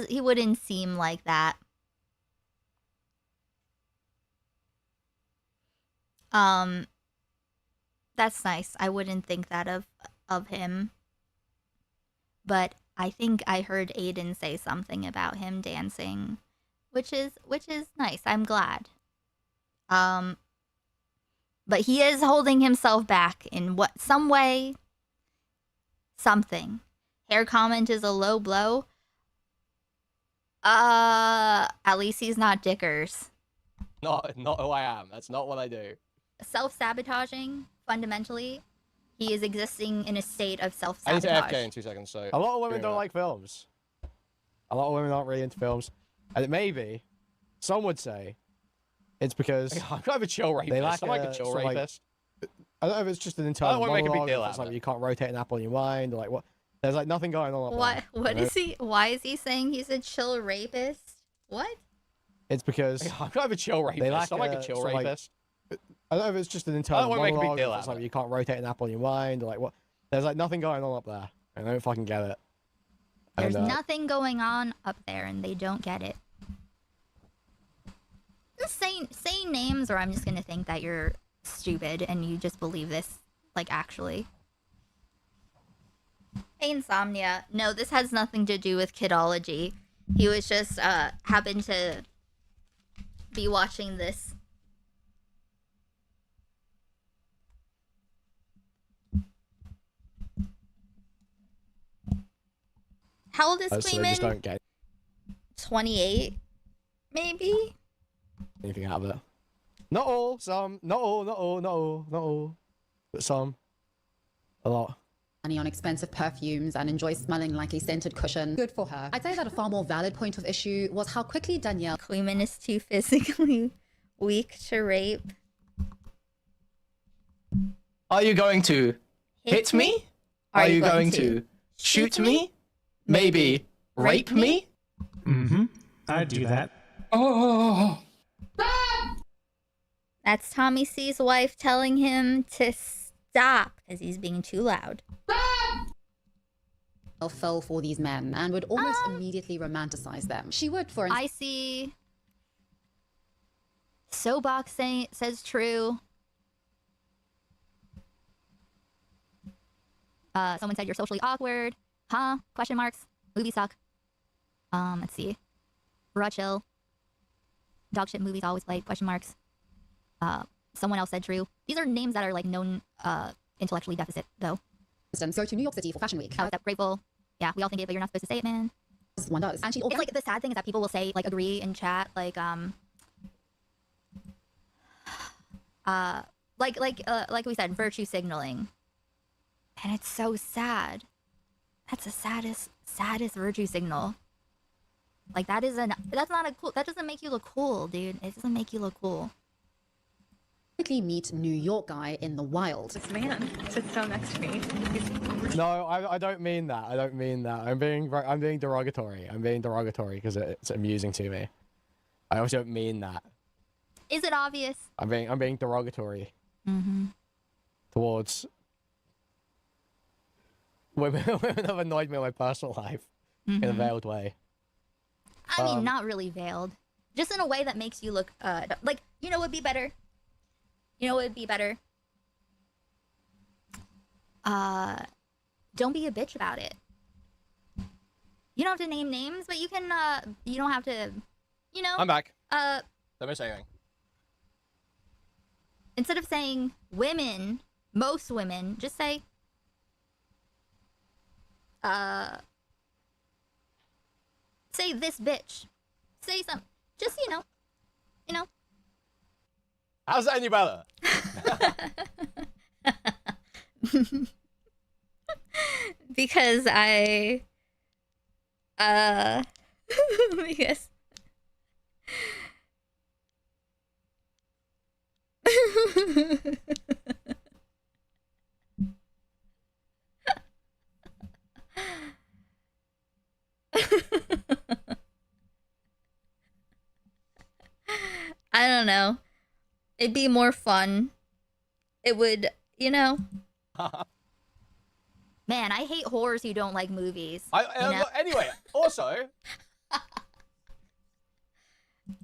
He wouldn't seem like that. That's nice. I wouldn't think that of him. But I think I heard Aiden say something about him dancing, which is nice. I'm glad. But he is holding himself back in some way. Something. Hair comment is a low blow. At least he's not Dickers. Not who I am. That's not what I do. Self-sabotaging, fundamentally. He is existing in a state of I self-sabotage. need to AFK in 2 seconds, so... A lot of women don't like films. A lot of women aren't really into films. And it may be, some would say, it's because... I'm kind of a chill rapist. They lack I'm like a chill rapist. I don't know if it's just an internal want to make a big monologue, deal if out it's of like it. you can't rotate an apple in your mind, or like what... There's like nothing going on up there. What is he? Why is he saying he's a chill rapist? What? It's because... I'm kind of a chill rapist. I'm like a chill rapist. I don't know if it's just an internal want to make a big monologue, deal if out it's of like it. you can't rotate an apple in your mind, or like what... There's like nothing going on up there, and I don't fucking get it. There's And, nothing going on up there, and they don't get it. Just saying names, or I'm just gonna think that you're stupid and you just believe this, like, actually. Hey, Insomnia. No, this has nothing to do with kidology. He was just, happened to be watching this. How old is so they just Cleeman? don't get 28, maybe? anything out of it. Not all, some. Not all, not all, not all, not all. But some. A lot. Money on expensive perfumes and enjoys smelling like a scented cushion. Good for her. I'd say that a far more valid point of issue was how quickly Danielle... Cleeman is too physically weak to rape. Are you going to hit me? Are you going to shoot me? Maybe rape me? Mm-hmm. I'd do that. Oh. That's Tommy C's wife telling him to stop because he's being too loud. fell for these men and would almost immediately romanticize them. She would, for instance... I see. Soapbox says true. Someone said you're socially awkward. Huh? Question marks. Movies suck. Let's see. Raw chill. Dog shit movies always play. Question marks. Someone else said true. These are names that are like known intellectually deficit though. Go to New York City for Fashion Week. That grateful. Yeah, we all think it, but you're not supposed to say it, man. One does. And she it's like the sad thing is that people will say like agree in chat like we said, virtue signaling. And it's so sad. That's the saddest virtue signal. Like that's not a cool, that doesn't make you look cool, dude. It doesn't make you look cool. Quickly meet New York guy in the wild. This man sits down next to me. No, I don't mean that. I don't mean that. I'm being derogatory. I'm being derogatory because it's amusing to me. I also don't mean that. Is it obvious? I'm being derogatory towards women have annoyed me in my personal life in a veiled way. I mean, not really veiled. Just in a way that makes you look, like, you know what would be better? You know what would be better? Don't be a bitch about it. You don't have to name names, but you can, you don't have to, you know? I'm back. Let me say anything. Instead of saying women, most women, just say, say this bitch. Say something. Just, you know. How's that any better? Because because I don't know. It'd be more fun. It would, you know. Man, I hate whores who don't like movies. Anyway, also,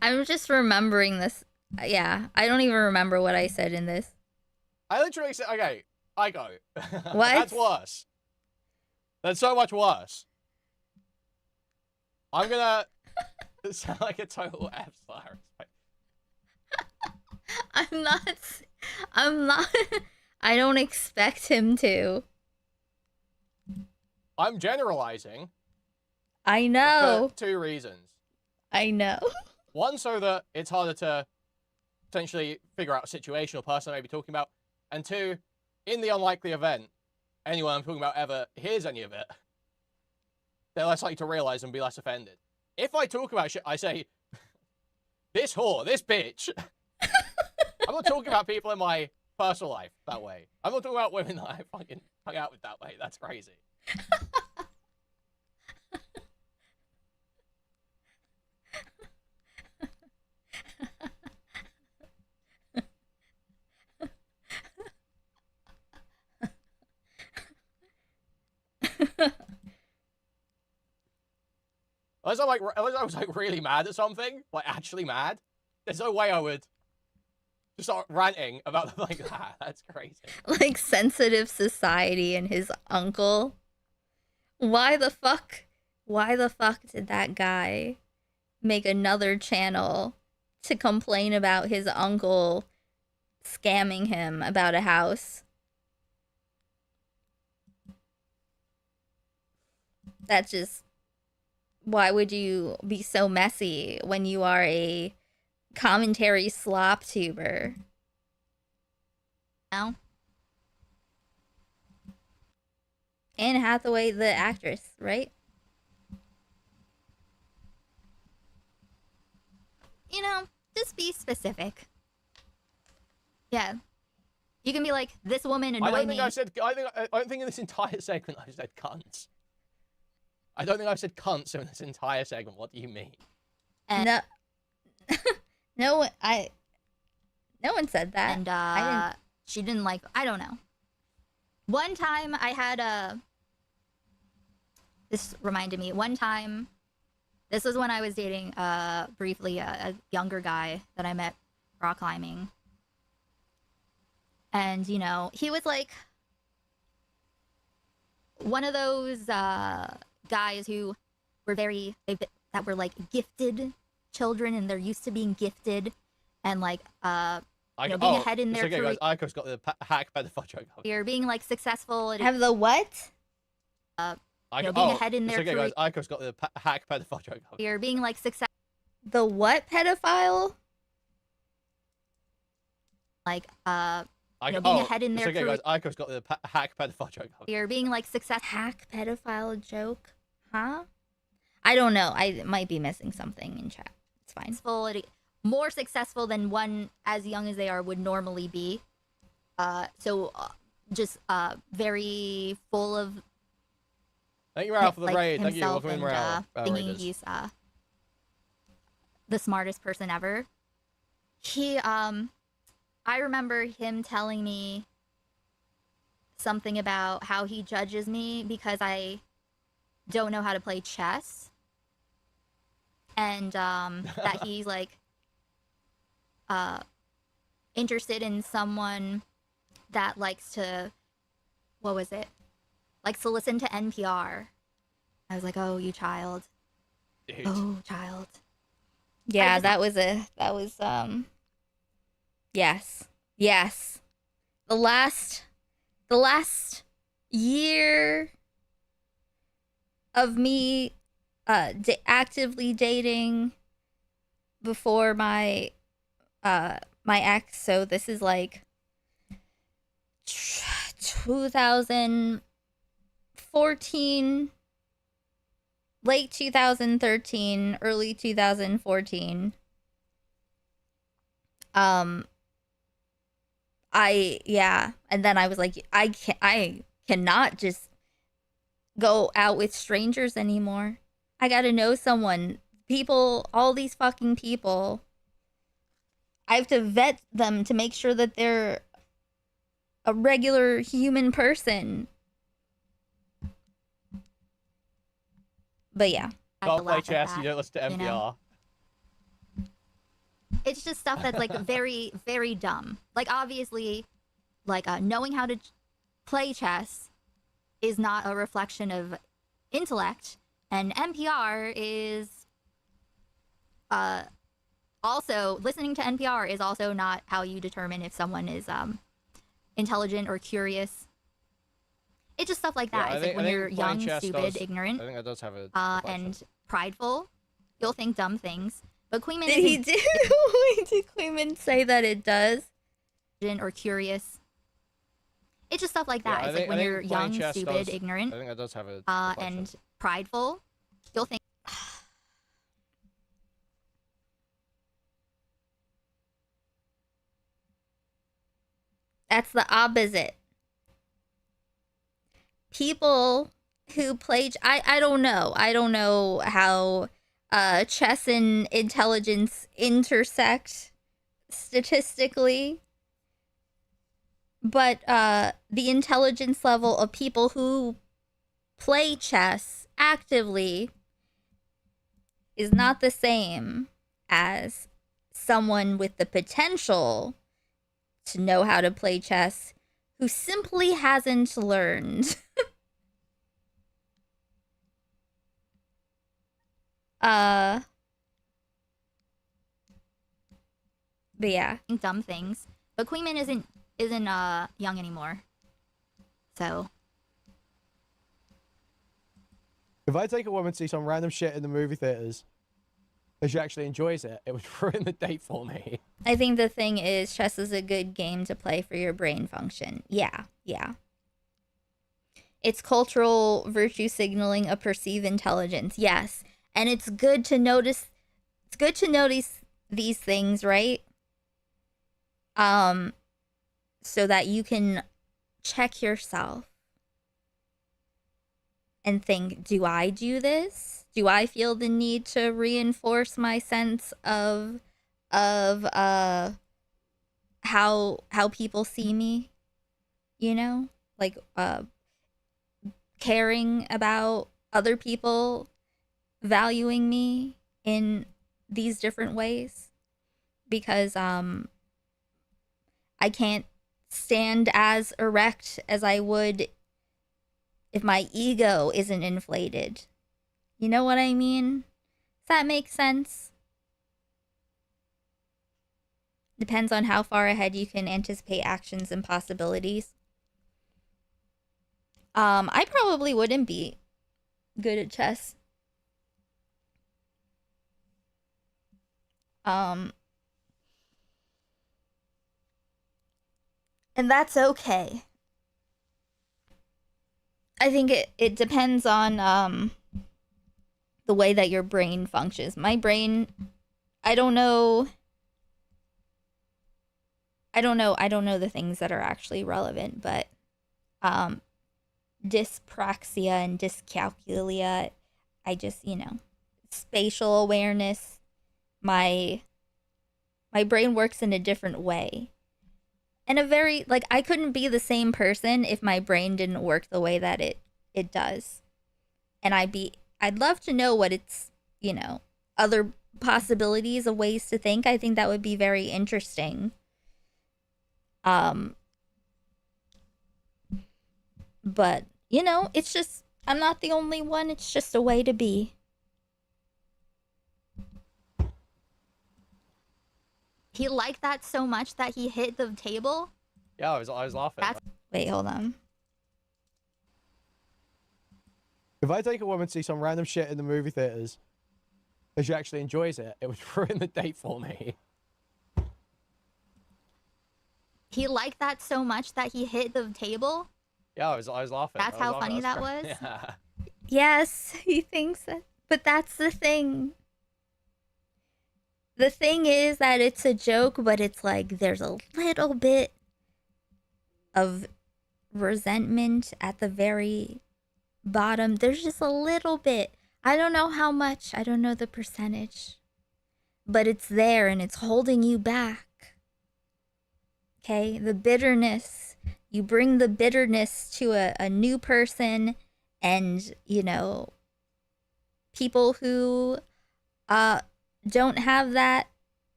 I'm just remembering this. Yeah, I don't even remember what I said in this. I literally said, okay, I go. What? That's worse. That's so much worse. I'm gonna sound like a total F-star. I'm not, I don't expect him to. I'm generalizing. I know. For 2 reasons. I know. One, so that it's harder to potentially figure out a situation or person I may be talking about. And 2, in the unlikely event anyone I'm talking about ever hears any of it, they're less likely to realize and be less offended. If I talk about shit, I say, this whore, this bitch. I'm not talking about people in my personal life that way. I'm not talking about women that I fucking hung out with that way. That's crazy. Unless I was like really mad at something, like actually mad, there's no way I would just start ranting about them like that. That's crazy. Like sensitive society and his uncle. Why the fuck did that guy make another channel to complain about his uncle scamming him about a house? That's just, why would you be so messy when you are a commentary slop tuber? Now, Anne Hathaway, the actress, right? You know, just be specific. Yeah. You can be like, this woman annoyed me. I don't think in this entire segment I said cunts. I don't think I've said cunts in this entire segment. What do you mean? And no one said that. And she didn't like, I don't know. One time I had this reminded me, one time, this was when I was dating briefly a younger guy that I met rock climbing. And, you know, he was like one of those guys who were that were like gifted children, and they're used to being gifted and like being ahead in their career. Guys, Aiko's got the hack pedophile joke. You're being like successful. Have the what? Being ahead in their career. Guys, Aiko's got the hack pedophile joke. You're being like success. The what pedophile? Like being ahead in their career. Guys, Aiko's got the hack pedophile joke. You're being like success. Hack pedophile joke, huh? I don't know. I might be missing something in chat. It's fine. More successful than one as young as they are would normally be. Just very full of. Thank you, Ralph, for the like raid. Thank you. Welcome in, and, Ralph. Thinking he's the smartest person ever. I remember him telling me something about how he judges me because I don't know how to play chess. And that he's like interested in someone that likes to, likes to listen to NPR. I was like, oh, you child. Dude. Oh, child. Yeah, yes. The last year of me actively dating before my my ex, so this is like 2014, late 2013, early 2014. And then I was like, I cannot just go out with strangers anymore. I gotta know someone. People, all these fucking people, I have to vet them to make sure that they're a regular human person. But yeah. Don't play chess, you don't listen to NPR. You know? It's just stuff that's like very, very dumb. Like obviously, like knowing how to play chess is not a reflection of intellect, and NPR is also, listening to NPR is also not how you determine if someone is intelligent or curious. It's just stuff like that. It's like when you're young, stupid, ignorant, I think that does have a and prideful, you'll think dumb things. But Queenman Did he do? Did Queenman say that it does? Or curious. It's just stuff like that. Yeah, It's like when you're young, stupid, ignorant, I think that does have a and prideful, you'll think. That's the opposite. People who play... I don't know. I don't know how chess and intelligence intersect statistically. But the intelligence level of people who play chess actively is not the same as someone with the potential to know how to play chess who simply hasn't learned. But yeah, dumb things. But Queenman isn't young anymore. So if I take a woman to see some random shit in the movie theaters and she actually enjoys it, it would ruin the date for me. I think the thing is, chess is a good game to play for your brain function. Yeah. It's cultural virtue signaling a perceived intelligence. Yes. And it's good to notice these things, right? So that you can check yourself and think, do I do this? Do I feel the need to reinforce my sense of how people see me? You know? Like caring about other people valuing me in these different ways, because I can't stand as erect as I would if my ego isn't inflated. You know what I mean? Does that make sense? Depends on how far ahead you can anticipate actions and possibilities. I probably wouldn't be good at chess. And that's okay. I think it depends on the way that your brain functions. My brain, I don't know the things that are actually relevant, but dyspraxia and dyscalculia, I just, spatial awareness, my brain works in a different way. And I couldn't be the same person if my brain didn't work the way that it does. And I'd love to know what it's, other possibilities of ways to think. I think that would be very interesting. But, it's just, I'm not the only one. It's just a way to be. he liked that so much that he hit the table. Yeah, I was laughing. Wait, hold on. If I take a woman to see some random shit in the movie theaters, and she actually enjoys it, it would ruin the date for me. He liked that so much that he hit the table. Yeah, I was laughing. That's how funny that was. Yeah. Yes, he thinks that. But that's the thing. The thing is that it's a joke, but it's like there's a little bit of resentment at the very bottom. There's just a little bit. I don't know how much. I don't know the percentage. But it's there and it's holding you back. Okay? The bitterness. You bring the bitterness to a new person, and, you know, people who don't have that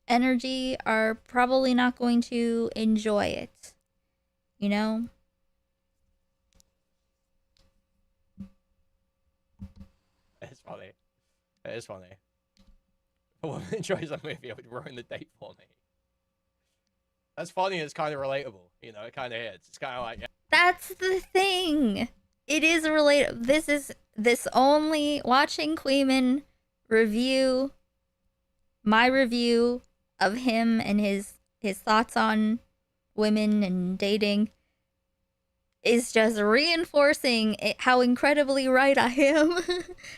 energy are probably not going to enjoy it. You know? It's funny. It is funny. If a woman enjoys a movie, it would ruin the date for me. That's funny. It's kind of relatable. You know, it kind of is. It's kind of like... Yeah. That's the thing. It is relatable. This only watching Queeman review my review of him and his thoughts on women and dating is just reinforcing how incredibly right I am.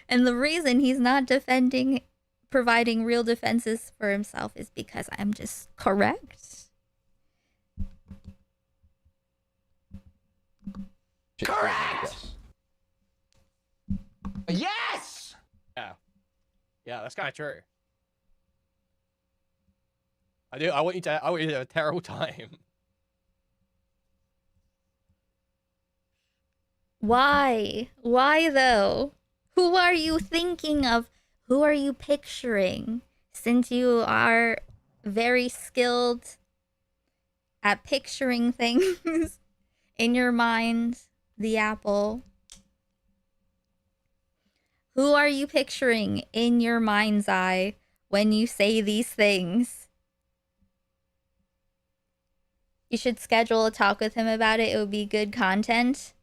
And the reason he's not providing real defenses for himself is because I'm just correct. Correct! Yes! Yeah. Yeah, that's kind of true. I want you to have a terrible time. Why? Why though? Who are you thinking of? Who are you picturing? Since you are very skilled at picturing things in your mind, the apple. Who are you picturing in your mind's eye when you say these things? You should schedule a talk with him about it. It would be good content.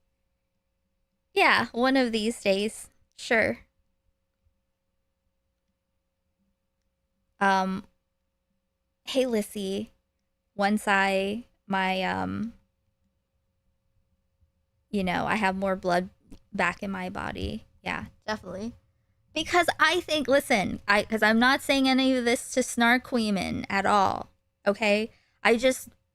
Yeah, one of these days. Sure. Hey Lissy, once I have more blood back in my body. Yeah, definitely. Because I think, listen, because I'm not saying any of this to snark Queeman at all. Okay? I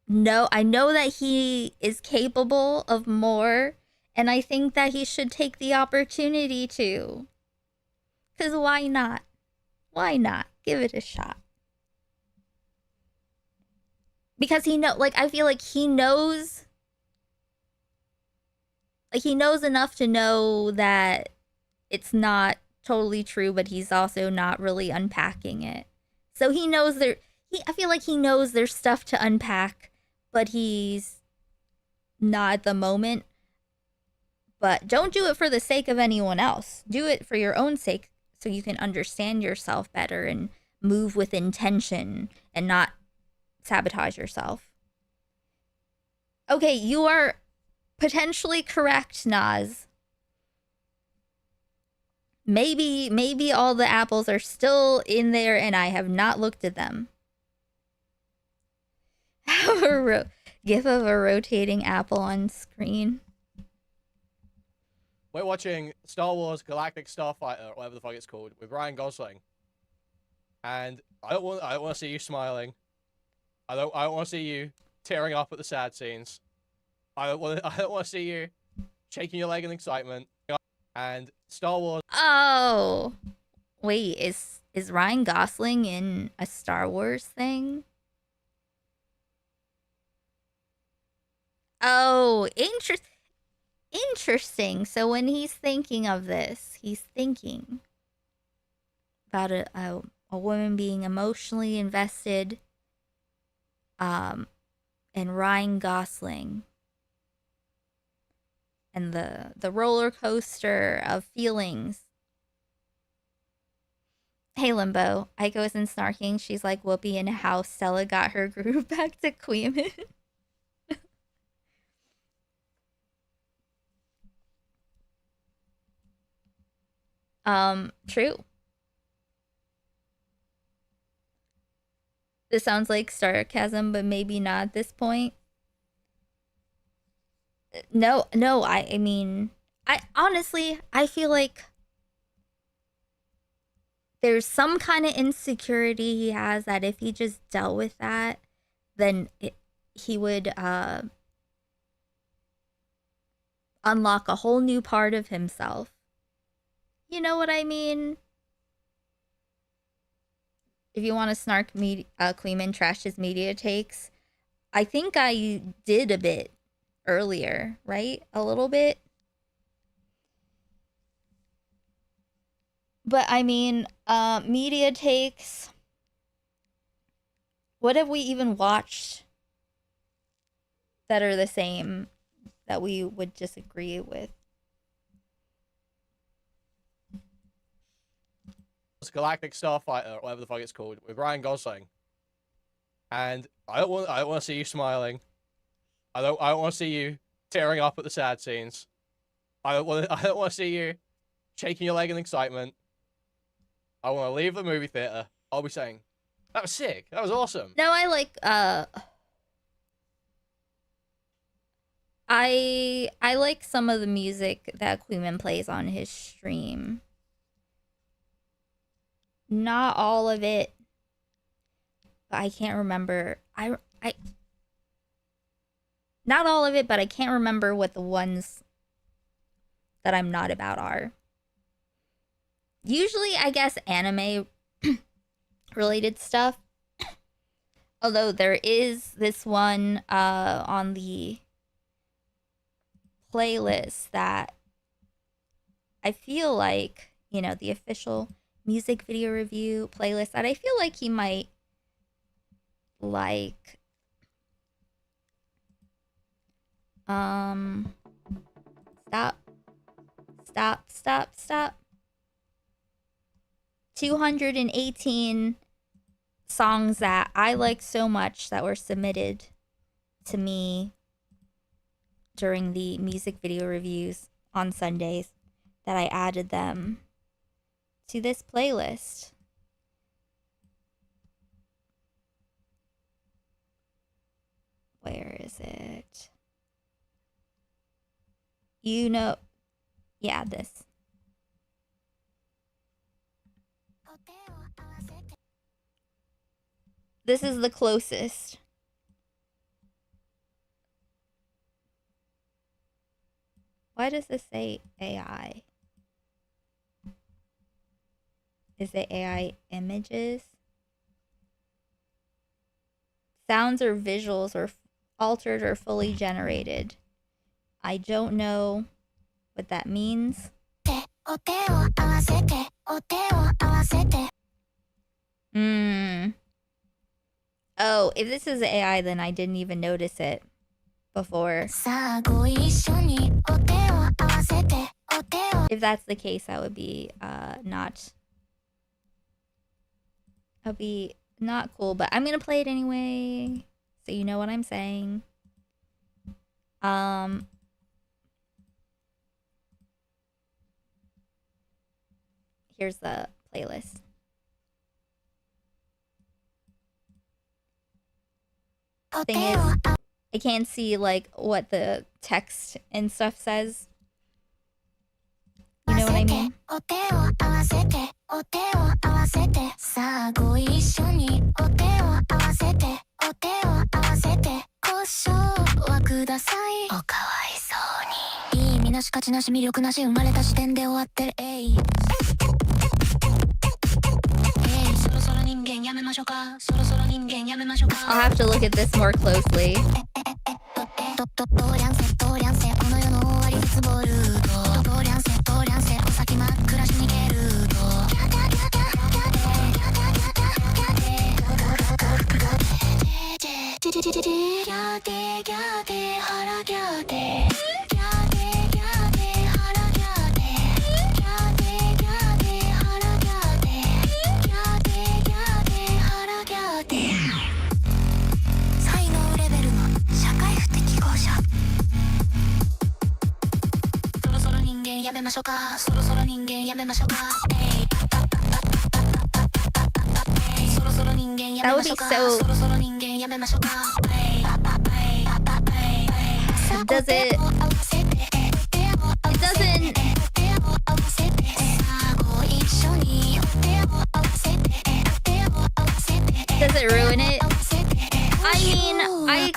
know that he is capable of more, and I think that he should take the opportunity to. Because why not? Why not? Give it a shot. Because I feel like he knows. Like, he knows enough to know that it's not totally true, but he's also not really unpacking it. So he knows I feel like he knows there's stuff to unpack, but he's not at the moment. But don't do it for the sake of anyone else. Do it for your own sake so you can understand yourself better and move with intention and not sabotage yourself. Okay, you are potentially correct, Naz. Maybe all the apples are still in there and I have not looked at them. Have a gif of a rotating apple on screen. We're watching Star Wars Galactic Starfighter, or whatever the fuck it's called, with Ryan Gosling. And I don't want to see you smiling. I don't want to see you tearing up at the sad scenes. I don't want to see you shaking your leg in excitement. And Star Wars. Oh, wait, is Ryan Gosling in a Star Wars thing? Oh, interesting. So when he's thinking of this, he's thinking about a woman being emotionally invested in Ryan Gosling. And the roller coaster of feelings. Hey Limbo, Aiko isn't snarking. She's like Whoopi in how Stella got her groove back to Queeman. True. This sounds like sarcasm, but maybe not at this point. No, I mean, I honestly, I feel like there's some kind of insecurity he has that if he just dealt with that, then he would unlock a whole new part of himself. You know what I mean? If you want to snark Queeman trash his media takes, I think I did a bit earlier, right? A little bit. But I mean, media takes. What have we even watched that are the same that we would disagree with? Galactic Starfighter, or whatever the fuck it's called, with Ryan Gosling. And I don't want to see you smiling. I don't want to see you tearing up at the sad scenes. I don't want to see you shaking your leg in excitement. I want to leave the movie theater. I'll be saying, that was sick. That was awesome. No, I like I like some of the music that Queeman plays on his stream. Not all of it. I can't remember. Not all of it, but I can't remember what the ones that I'm not about are. Usually, I guess, anime related stuff. Although there is this one on the playlist that I feel like, you know, the official music video review playlist that I feel like he might like. Stop. 218 songs that I like so much that were submitted to me during the music video reviews on Sundays that I added them to this playlist. Where is it? You know, yeah, this. This is the closest. Why does this say AI? Is it AI images? Sounds or visuals are altered or fully generated. I don't know what that means. Oh, if this is AI, then I didn't even notice it before. If that's the case, that would be not. That would be not cool, but I'm gonna play it anyway, so you know what I'm saying. Here's the playlist. Thing is, I can't see like what the text and stuff says. You know what I mean? I'll have to look at this more closely. That would be so. Does it? It doesn't. Does it ruin it? I mean, I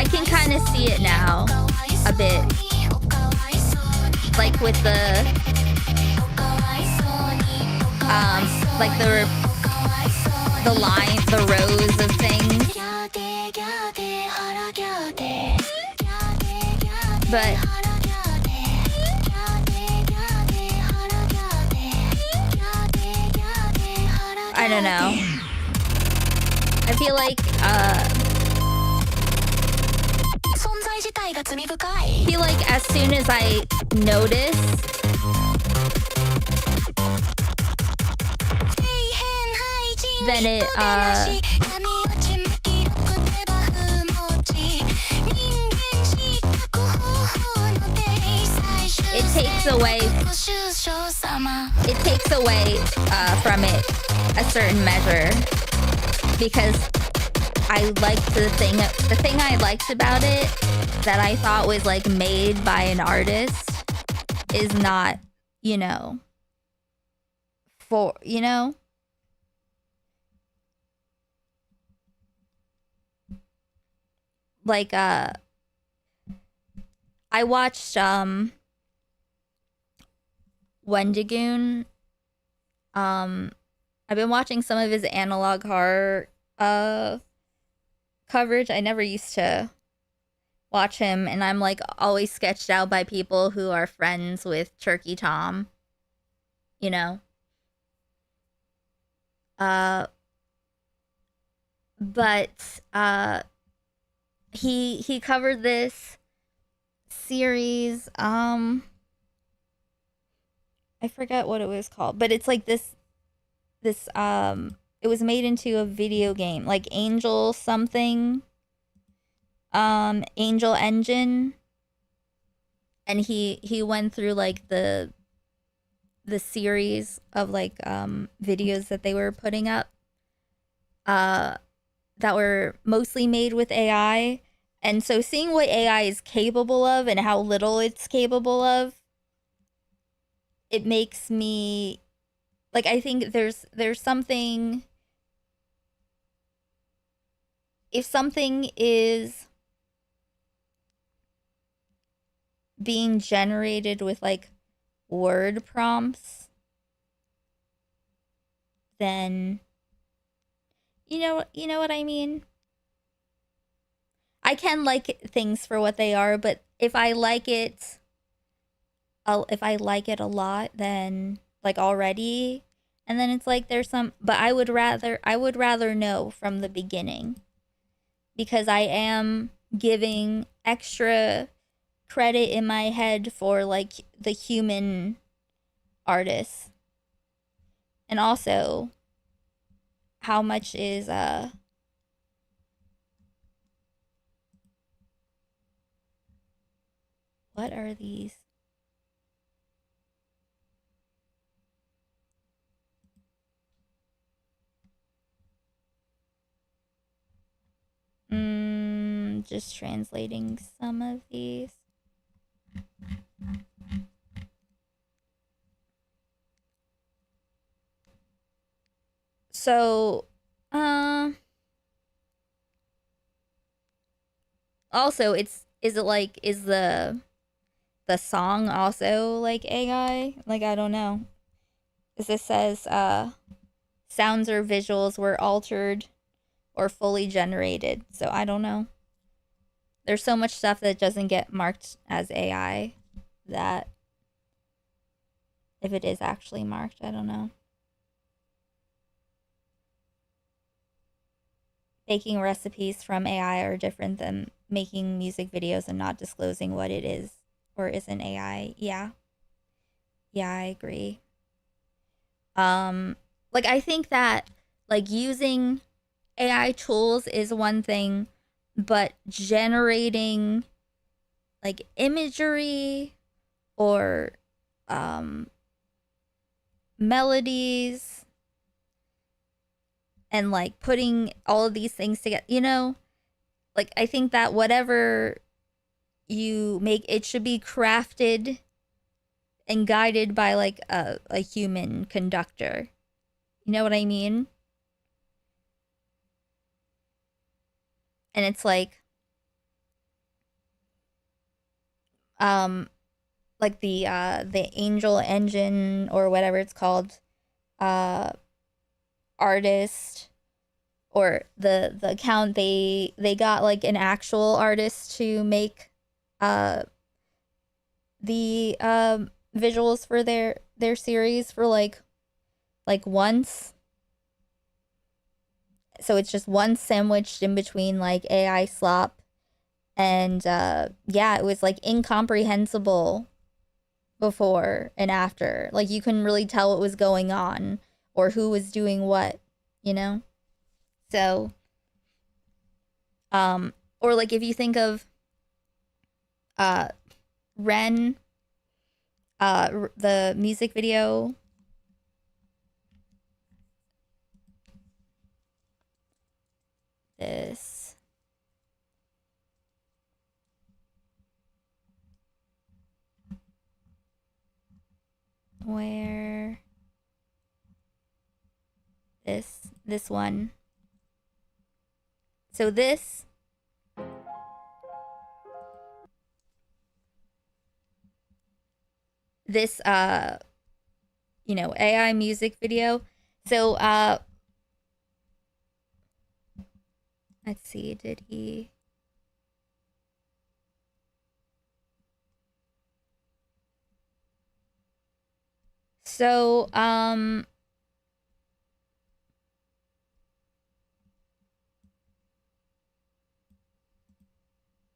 can kind of see it now, a bit. Like with the, like the line, the rows of things. But I don't know. I feel like as soon as I notice then it takes away from it a certain measure, because I liked the thing I liked about it that I thought was like made by an artist is not, you know, for, you know, like I watched Wendigoon. I've been watching some of his analog horror coverage. I never used to watch him, and I'm like always sketched out by people who are friends with Turkey Tom, you know. But he covered this series, I forget what it was called, but it's like this it was made into a video game, like Angel something, Angel Engine, and he went through like the series of like videos that they were putting up that were mostly made with AI. And so seeing what AI is capable of and how little it's capable of, it makes me like, I think there's something, if something is being generated with like word prompts, then you know what I mean? I can like things for what they are, but if I like it a lot, then like already, and then it's like there's some, but I would rather know from the beginning, because I am giving extra credit in my head for like the human artists. And also, how much is what are these? Just translating some of these. So, also is the song also like AI? Like, I don't know. This says sounds or visuals were altered or fully generated. So I don't know. There's so much stuff that doesn't get marked as AI that if it is actually marked, I don't know. Making recipes from AI are different than making music videos and not disclosing what it is or isn't AI. Yeah. Yeah, I agree. Like, I think that like using AI tools is one thing, but generating like imagery or melodies and like putting all of these things together, you know, like I think that whatever you make, it should be crafted and guided by like a human conductor. You know what I mean? And it's like the Angel Engine or whatever it's called artist, or the account, they got like an actual artist to make the visuals for their series for like once. So it's just one sandwiched in between like AI slop. And yeah, it was like incomprehensible before and after. Like you couldn't really tell what was going on or who was doing what, you know? So or like if you think of Ren, the music video, this where this one. So this you know, AI music video. So let's see, did he so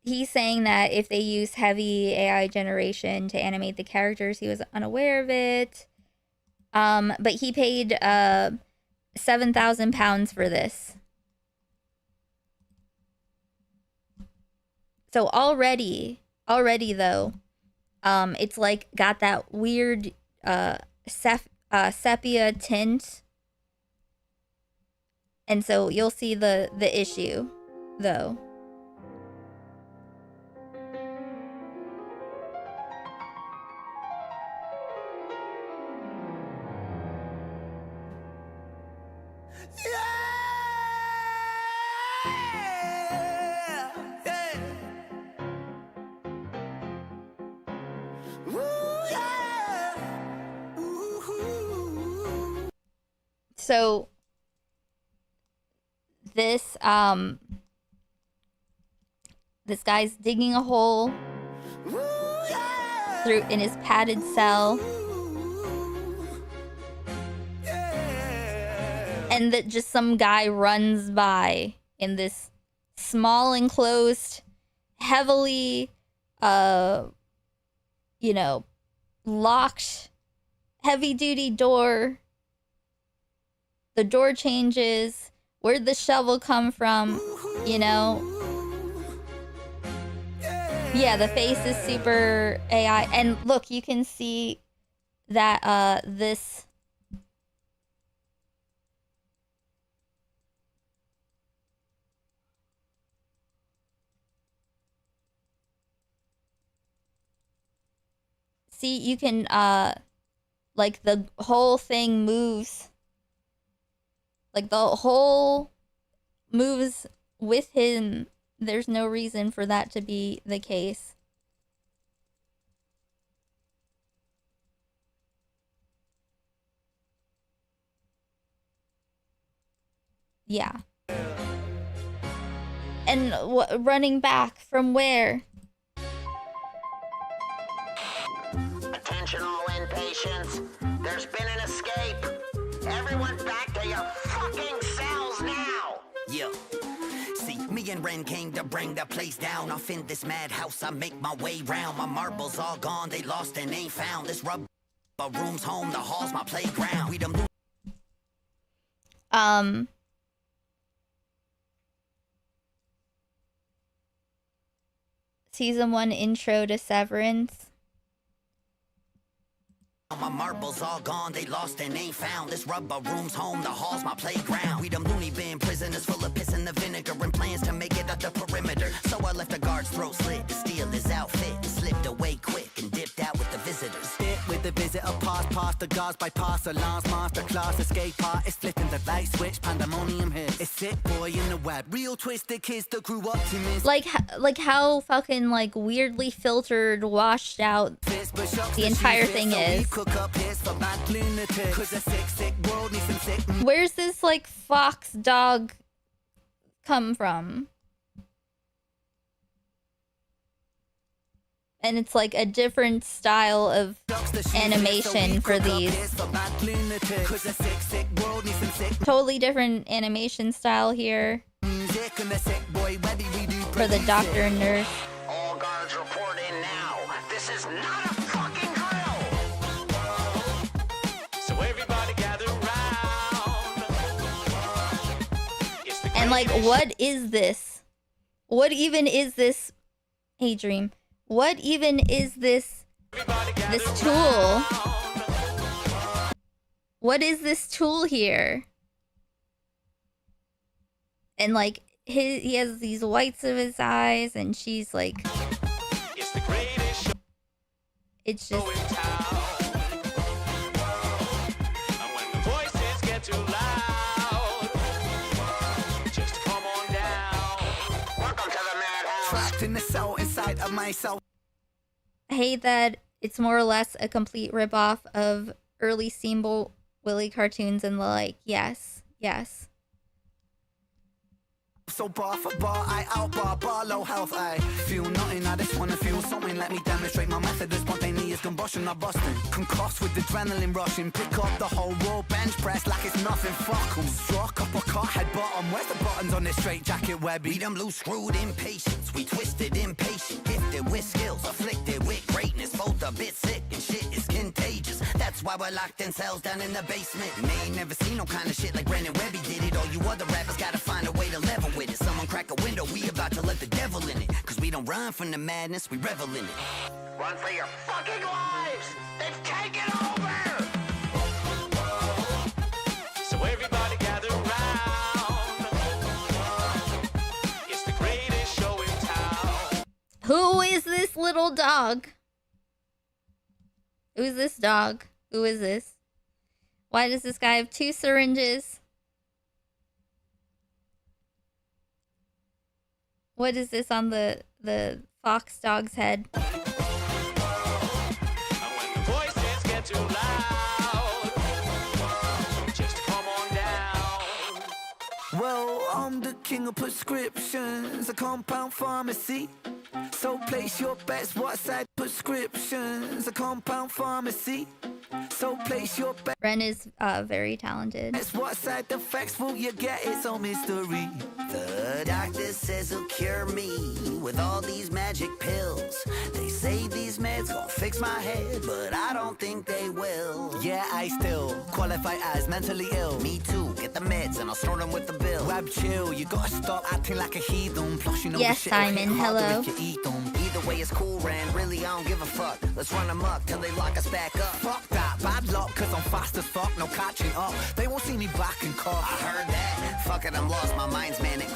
he's saying that if they use heavy AI generation to animate the characters, he was unaware of it. But he paid £7,000 for this. So already though, it's like got that weird sepia tint. And so you'll see the issue though. So this this guy's digging a hole through in his padded cell, and that just some guy runs by in this small enclosed, heavily you know, locked, heavy duty door. The door changes. Where'd the shovel come from? You know? Yeah, the face is super AI. And look, you can see that this see, you can like the whole thing moves. Like the whole moves with him. There's no reason for that to be the case. Yeah. And running back from where? Attention all inpatients. There's been an escape. Everyone back to your fucking cells now. Yeah. See, me and Ren came to bring the place down. Off in this madhouse, I make my way round. My marbles all gone, they lost and ain't found. This rubber room's home, the hall's my playground. We done Season 1 intro to Severance. My marbles all gone, they lost and ain't found. This rubber room's home, the hall's my playground. We them loony bin prisoners full of piss and the vinegar and plans to make it up the perimeter. So I left the guard's throat slit to steal his outfit and slipped away quick and dipped out with the visitors. Spit with the visitor, past the guards, bypass alarms, master class, escape artist, flipping the light switch, pandemonium hits. It's sick boy in the web, real twisted kids that grew up to miss. Like how fucking like weirdly filtered, washed out the entire thing is. Where's this like fox dog come from? And it's like a different style of animation for these. Totally different animation style here for the doctor and nurse. All guards report in now. This is not a fucking drill. So everybody gather round. And like, what is this? What even is this? Hey, Dream. What even is this tool? What is this tool here? And like he has these whites of his eyes, and she's like, it's just. In the cell inside of myself. I hate that it's more or less a complete ripoff of early Steamboat Willie cartoons and the like. Yes, yes. So bar for bar, I outbar, bar low health, I feel nothing, I just wanna feel something. Let me demonstrate my method of spontaneous combustion, I'm busting. Concussed with adrenaline rushing, pick up the whole raw bench press like it's nothing, fuck 'em. Struck up a cut, head bottom, where's the buttons on this straight jacket, Webby? We them blue screwed impatience, we twisted impatient, gifted with skills, afflicted with greatness, both a bit sick and shit is contagious. That's why we're locked in cells down in the basement. And they ain't never seen no kind of shit like Brandon Webby did it. All you other rappers gotta find a way to level with it. Someone crack a window, we about to let the devil in it. Cause we don't run from the madness, we revel in it. Run for your fucking lives! They've taken over! So everybody gather round. It's the greatest show in town. Who is this little dog? Who's this dog? Who is this? Why does this guy have 2 syringes? What is this on the fox dog's head? And when the voices get too loud, just come on down. Well, I'm the king of prescriptions, a compound pharmacy. So place your bets, what side prescriptions, a compound pharmacy. So place your bets. Ren is very talented. What side effects will you get? It's all mystery. The doctor says he'll cure me with all these magic pills. They say these meds gon' fix my head, but I don't think they will. Yeah, I still qualify as mentally ill. Me too, get the meds and I'll snort them with the bill. Web chill, you gotta stop acting like a heathen. Plus you know yes, the shit will hit Simon, harder hello. if you eat them. Either way it's cool, Ran, really I don't give a fuck. Let's run them up till they lock us back up. Fuck that, bad luck, cause I'm fast as fuck, no catching up. They won't see me back in cuff. I heard that. Fuck it, I'm lost, my mind's manic.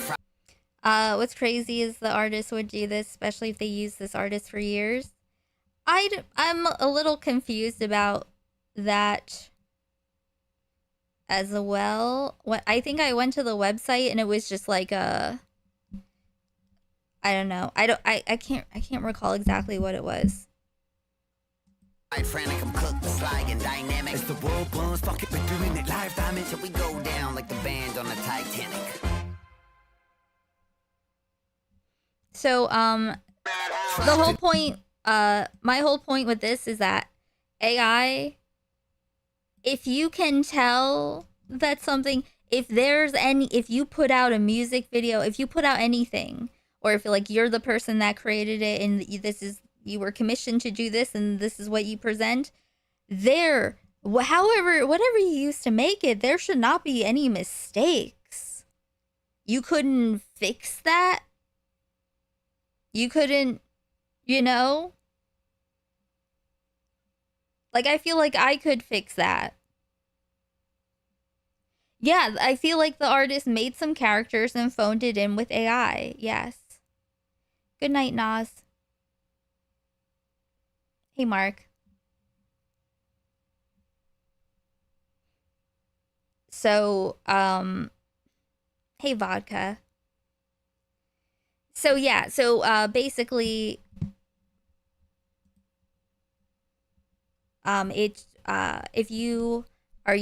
What's crazy is the artist would do this, especially if they use this artist for years. I'm a little confused about that as well. I think I went to the website and it was just like a, I don't know. I can't recall exactly what it was. Frantic, I'm cooked, sly and dynamic. As the world burns, fuck it, we're doing it live damage. Till we go down like the band on the Titanic. So, the whole point, my whole point with this is that AI, if you can tell that something, if you put out a music video, if you put out anything, or if like you're the person that created it and you were commissioned to do this and this is what you present, whatever you used to make it, there should not be any mistakes. You couldn't fix that. You couldn't, Like, I feel like I could fix that. Yeah, I feel like the artist made some characters and phoned it in with AI. Yes. Good night, Nas. Hey, Mark. So, hey, Vodka. So, yeah, so, basically, it's, if you are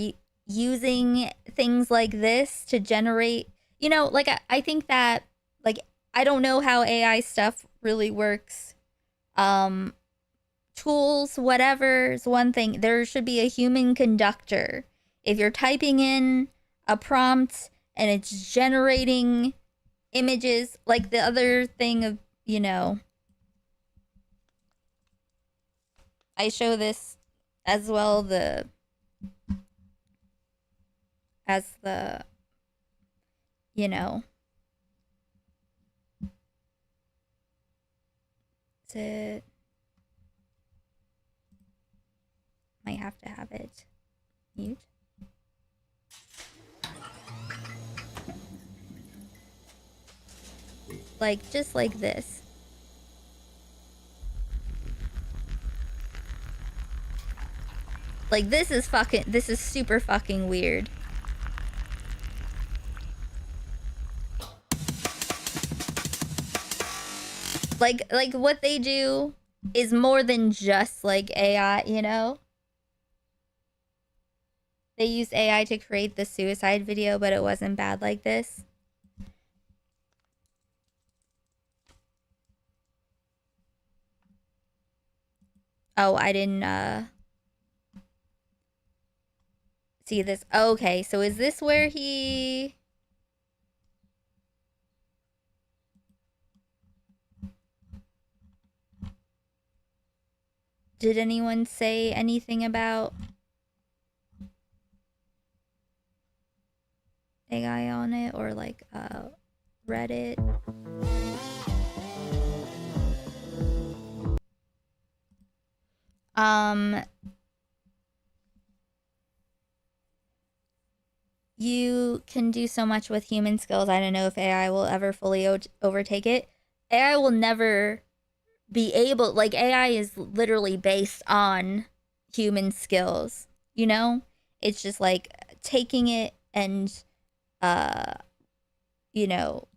using things like this to generate, you know, like, I think that, like, I don't know how AI stuff really works. Tools, whatever is one thing. There should be a human conductor. If you're typing in a prompt and it's generating images, like the other thing of, you know, I show this as well, as the, you know, to, might have to have it mute. Like, just like this. Like, this is super fucking weird. Like what they do is more than just like AI, you know? They used AI to create the suicide video, but it wasn't bad like this. Oh, I didn't see this. Okay, so is this where he... Did anyone say anything about AI on it, or like Reddit? You can do so much with human skills. I don't know if AI will ever fully overtake it. AI will never be able, like, AI is literally based on human skills, you know? It's just like taking it and, you know,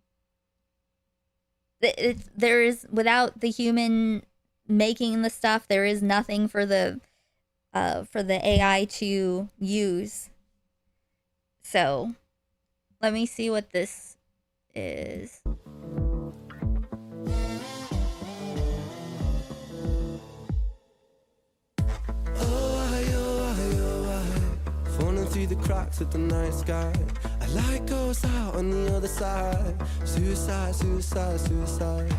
there is, without the human making the stuff, there is nothing for the AI to use. So, let me see what this is. Falling through the cracks of the night sky. A light goes out on the other side. Suicide, suicide, suicide.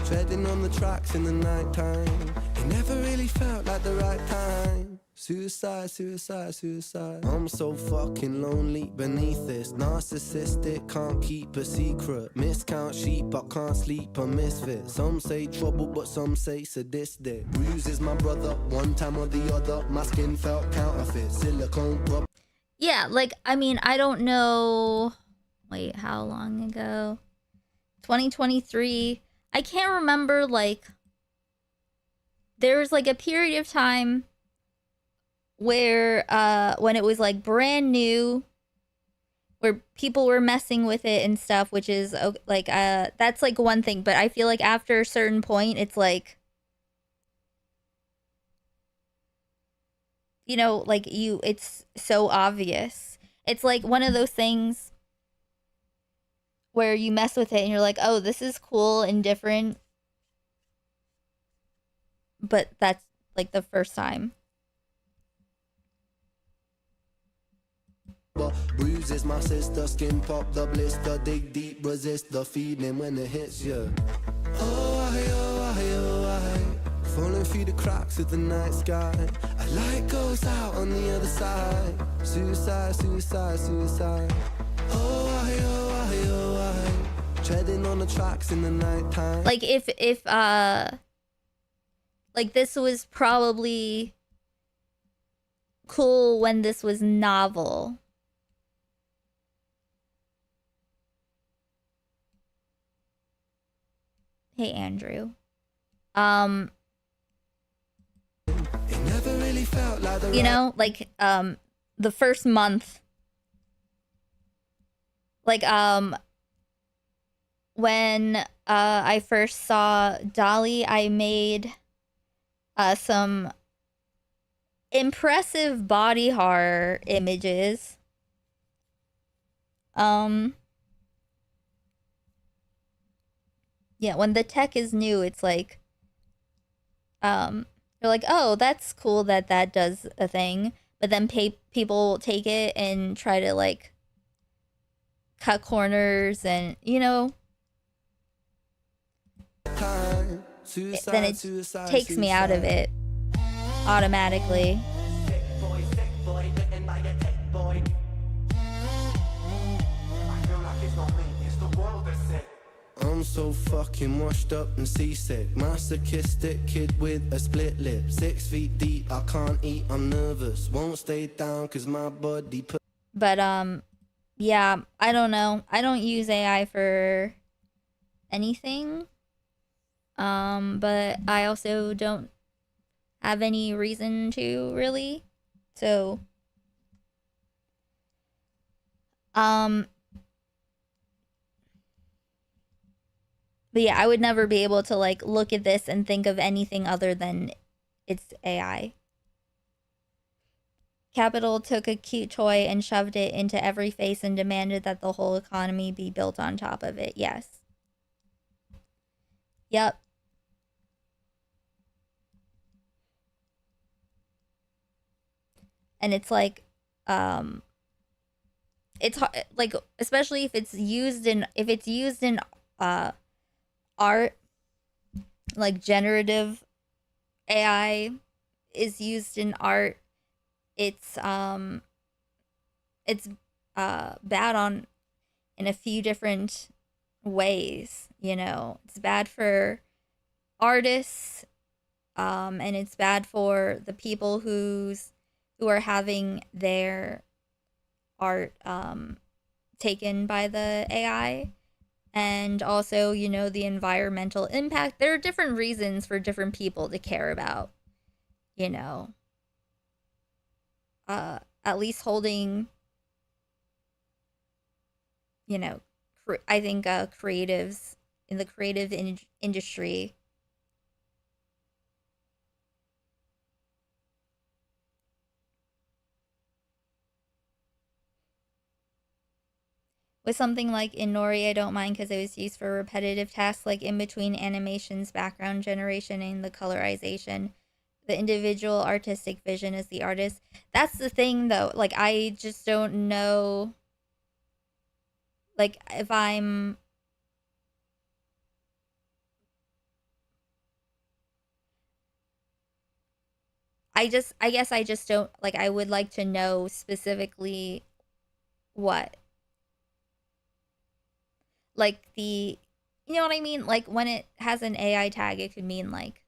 Treading on the tracks in the night time. It never really felt like the right time. Suicide, suicide, suicide. I'm so fucking lonely beneath this. Narcissistic, can't keep a secret. Miscount sheep, but can't sleep, a misfit. Some say trouble, but some say sadistic. Bruises my brother, one time or the other. My skin felt counterfeit. Silicone prop. Yeah, like, I mean, I don't know. Wait, how long ago? 2023. I can't remember, like, there was like a period of time where when it was like brand new, where people were messing with it and stuff, which is like that's like one thing, but I feel like after a certain point it's like, you know, like it's so obvious. It's like one of those things where you mess with it and you're like, oh, this is cool and different, but that's like the first time. Bruises my sister, skin pop the blister, dig deep, resist the feeling when it hits you. Falling through the cracks of the night sky. A light goes out on the other side. Suicide, suicide, suicide. Treading on the tracks in the night time. Like if Like, this was probably cool when this was novel. Hey, Andrew. You know, like, the first month, like, when I first saw Dolly, I made some impressive body horror images. Yeah, when the tech is new, it's like, you're like, oh, that's cool that that does a thing. But then people take it and try to, like, cut corners and, you know, then it takes me out of it automatically. I'm so fucking washed up and seasick. Masochistic kid with a split lip. 6 feet deep, I can't eat, I'm nervous. Won't stay down cause my body put. But, yeah, I don't know. I don't use AI for anything. But I also don't have any reason to, really. So, but yeah, I would never be able to, like, look at this and think of anything other than it's AI. Capital took a cute toy and shoved it into every face and demanded that the whole economy be built on top of it. Yes. Yep. And it's like, it's like, especially if it's used in art, like generative AI is used in art, it's bad on in a few different ways, you know. It's bad for artists, and it's bad for the people who are having their art taken by the AI. And also, you know, the environmental impact. There are different reasons for different people to care about, you know, at least holding, you know, I think creatives in the creative industry with something like Inori, I don't mind because it was used for repetitive tasks like in between animations, background generation, and the colorization. The individual artistic vision is the artist. That's the thing, though. Like, I just don't know. Like, if I'm. I guess I just don't. Like, I would like to know specifically what. Like, you know what I mean? Like, when it has an AI tag, it could mean, like,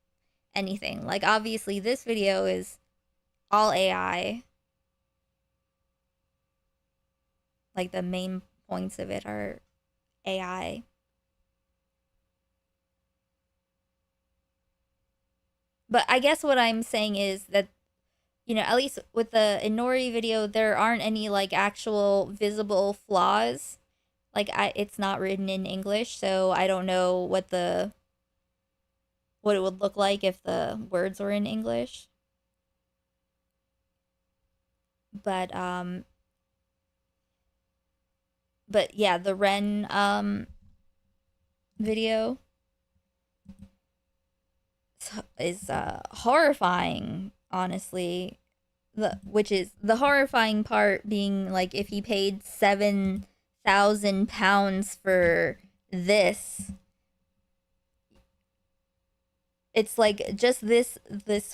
anything. Like, obviously, this video is all AI. Like, the main points of it are AI. But I guess what I'm saying is that, you know, at least with the Inori video, there aren't any, like, actual visible flaws. Like, it's not written in English, so I don't know what it would look like if the words were in English. But yeah, the Ren video is horrifying, honestly. Which is the horrifying part being, like, if he paid £7,000 for this, it's like just this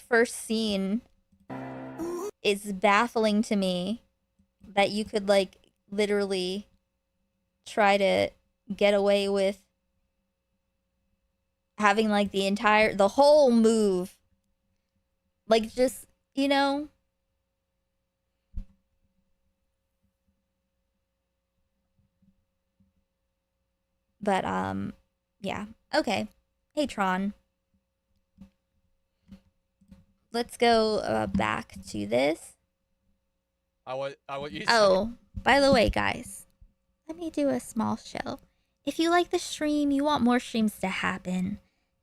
first scene is baffling to me, that you could, like, literally try to get away with having, like, the whole move Like, just, you know. But, yeah. Okay. Hey, Tron. Let's go back to this. I want you to Oh, by the way, guys, let me do a small show. If you like the stream, you want more streams to happen,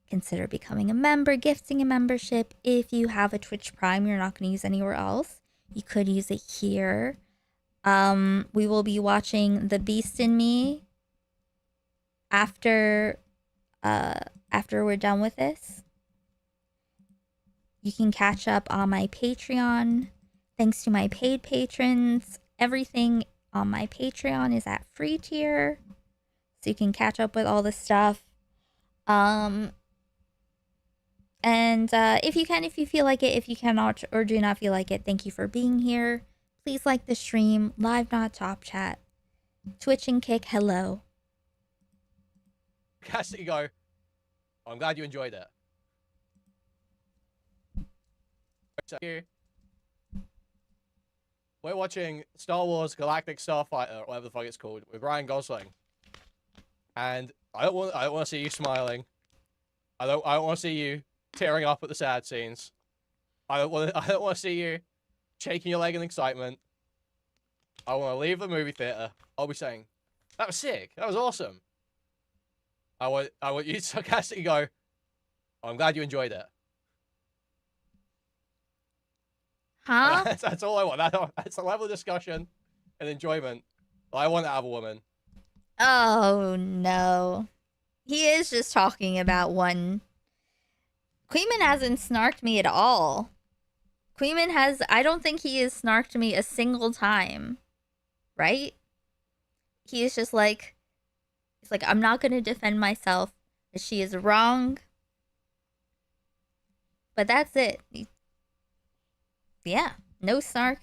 consider becoming a member, gifting a membership. If you have a Twitch Prime you're not going to use anywhere else, you could use it here. We will be watching The Beast in Me after we're done with this. You can catch up on my Patreon. Thanks to my paid patrons, everything on my Patreon is at free tier, so you can catch up with all the stuff. And if you can, if you feel like it, if you cannot or do not feel like it, thank you for being here. Please like the stream, live not top chat, Twitch and Kick, hello. Cassidy go. I'm glad you enjoyed it. So, we're watching Star Wars Galactic Starfighter, or whatever the fuck it's called, with Ryan Gosling. And I don't want to see you smiling. I don't want to see you tearing up at the sad scenes. I don't want to see you shaking your leg in excitement. I want to leave the movie theater. I'll be saying, "That was sick. That was awesome." I want you to sarcastically go, "I'm glad you enjoyed it." Huh? That's all I want. That's a level of discussion and enjoyment I want out of a woman. Oh no. He is just talking about one. Queeman hasn't snarked me at all. Queeman has, I don't think he has snarked me a single time. Right? He is just like, he's like, I'm not going to defend myself. She is wrong. But that's it. Yeah, no snark.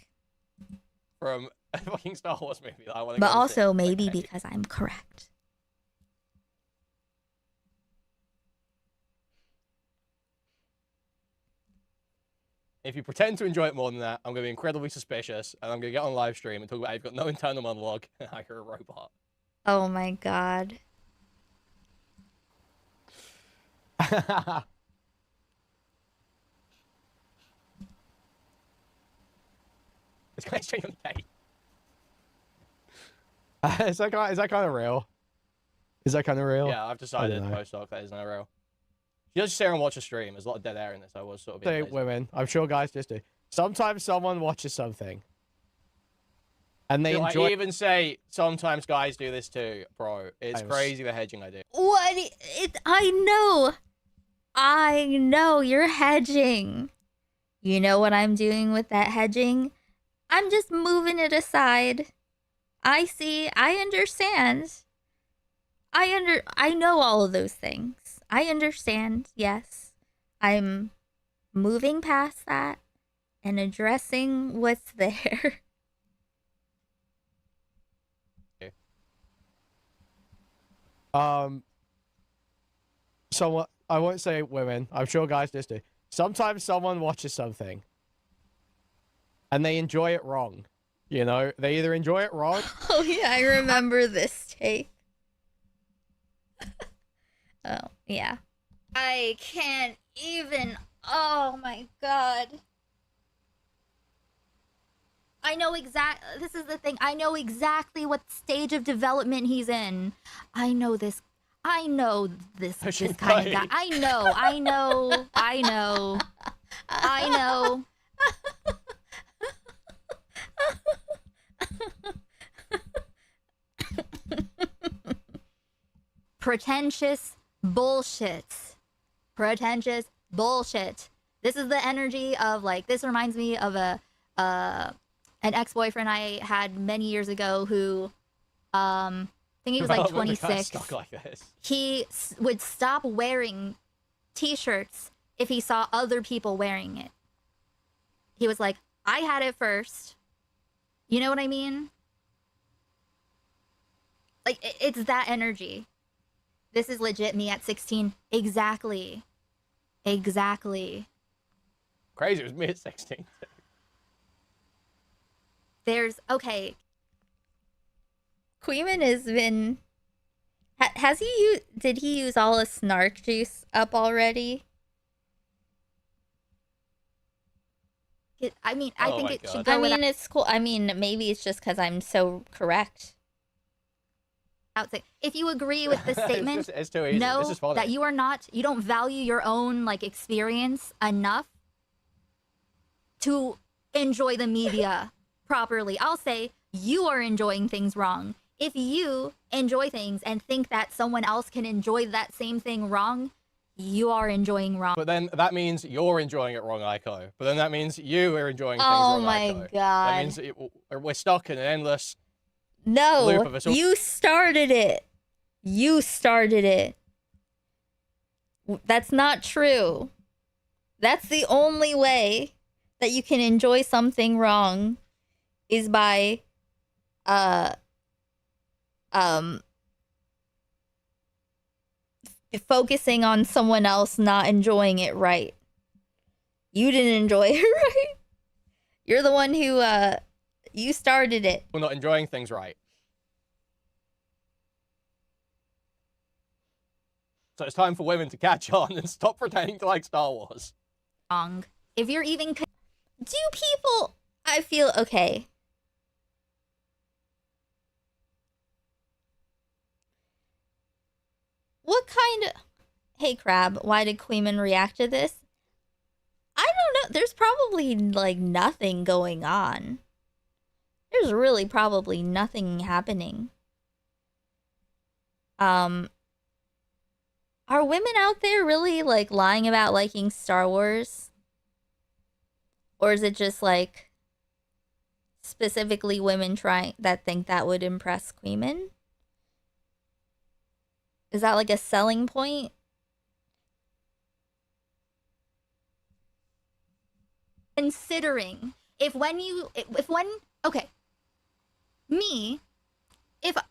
From a fucking Star Wars movie that I want to But also maybe because I'm correct. If you pretend to enjoy it more than that, I'm going to be incredibly suspicious, and I'm going to get on live stream and talk about how you've got no internal monologue and how you're a robot. Oh my god. It's kind of genuinely gay. Is that kind of real? Is that kind of real? Yeah, I've decided post-doc that is not real. You just sit here and watch a stream. There's a lot of dead air in this. I was sort of being lazy. Women. I'm sure guys just do. Sometimes someone watches something. And they enjoy... I even say sometimes guys do this too, bro. It's crazy the hedging I do. What? I know you're hedging. You know what I'm doing with that hedging? I'm just moving it aside. I see. I understand. I know all of those things. I understand. Yes. I'm moving past that and addressing what's there. So I won't say women. I'm sure guys just do. Sometimes someone watches something and they enjoy it wrong. You know, they either enjoy it wrong. Oh yeah, I remember this tape. Oh yeah. I can't even. Oh my god. I know this is the thing. I know exactly what stage of development he's in. I know this kind of guy. I know. Pretentious bullshit. This is the energy of, like, this reminds me of an ex-boyfriend I had many years ago who I think he was like 26. Like this. He would stop wearing t-shirts if he saw other people wearing it. He was like, I had it first. You know what I mean? Like, it's that energy. This is legit me at 16. Exactly. Crazy, it was me at 16. Okay. Queeman has been. Has he did he use all his snark juice up already? I mean, I think it should go. I mean, it's cool. I mean, maybe it's just because I'm so correct. If you agree with the statement, it's too easy. know that you don't value your own like experience enough to enjoy the media properly. I'll say you are enjoying things wrong. If you enjoy things and think that someone else can enjoy that same thing wrong, you are enjoying wrong. But then that means you're enjoying it wrong, Aiko. But then that means you are enjoying things wrong, Oh my Aiko. god. That means we're stuck in an endless loop No, of us all. you started it. You started it. That's not true. That's the only way that you can enjoy something wrong is by focusing on someone else not enjoying it right. You didn't enjoy it right. You're the one who you started it. We're not enjoying things right. So it's time for women to catch on and stop pretending to like Star Wars. Wrong. If you're even do people I feel okay. What kind of Hey Crab, why did Queeman react to this? I don't know. There's probably like nothing going on. There's really probably nothing happening. Are women out there really like lying about liking Star Wars? Or is it just like specifically women that think that would impress Queeman? Is that like a selling point? Considering if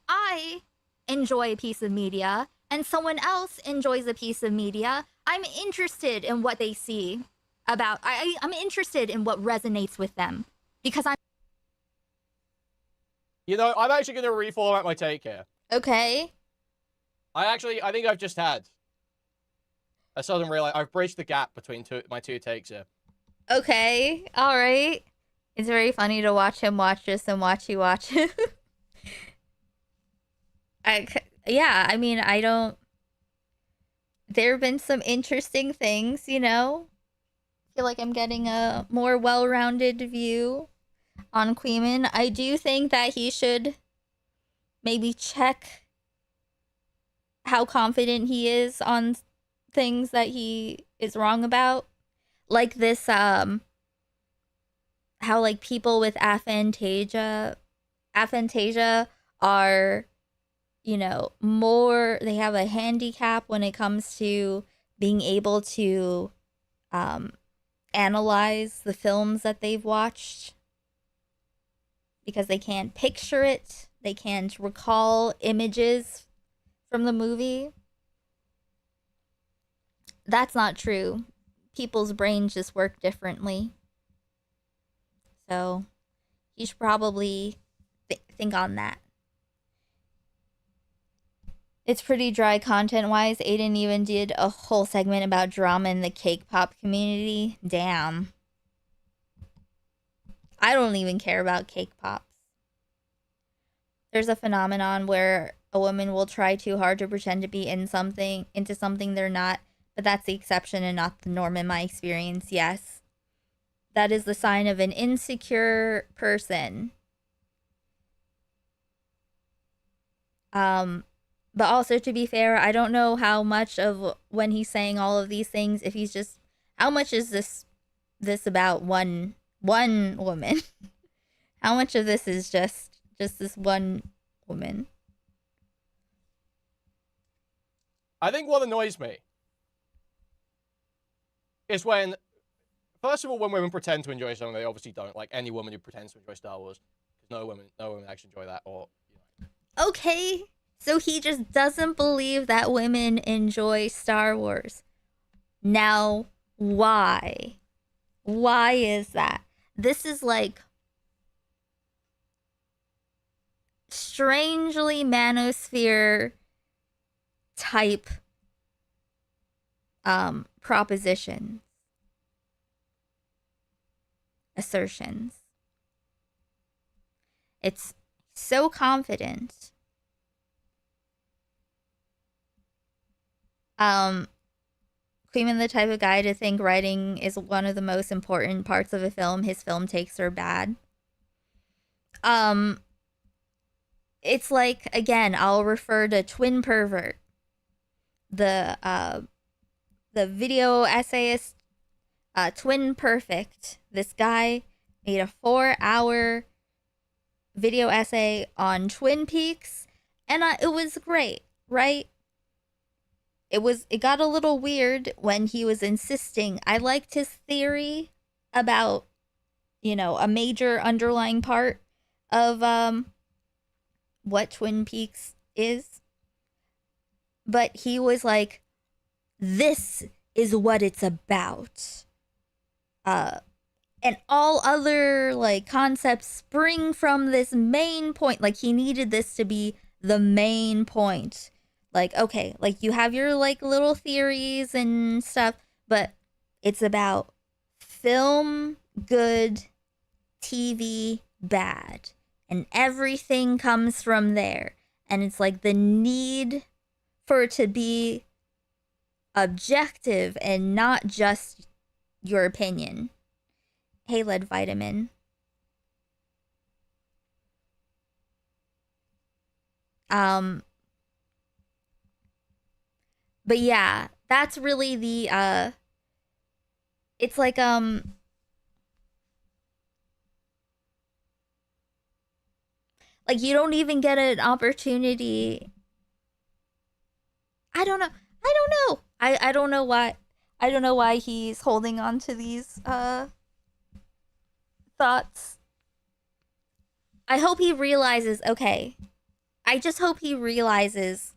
I enjoy a piece of media and someone else enjoys a piece of media, I'm interested in what they see about. I'm interested in what resonates with them because I'm. You know, I'm actually going to reformat my take here. Okay. I think I've just had a sudden realize I've bridged the gap between my two takes here. Okay, all right. It's very funny to watch him watch this and watch you watch it. I mean, I don't. There have been some interesting things, you know. I feel like I'm getting a more well-rounded view on Queeman. I do think that he should maybe check how confident he is on things that he is wrong about. Like this, how like people with aphantasia are, you know, they have a handicap when it comes to being able to analyze the films that they've watched because they can't picture it, they can't recall images from the movie. That's not true. People's brains just work differently. So you should probably think on that. It's pretty dry content-wise. Aiden even did a whole segment about drama in the cake pop community. Damn. I don't even care about cake pops. There's a phenomenon where a woman will try too hard to pretend to be into something they're not, but that's the exception and not the norm in my experience. Yes. That is the sign of an insecure person. But also, to be fair, I don't know how much of when he's saying all of these things, if he's just, how much is this about one woman? How much of this is just this one woman? I think what annoys me is when, first of all, when women pretend to enjoy something they obviously don't, like any woman who pretends to enjoy Star Wars, because no women actually enjoy that, or Okay, so he just doesn't believe that women enjoy Star Wars. Now, why? Why is that? This is like strangely manosphere type propositions, assertions. It's so confident. Cleveland the type of guy to think writing is one of the most important parts of a film. His film takes are bad. It's like, again, I'll refer to Twin Pervert, the video essayist, Twin Perfect. This guy made a 4-hour video essay on Twin Peaks, and it was great, right? It got a little weird when he was insisting. I liked his theory about, a major underlying part of what Twin Peaks is. But he was like, this is what it's about. And all other concepts spring from this main point. Like, he needed this to be the main point. Okay, you have your little theories and stuff, but it's about film good, TV bad, and everything comes from there. And it's the need for it to be objective and not just your opinion. Hey, Lead Vitamin. But yeah, that's really the it's you don't even get an opportunity. I don't know. I don't know why. I don't know why he's holding on to these thoughts. I hope he realizes, okay. I just hope he realizes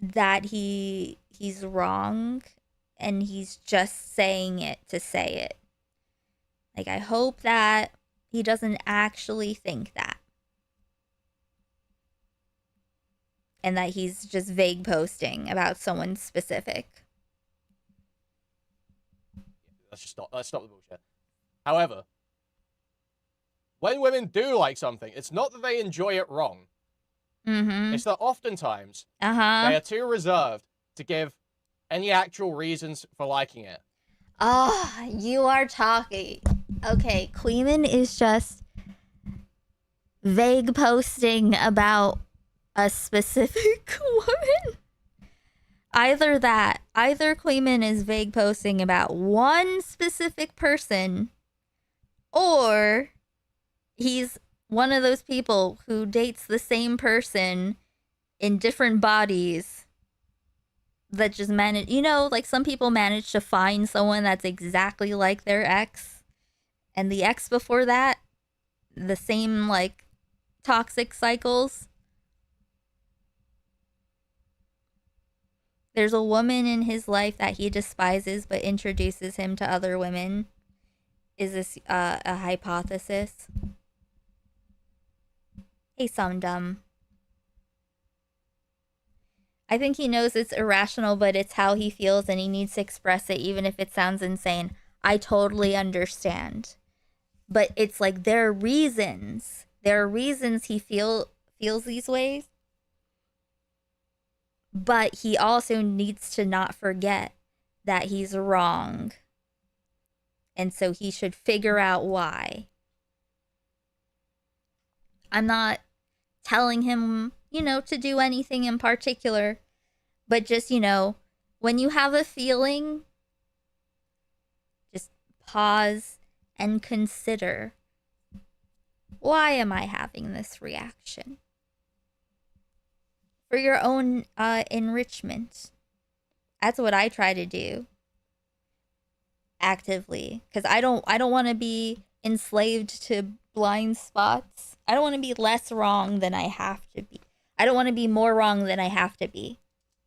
that he's wrong and he's just saying it to say it. I hope that he doesn't actually think that. And that he's just vague posting about someone specific. Let's stop the bullshit. However, when women do like something, it's not that they enjoy it wrong. Mm-hmm. It's that oftentimes they are too reserved to give any actual reasons for liking it. Oh, you are talking. Okay, Queeman is just vague posting about a specific woman. Either Queeman is vague posting about one specific person, or he's one of those people who dates the same person in different bodies that just manage, some people manage to find someone that's exactly like their ex, and the ex before that, the same toxic cycles. There's a woman in his life that he despises but introduces him to other women. Is this a hypothesis? Hey, Sumdum. I think he knows it's irrational, but it's how he feels and he needs to express it even if it sounds insane. I totally understand. But it's there are reasons. There are reasons he feels these ways. But he also needs to not forget that he's wrong. And so he should figure out why. I'm not telling him, to do anything in particular. But just, when you have a feeling, just pause and consider, why am I having this reaction? For your own enrichment. That's what I try to do actively, because I don't want to be enslaved to blind spots. I don't want to be less wrong than I have to be. I don't want to be more wrong than I have to be.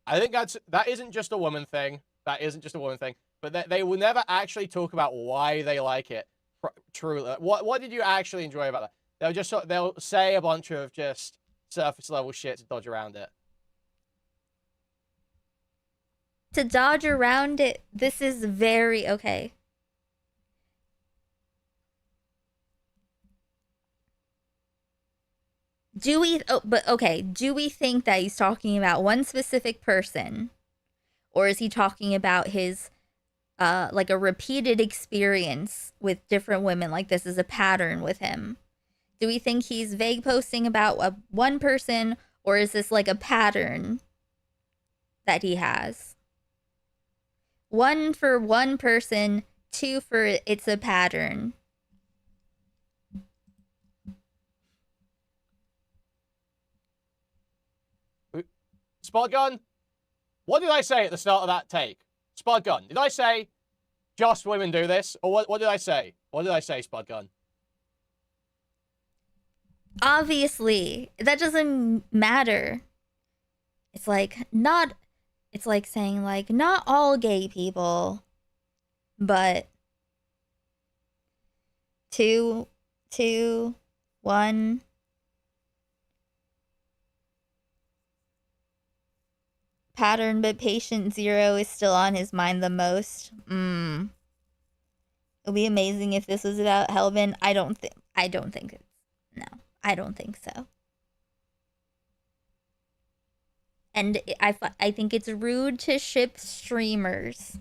I think that isn't just a woman thing. That isn't just a woman thing. but they will never actually talk about why they like it. Truly, what did you actually enjoy about that? They'll say a bunch of just surface level shit to dodge around it. To dodge around it, this is very okay. Do we think that he's talking about one specific person, or is he talking about his like a repeated experience with different women? Like this is a pattern with him. Do we think he's vague posting about one person, or is this like a pattern that he has? One for one person, two for it's a pattern. Spot gun? What did I say at the start of that take? Spot gun. Did I say just women do this? Or what did I say? What did I say, Spot gun? Obviously, that doesn't matter. It's like saying like not all gay people, but two, one. Pattern, but patient zero is still on his mind the most. It would be amazing if this was about Helbin. I don't think it's, no, I don't think so. And I think it's rude to ship streamers.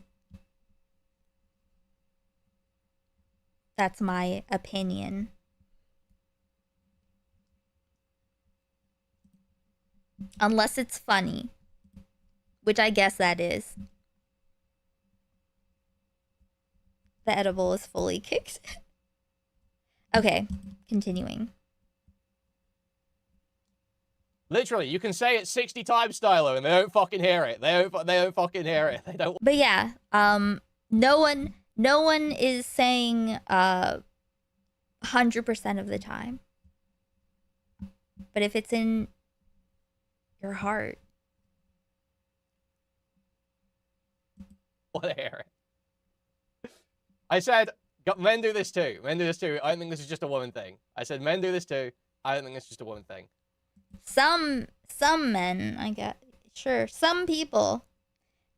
That's my opinion. Unless it's funny. Which I guess that is. The edible is fully kicked. Okay, continuing. Literally, you can say it 60 times, Stylo, and they don't fucking hear it. They don't fucking hear it. They don't. But yeah, no one is saying 100% of the time. But if it's in your heart, want to hear it. I said, men do this too. Men do this too. I don't think this is just a woman thing. I said, men do this too. I don't think it's just a woman thing. Some men, I guess. Sure. Some people.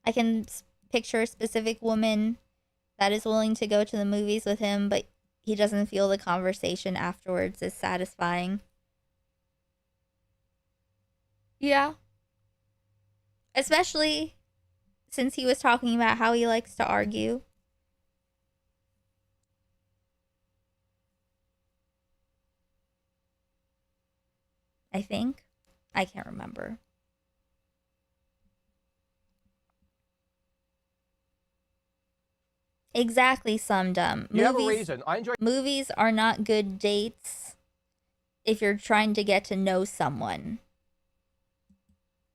I can picture a specific woman that is willing to go to the movies with him, but he doesn't feel the conversation afterwards is satisfying. Yeah. Especially since he was talking about how he likes to argue. I think. I can't remember. Exactly, some dumb. You have a reason. I enjoy movies are not good dates if you're trying to get to know someone.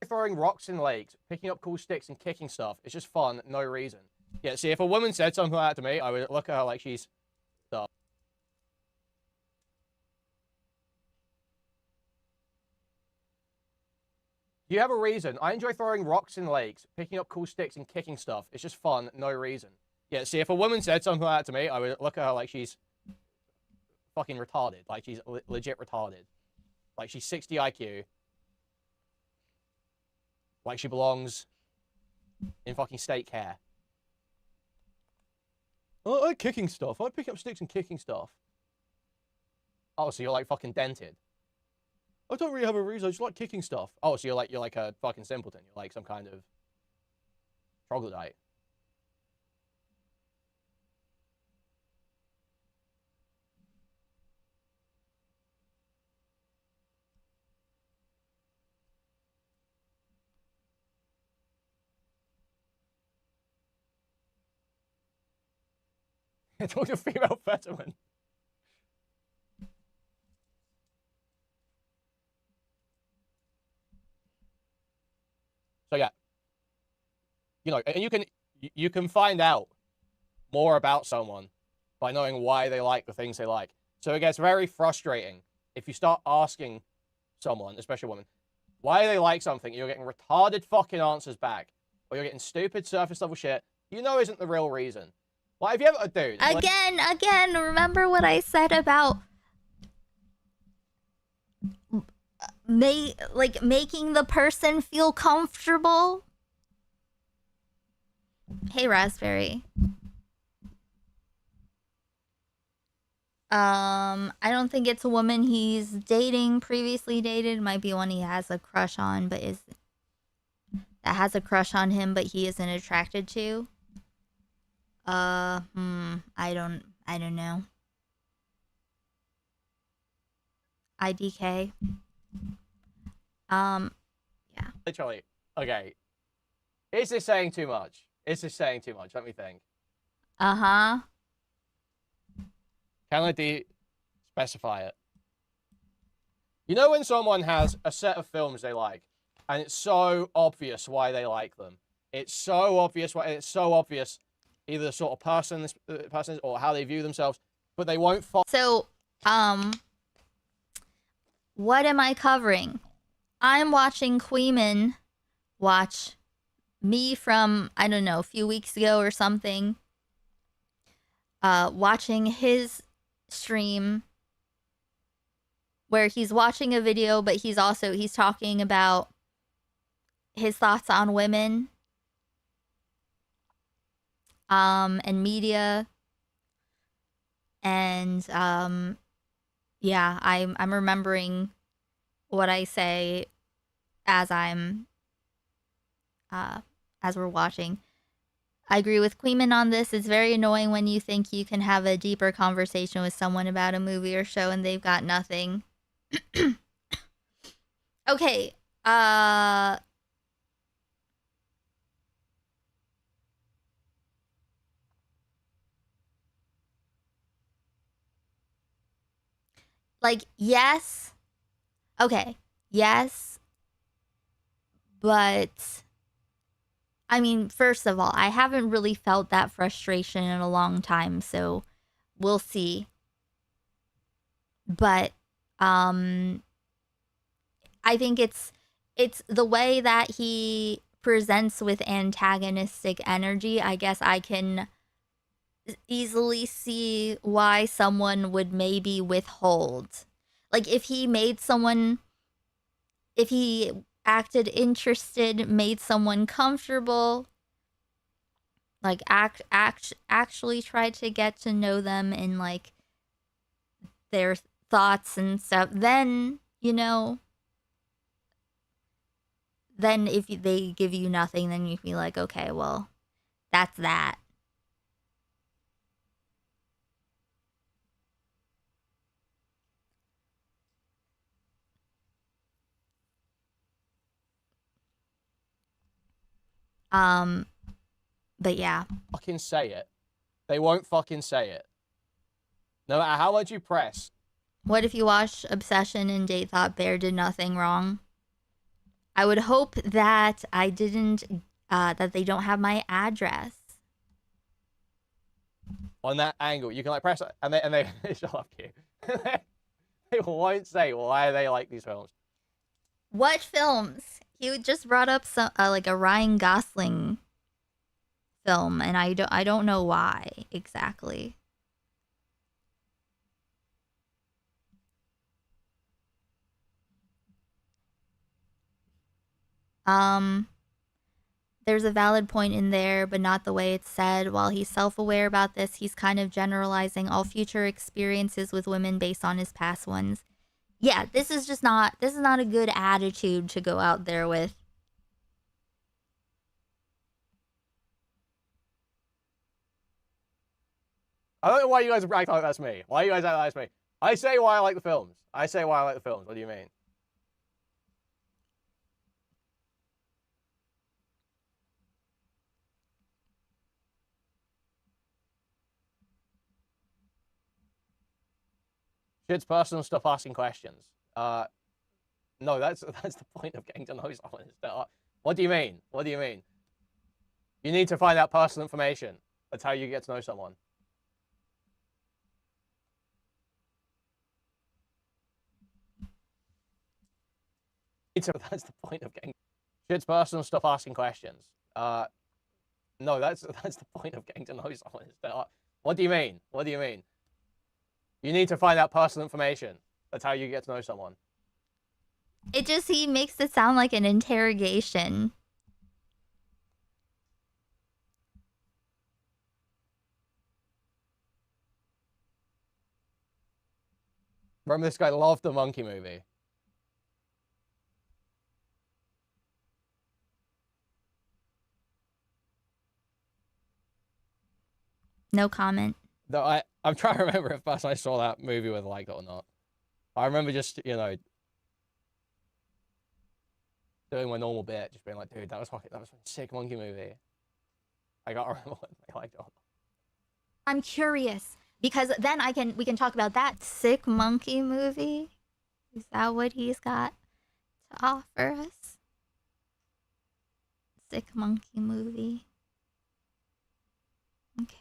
Throwing rocks in lakes, picking up cool sticks and kicking stuff. It's just fun, no reason. Yeah, see, if a woman said something like that to me, I would look at her like she's stuff. You have a reason. I enjoy throwing rocks in lakes, picking up cool sticks and kicking stuff. It's just fun, no reason. Yeah, see, if a woman said something like that to me, I would look at her like she's fucking retarded. Like she's legit retarded. Like she's 60 IQ. Like she belongs in fucking state care. I like kicking stuff. I pick up sticks and kicking stuff. Oh, so you're like fucking dented. I don't really have a reason. I just like kicking stuff. Oh, so you're like a fucking simpleton. You're like some kind of troglodyte. Talk to a female veteran. So yeah, you know, and you can find out more about someone by knowing why they like the things they like. So it gets very frustrating if you start asking someone, especially a woman, why they like something. You're getting retarded fucking answers back, or you're getting stupid surface level shit, you know isn't the real reason. Like, if you ever, dude. Like, Again, remember what I said about making the person feel comfortable? Hey, Raspberry. I don't think it's a woman he's dating, previously dated. Might be one he has a crush on, but that has a crush on him, but he isn't attracted to. I don't know. IDK. Yeah. literally, okay. Is this saying too much? Is this saying too much? Let me think. Uh-huh. Can I specify it? You know when someone has a set of films they like, and it's so obvious why they like them. It's so obvious why. It's so obvious, either the sort of person this person is or how they view themselves, but they won't follow. So, what am I covering? I'm watching Queeman watch me from, I don't know, a few weeks ago or something. Watching his stream where he's watching a video, but he's talking about his thoughts on women, and media. And, yeah, I'm remembering what I say as we're watching. I agree with Queeman on this. It's very annoying when you think you can have a deeper conversation with someone about a movie or show and they've got nothing. Okay, like, yes. Okay, yes. But, I mean, first of all, I haven't really felt that frustration in a long time, so we'll see. But, I think it's the way that he presents with antagonistic energy. I guess I can easily see why someone would maybe withhold. Like, if he acted interested, made someone comfortable, like actually tried to get to know them and like their thoughts and stuff, then, you know, then if they give you nothing, then you'd be like, okay, well, that's that. But yeah. Fucking say it. They won't fucking say it. No matter how much you press. What if you watched Obsession and Date thought Bear did nothing wrong? I would hope that I didn't, that they don't have my address. On that angle, you can like press it, and they shut up, you. They won't say why they like these films. What films? He just brought up some like a Ryan Gosling film, and I don't know why exactly. There's a valid point in there, but not the way it's said. While he's self-aware about this, he's kind of generalizing all future experiences with women based on his past ones. Yeah, this is not a good attitude to go out there with. I don't know why you guys are acting like that's me. Why you guys act like that's me? I say why I like the films. I say why I like the films. What do you mean? Shit's personal stuff asking questions. No, that's the point of getting to know someone. What do you mean? What do you mean? You need to find out personal information. That's how you get to know someone. That's the point of getting shit's personal stuff asking questions. No, that's the point of getting to know someone. Is that, what do you mean? What do you mean? You need to find out personal information. That's how you get to know someone. It just, he makes it sound like an interrogation. Remember, this guy loved the Monkey movie. No comment. Though I'm trying to remember if first I saw that movie whether I liked it or not. I remember just, you know, doing my normal bit, just being like, dude, that was a sick Monkey movie. I can't remember whether I liked it or not. I'm curious because then we can talk about that sick monkey movie. Is that what he's got to offer us? Sick monkey movie. Okay.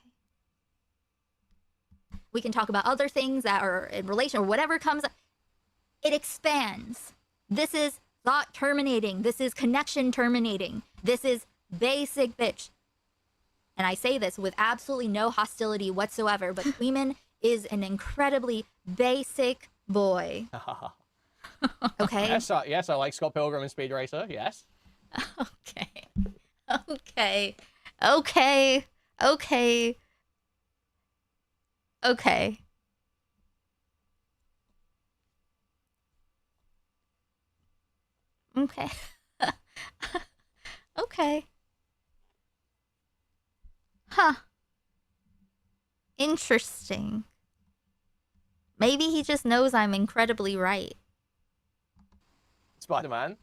We can talk about other things that are in relation or whatever comes up. It expands. This is thought terminating. This is connection terminating. This is basic bitch. And I say this with absolutely no hostility whatsoever, but Queeman is an incredibly basic boy. Okay? Yes, I like Scott Pilgrim and Speed Racer, yes. Okay. Okay. Okay. Okay. Okay. Okay. Okay. Huh. Interesting. Maybe he just knows I'm incredibly right. Spider-Man.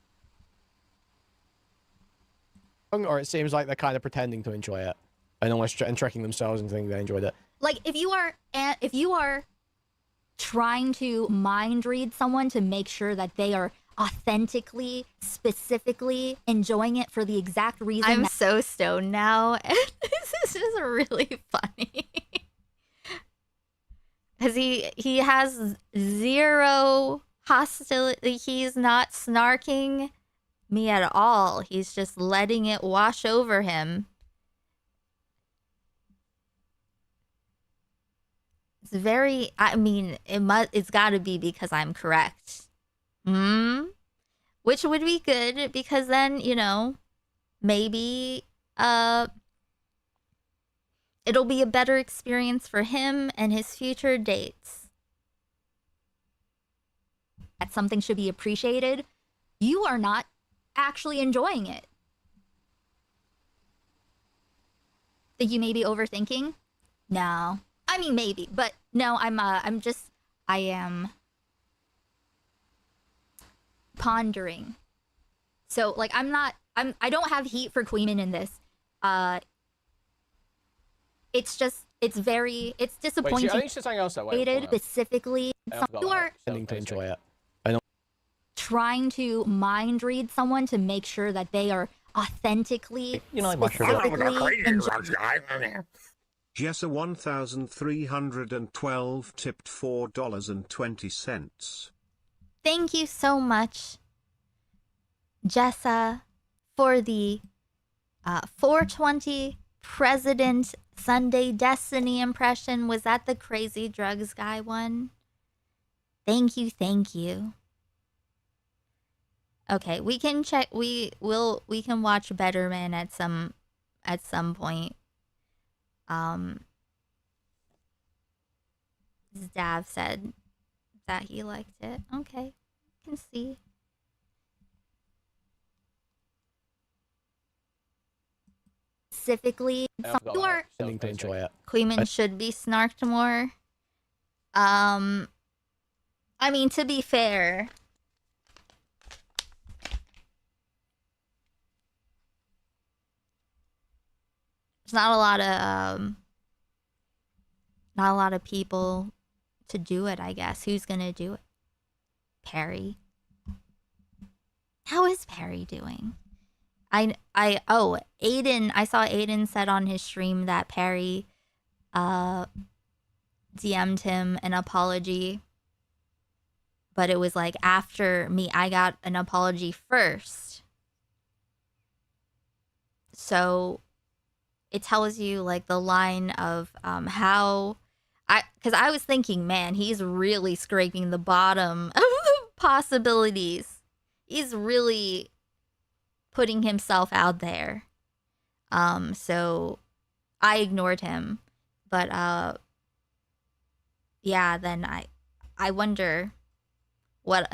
Or it seems like they're kind of pretending to enjoy it, and almost and tricking themselves and thinking they enjoyed it. Like if you are trying to mind read someone to make sure that they are authentically, specifically enjoying it for the exact reason. I'm so stoned now, and this is just really funny. Because he has zero hostility. He's not snarking me at all. He's just letting it wash over him. It's very, I mean, it's got to be because I'm correct. Which would be good because then, you know, maybe it'll be a better experience for him and his future dates. That something should be appreciated. You are not actually enjoying it. Think you may be overthinking? No. I mean, maybe, but no, I am pondering. So, like, I don't have heat for Queeman in this. It's just, it's disappointing. Wait, I think she's saying else though. Specifically, you are Tending to enjoy it. trying to mind read someone to make sure that they are authentically, specifically enjoying. Jessa 1312 tipped $4.20. Thank you so much, Jessa, for the 420 President Sunday Destiny impression. Was that the Crazy Drugs guy one? Thank you, thank you. Okay, we can check. We can watch Betterman at some point. Zdav said that he liked it. Okay, can see. Specifically, you are Tending to enjoy it. Queeman should be snarked more. I mean, to be fair, there's not a lot of people to do it, I guess. Who's gonna do it? Perry. How is Perry doing? Aiden, I saw Aiden said on his stream that Perry DM'd him an apology, but it was like after me, I got an apology first. So it tells you like the line of how because I was thinking, man, he's really scraping the bottom of the possibilities. He's really putting himself out there. So I ignored him. But yeah, then I wonder what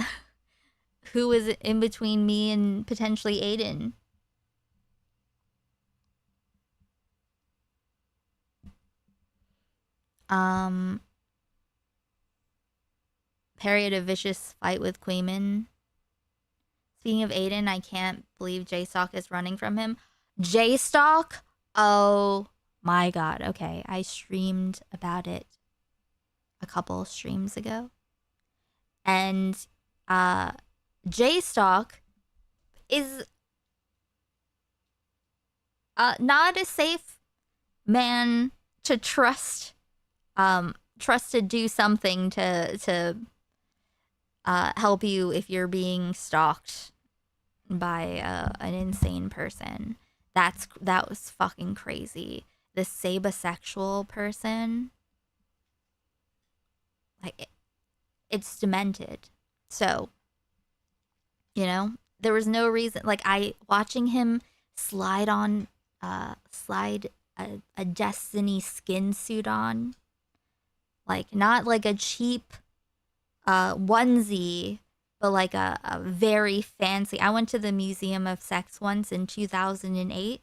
who is in between me and potentially Aiden. Perry had a vicious fight with Queeman. Speaking of Aiden, I can't believe J-Stock is running from him. J-Stock? Oh my god. Okay, I streamed about it a couple streams ago. And J-Stock is not a safe man to trust to do something to help you if you're being stalked by an insane person. That was fucking crazy. The sabasexual person, like it's demented. So, you know, there was no reason. Like watching him slide a Destiny skin suit on, like not like a cheap onesie, but like a very fancy. I went to the Museum of Sex once in 2008.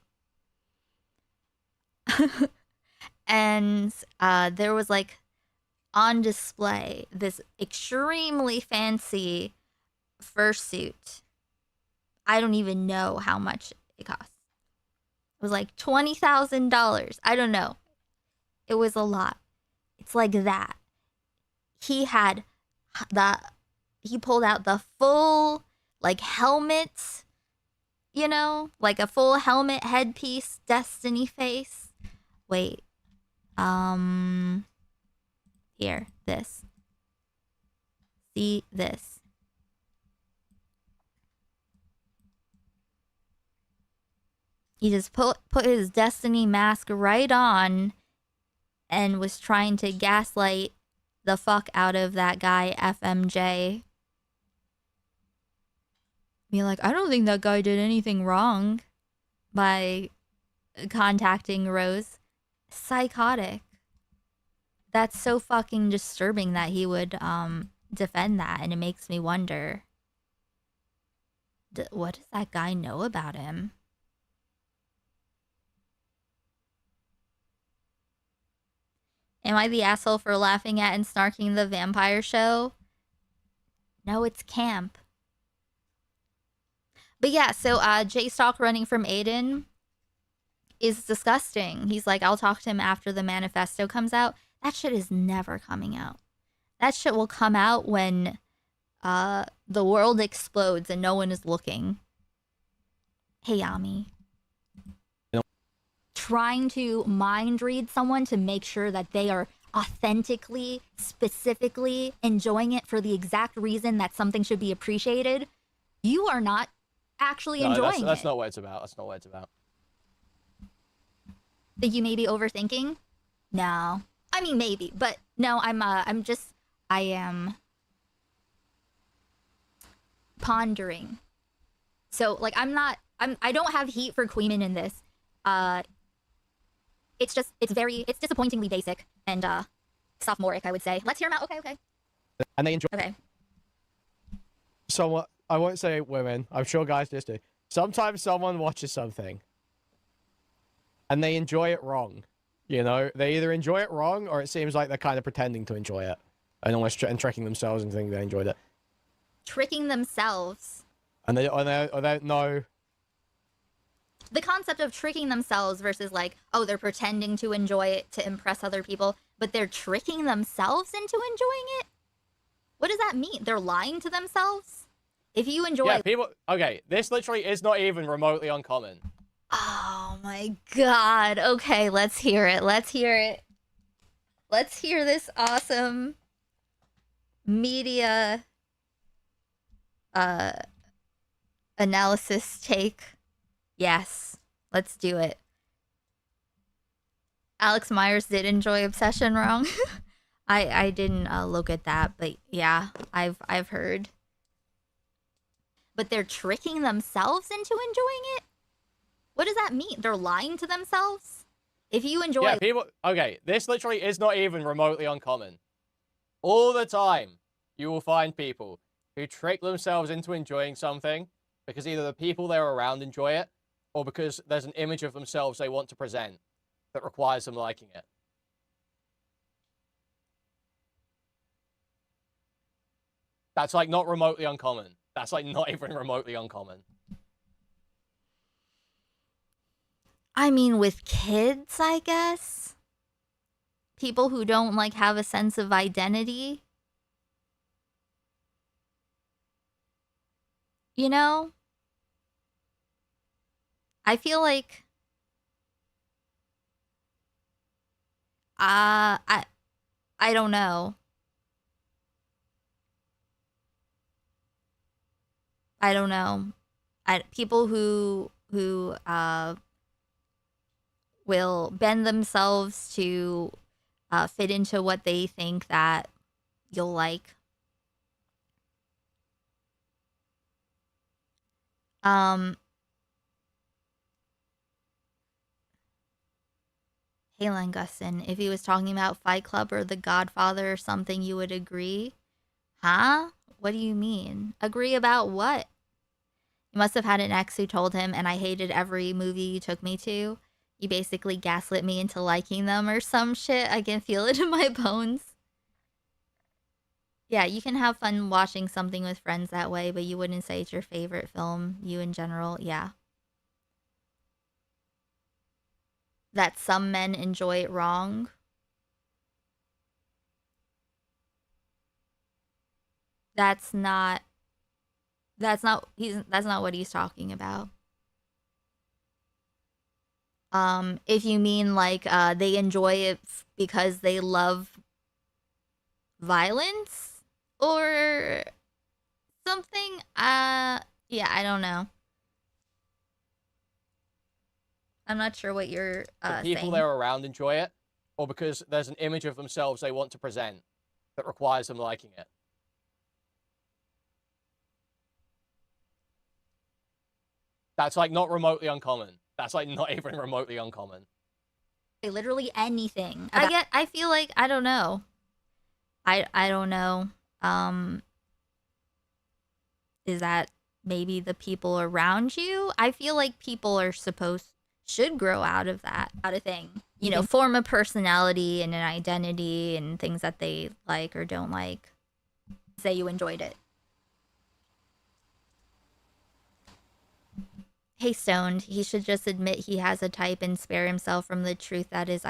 And there was like on display this extremely fancy fursuit. I don't even know how much it cost. It was like $20,000. I don't know. It was a lot. It's like that. He pulled out the full like helmet, you know, like a full helmet headpiece, Destiny face. Wait. Here, this. See this. He just put his Destiny mask right on and was trying to gaslight the fuck out of that guy, FMJ. Be like, I don't think that guy did anything wrong by contacting Rose. Psychotic. That's so fucking disturbing that he would defend that, and it makes me wonder, what does that guy know about him? Am I the asshole for laughing at and snarking the vampire show? No, it's camp. But yeah, so J-Stock running from Aiden is disgusting. He's like, I'll talk to him after the manifesto comes out. That shit is never coming out. That shit will come out when the world explodes and no one is looking. Hey, Yami. Trying to mind read someone to make sure that they are authentically, specifically enjoying it for the exact reason that something should be appreciated. You are not actually enjoying that's it. not what it's about. That's not what it's about. Think you may be overthinking? No. I mean, maybe, but no, I am pondering. So, like, I don't have heat for Queeman in this. It's disappointingly basic and sophomoric, I would say. Let's hear him out. Okay. And they enjoy. Okay. So I won't say women. I'm sure guys just do. Sometimes someone watches something and they enjoy it wrong. You know, they either enjoy it wrong or it seems like they're kind of pretending to enjoy it and almost tricking themselves and thinking they enjoyed it. Tricking themselves. And they don't know. The concept of tricking themselves versus like, oh, they're pretending to enjoy it to impress other people, but they're tricking themselves into enjoying it? What does that mean? They're lying to themselves? If you enjoy... Yeah, people... Okay, this literally is not even remotely uncommon. Oh my god. Okay, let's hear it. Let's hear this awesome media analysis take. Yes, let's do it. Alex Myers did enjoy Obsession wrong. I didn't look at that, but yeah, I've heard. But they're tricking themselves into enjoying it? What does that mean? They're lying to themselves? If you enjoy Yeah, people. Okay, this literally is not even remotely uncommon. All the time, you will find people who trick themselves into enjoying something because either the people they're around enjoy it, or because there's an image of themselves they want to present that requires them liking it. That's like not remotely uncommon. That's like not even remotely uncommon. I mean, with kids, I guess. People who don't like have a sense of identity. You know? I feel like I don't know. I don't know. People who will bend themselves to fit into what they think that you'll like. Hey Langustin, if he was talking about Fight Club or The Godfather or something, you would agree? Huh? What do you mean? Agree about what? You must have had an ex who told him, and I hated every movie you took me to. You basically gaslit me into liking them or some shit. I can feel it in my bones. Yeah, you can have fun watching something with friends that way, but you wouldn't say it's your favorite film, you in general. Yeah. That some men enjoy it wrong. That's not what he's talking about. If you mean like they enjoy it because they love violence or something, yeah, I don't know. I'm not sure what you're the people saying. they're around enjoy it, or because there's an image of themselves they want to present that requires them liking it. That's like not remotely uncommon. That's like not even remotely uncommon. Literally anything. I feel like I don't know. I don't know. Is that maybe the people around you? I feel like people should grow out of that thing. You know, form a personality and an identity and things that they like or don't like. Say you enjoyed it. Hey, Stoned, he should just admit he has a type and spare himself from the truth that is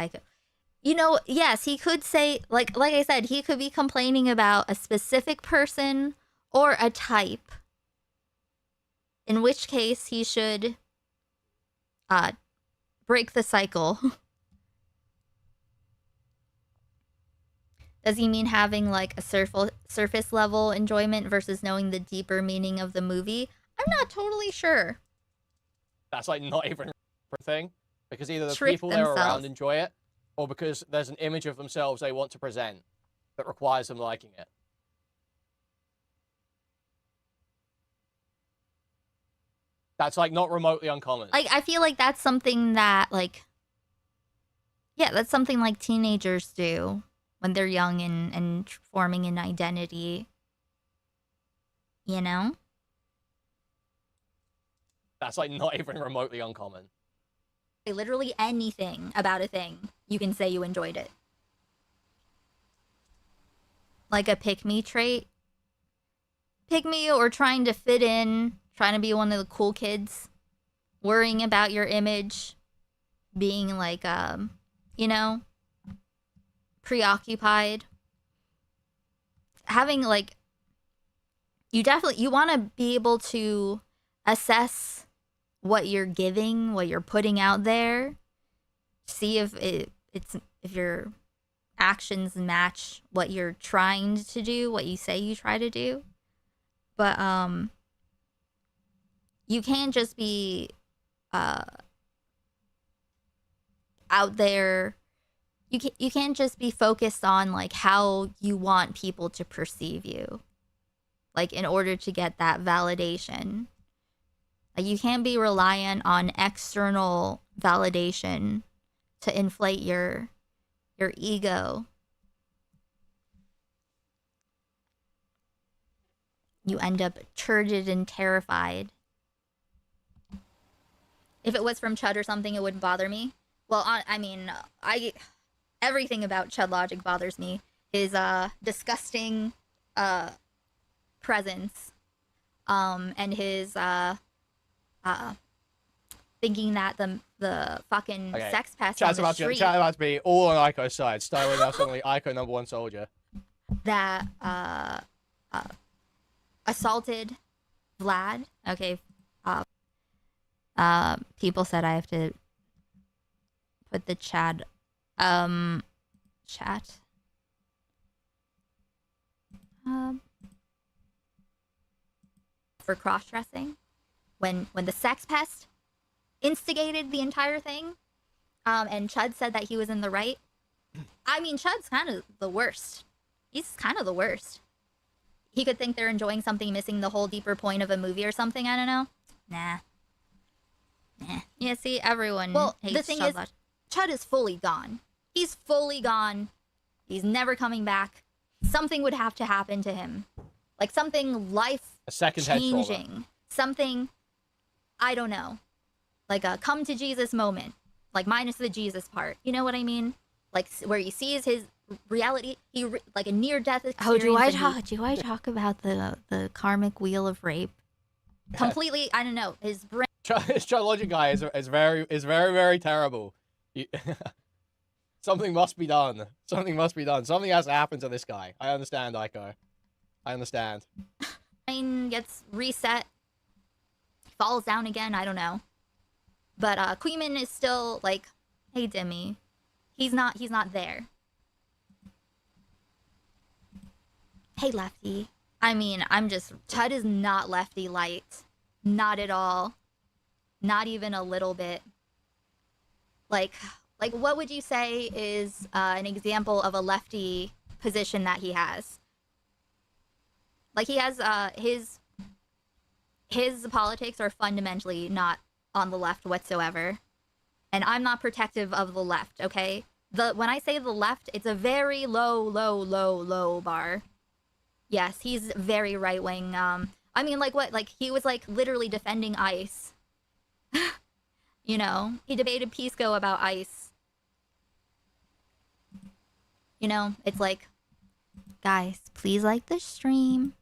You know, yes, he could say, like I said, he could be complaining about a specific person or a type. In which case, he should break the cycle. Does he mean having like a surface level enjoyment versus knowing the deeper meaning of the movie? I'm not totally sure. That's like not even a thing, because either the Trick people they're themselves. around enjoy it, or because there's an image of themselves they want to present that requires them liking it. That's like not remotely uncommon. Like, I feel like that's something that that's something like teenagers do when they're young and forming an identity. You know? That's like not even remotely uncommon. Literally anything about a thing, you can say you enjoyed it. Like a pick-me trait. Pick-me or trying to fit in, trying to be one of the cool kids, worrying about your image, being like, you know, preoccupied. Having like, you want to be able to assess what you're giving, what you're putting out there, see if if your actions match what you're trying to do, what you say you try to do. But you can't just be out there you can't just be focused on like how you want people to perceive you, like in order to get that validation. Like you can't be reliant on external validation to inflate your ego. You end up turgid and terrified. If it was from Chud or something, it wouldn't bother me. Well, I mean, everything about Chud Logic bothers me. His disgusting presence, and his thinking that the fucking sex pest on the street Chat's about to be all on Aiko's side. Styling now suddenly Aiko #1 soldier. that assaulted Vlad. Okay. People said I have to put the chat for cross-dressing when the sex pest instigated the entire thing, and Chud said that he was in the right. I mean, Chud's kind of the worst. He's kind of the worst. He could think they're enjoying something missing the whole deeper point of a movie or something. I don't know. Nah. Yeah, see, everyone hates the thing Chud is, Chud is fully gone. He's fully gone. He's never coming back. Something would have to happen to him. Like something life-changing. Something, I don't know. Like a come to Jesus moment. Like minus the Jesus part. You know what I mean? Like where he sees his reality, like a near-death experience. Oh, do I talk about the karmic wheel of rape? Completely, I don't know. His brain. This Chud Logic guy is very, very terrible. Something must be done. Something must be done. Something has to happen to this guy. I understand, Aiko. I understand. Brain gets reset. Falls down again. I don't know. But Queeman is still like, hey Demi, he's not there. Hey Lefty. I mean, Chud is not Lefty light. Not at all. Not even a little bit. Like what would you say is an example of a Lefty position that he has? Like he has his politics are fundamentally not on the left whatsoever. And I'm not protective of the left, okay? When I say the left, it's a very low bar. Yes, he's very right-wing. I mean, like what? Like he was like literally defending ICE. You know, he debated Pisco about ICE. You know, it's like, guys, please like the stream.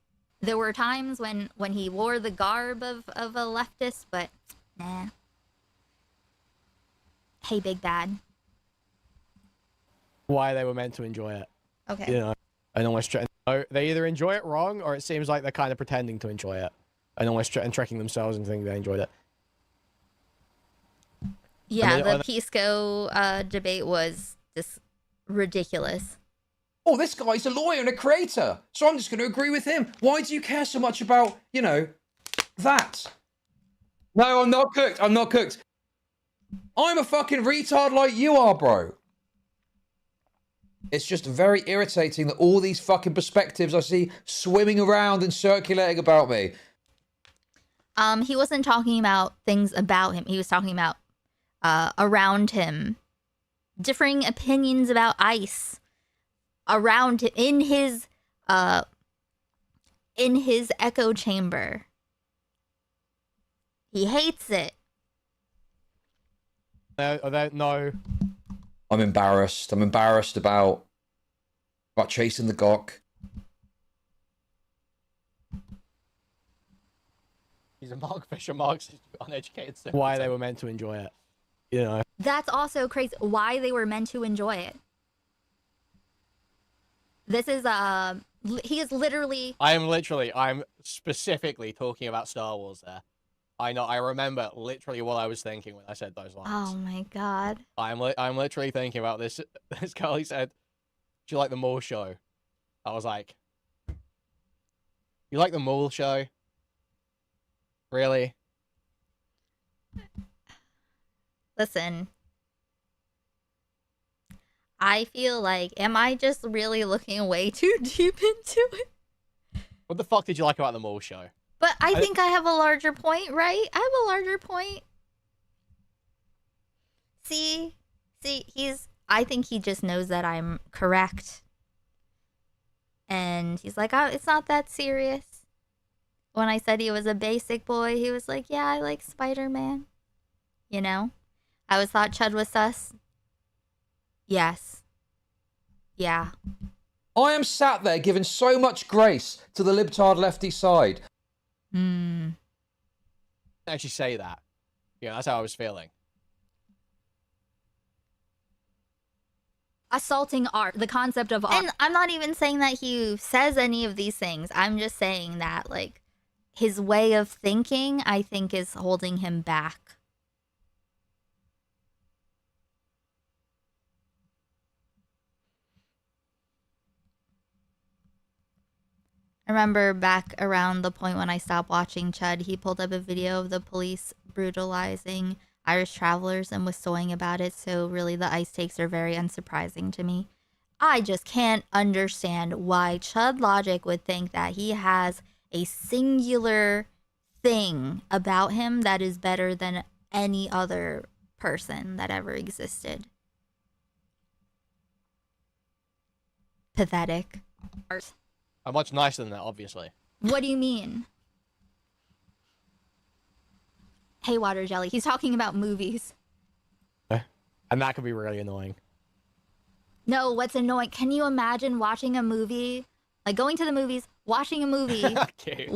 There were times when he wore the garb of a leftist, but nah. Hey, Big Bad. Why they were meant to enjoy it. Okay. You know, and almost they either enjoy it wrong, or it seems like they're kind of pretending to enjoy it, and almost tricking themselves and thinking they enjoyed it. Yeah, the Pisco debate was just ridiculous. Oh, this guy's a lawyer and a creator, so I'm just going to agree with him. Why do you care so much about, you know, that? No, I'm not cooked. I'm not cooked. I'm a fucking retard like you are, bro. It's just very irritating that all these fucking perspectives I see swimming around and circulating about me. He wasn't talking about things about him. He was talking about around him. Differing opinions about ICE. Around in his echo chamber. He hates it. No. I'm embarrassed. I'm embarrassed about chasing the gawk. He's a Mark Fisher Marxist, uneducated. Why they were meant to enjoy it. You know. That's also crazy. Why they were meant to enjoy it. This is he is literally. I'm specifically talking about Star Wars there. I know. I remember literally what I was thinking when I said those lines. Oh my god. I'm literally thinking about this. This girl, he said, "Do you like the mall show?" I was like, "You like the mall show? Really?" Listen. I feel like, am I just really looking way too deep into it? What the fuck did you like about the mall show? But I think I have a larger point, right? I have a larger point. See, I think he just knows that I'm correct. And he's like, oh, it's not that serious. When I said he was a basic boy, he was like, yeah, I like Spider-Man. You know? I always thought Chud was sus. Yes. Yeah. I am sat there giving so much grace to the libtard lefty side. Actually say that. Yeah, that's how I was feeling. Assaulting art, the concept of art. And I'm not even saying that he says any of these things. I'm just saying that, like, his way of thinking, I think, is holding him back. I remember back around the point when I stopped watching Chud, he pulled up a video of the police brutalizing Irish travelers and was soying about it, so really the ice takes are very unsurprising to me. I just can't understand why Chud Logic would think that he has a singular thing about him that is better than any other person that ever existed. Pathetic. I'm much nicer than that, obviously. What do you mean? Hey, Water Jelly. He's talking about movies. And that could be really annoying. No, what's annoying? Can you imagine watching a movie? Like going to the movies, watching a movie. Okay.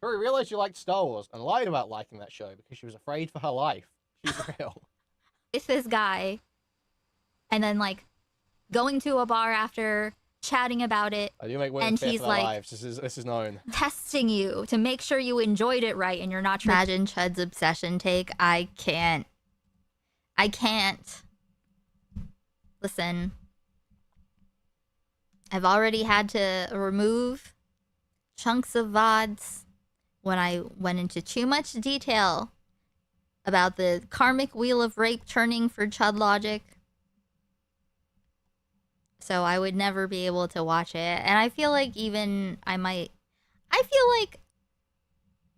Tori realized you liked Star Wars and lied about liking that show because she was afraid for her life. She's real. With this guy. And then, like, going to a bar after, chatting about it. I do make women and fear he's for their like, lives. This is known. testing you to make sure you enjoyed it right and you're not trying. Imagine Chud's obsession take. I can't. Listen. I've already had to remove chunks of VODs when I went into too much detail about the karmic wheel of rape turning for Chud Logic. So I would never be able to watch it. And I feel like I feel like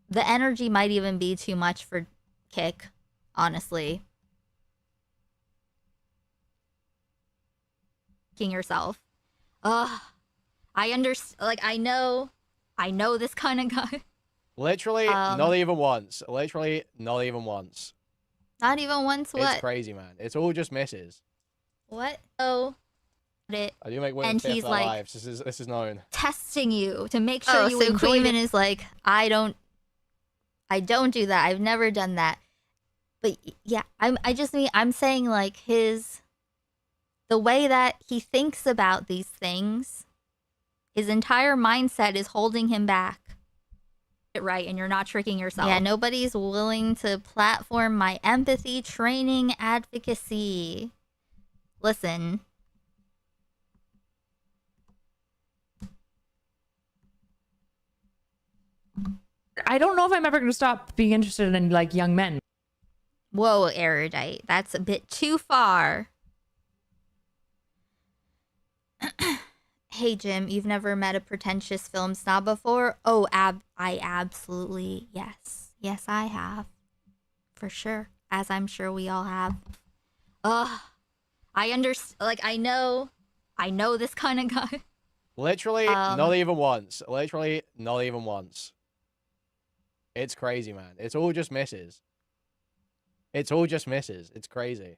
the energy might even be too much for Kick, honestly. Yourself. Ugh. I understand. Like, I know this kind of guy. Literally, not even once. Literally, not even once. Not even once. What? It's crazy, man. It's all just misses. What? Oh. It. I do make women And fear he's for their like, lives. This is known. testing you to make sure you enjoy it. Is like, I don't do that. I've never done that. But yeah, I'm saying like the way that he thinks about these things, his entire mindset is holding him back. Right, and you're not tricking yourself. Yeah, nobody's willing to platform my empathy, training, advocacy. Listen. I don't know if I'm ever going to stop being interested in like young men. Whoa, erudite. That's a bit too far. Hey, Jim, you've never met a pretentious film snob before? Oh, I absolutely, yes. Yes, I have. For sure. As I'm sure we all have. Ugh. I understand, like, I know this kind of guy. Literally, not even once. Literally, not even once. It's crazy, man. It's all just misses. It's all just misses. It's crazy.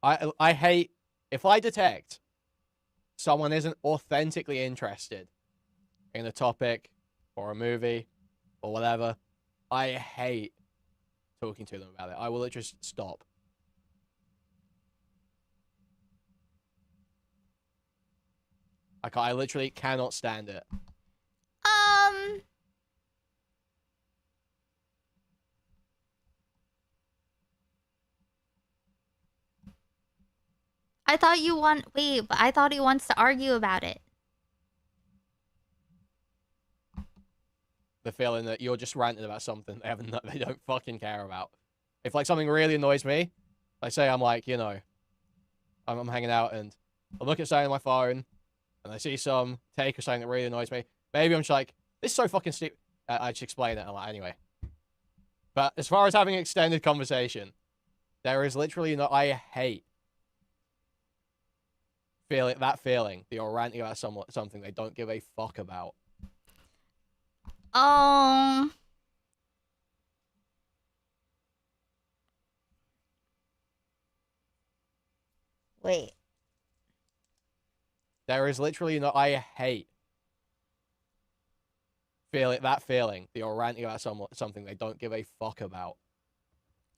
I hate if I detect someone isn't authentically interested in a topic or a movie or whatever. I hate talking to them about it. I will just stop. I literally cannot stand it. I thought I thought he wants to argue about it. The feeling that you're just ranting about something they don't fucking care about. If like something really annoys me, like say I'm like, you know, I'm hanging out and I look at something on my phone and I see some take or something that really annoys me. Maybe I'm just like, this is so fucking stupid. I just explain it. I'm like, anyway. But as far as having an extended conversation, there is literally no. I hate that feeling that you're ranting about something they don't give a fuck about. Wait. There is literally no. I hate that feeling that you're ranting about something they don't give a fuck about.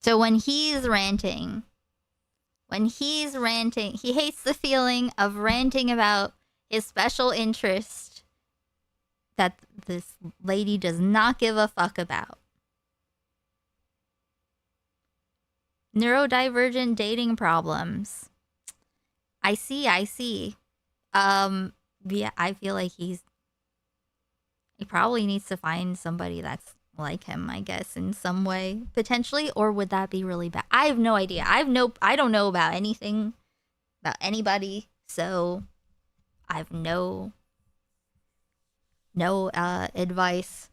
So when he's ranting, he hates the feeling of ranting about his special interest that this lady does not give a fuck about. Neurodivergent dating problems. I see. Yeah, I feel like he probably needs to find somebody that's like him, I guess, in some way, potentially, or would that be really bad? I have no idea. I don't know about anything, about anybody, so I have no advice.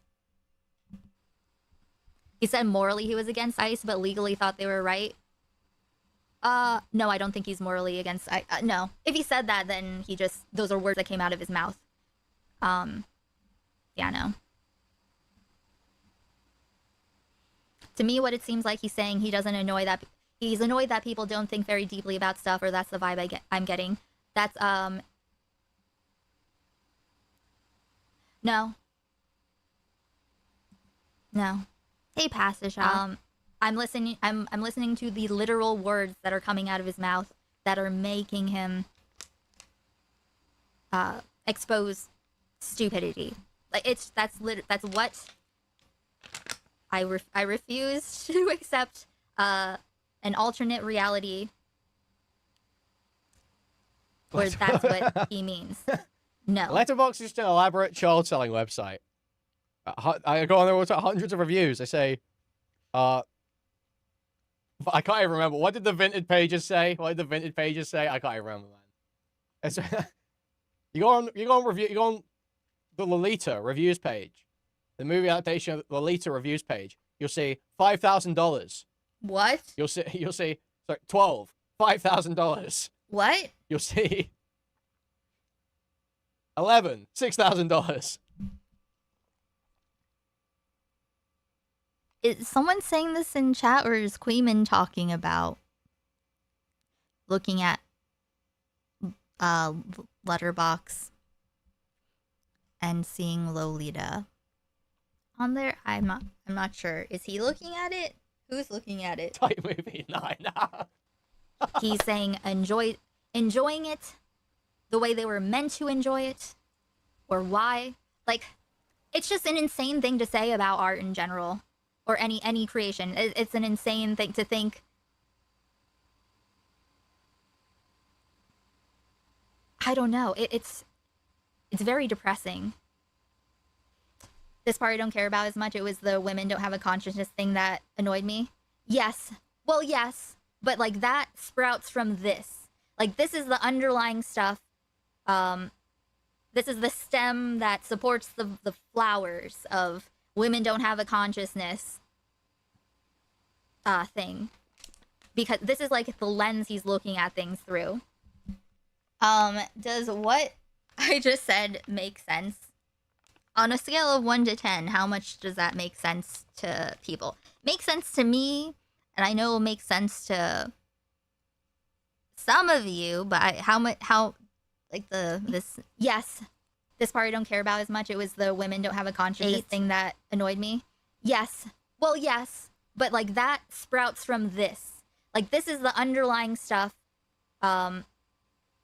He said morally he was against ICE, but legally thought they were right. No, I don't think he's morally against ICE. No. If he said that, then those are words that came out of his mouth. Yeah, no. To me, what it seems like he's saying, he's annoyed that people don't think very deeply about stuff, or that's the vibe I'm getting. That's, no. Hey, Passage. I'm listening to the literal words that are coming out of his mouth that are making him expose stupidity. Like that's what I refuse to accept an alternate reality where that's what he means. No. Letterboxd is just an elaborate child selling website. I go on there with hundreds of reviews. They say, I can't even remember. What did the Vinted pages say? I can't even remember, man. You go on the Lolita reviews page, the movie adaptation of the Lolita reviews page. You'll see $5,000. What? You'll see sorry, $5,000. What? You'll see 11, $6,000. Is someone saying this in chat, or is Queeman talking about looking at Letterboxd and seeing Lolita on there? I'm not sure. Is he looking at it? Who's looking at it? Type movie 9. He's saying enjoying it the way they were meant to enjoy it, or why. Like, it's just an insane thing to say about art in general, or any creation. It's an insane thing to think. I don't know. It's very depressing. This part I don't care about as much. It was the women don't have a consciousness thing that annoyed me. Yes. Well, yes. But, like, that sprouts from this. Like, this is the underlying stuff. This is the stem that supports the flowers of women don't have a consciousness thing. Because this is, like, the lens he's looking at things through. Does what I just said make sense? On a scale of 1 to 10, how much does that make sense to people? Makes sense to me, and I know it'll make sense to some of you, but yes. This part I don't care about as much. It was the women don't have a consciousness thing that annoyed me. Yes. Well, yes. But, like, that sprouts from this. Like, this is the underlying stuff.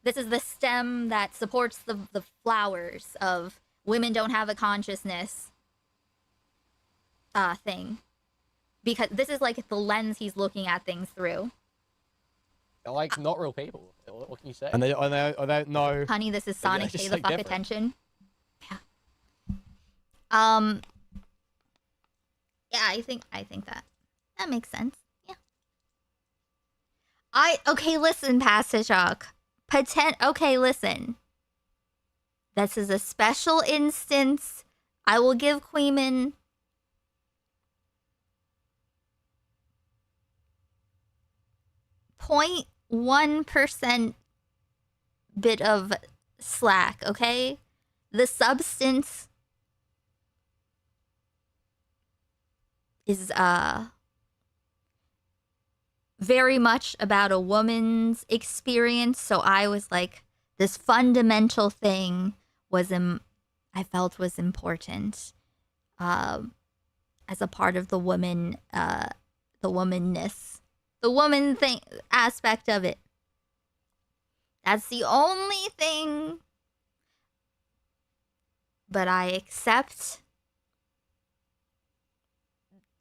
This is the stem that supports the flowers of women don't have a consciousness thing. Because this is, like, the lens he's looking at things through. They're, like, not real people. What can you say? And they don't know. Honey, this is Sonic. Pay the fuck different. attention. Yeah. Yeah, I think that makes sense. Yeah. Okay, listen, Passagok. Okay, listen. This is a special instance. I will give Queeman 0.1% bit of slack, okay? The substance is very much about a woman's experience, so I was like, this fundamental thing was I felt was important as a part of the woman, the womanness, the woman thing aspect of it. That's the only thing. But I accept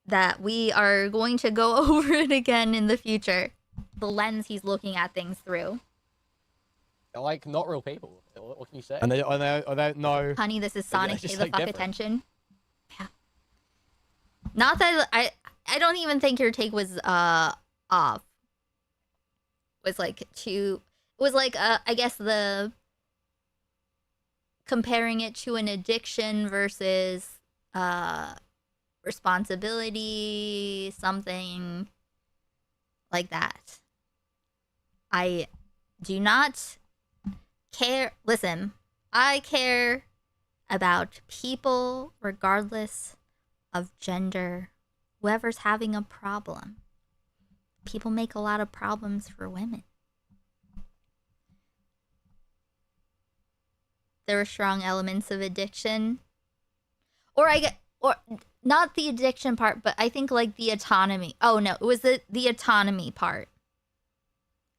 that we are going to go over it again in the future. The lens he's looking at things through. They're like not real people. What can you say? And they don't know. Honey, this is Sonic. Pay the like fuck different. attention. Yeah. Not that I don't even think your take was off. Was like too. It was like I guess the comparing it to an addiction versus responsibility, something like that. I do not care. Listen, I care about people regardless of gender. Whoever's having a problem. People make a lot of problems for women. There are strong elements of addiction. Or not the addiction part, but I think like the autonomy. Oh no, it was the autonomy part.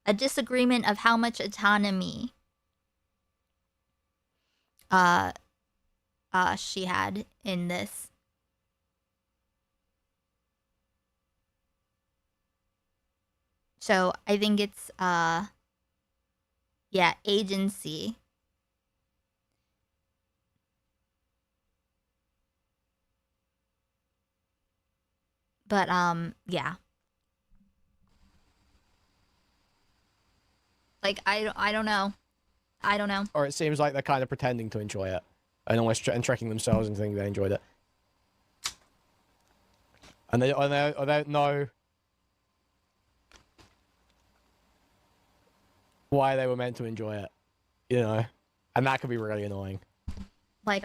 A disagreement of how much autonomy she had in this. So I think it's yeah, agency. But yeah. Like I don't know. I don't know. Or it seems like they're kind of pretending to enjoy it, and almost tricking themselves and thinking they enjoyed it. And they don't know why they were meant to enjoy it, you know, and that could be really annoying. Like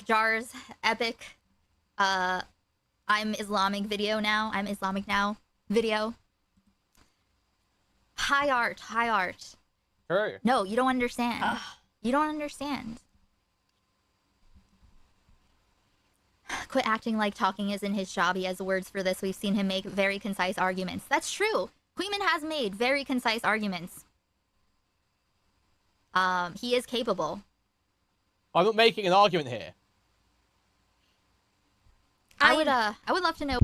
Jar's epic I'm Islamic now video. High art. Sure. No, you don't understand. You don't understand. Quit acting like talking isn't his job. He has words for this. We've seen him make very concise arguments. That's true. Queeman has made very concise arguments. He is capable. I'm not making an argument here. I would love to know.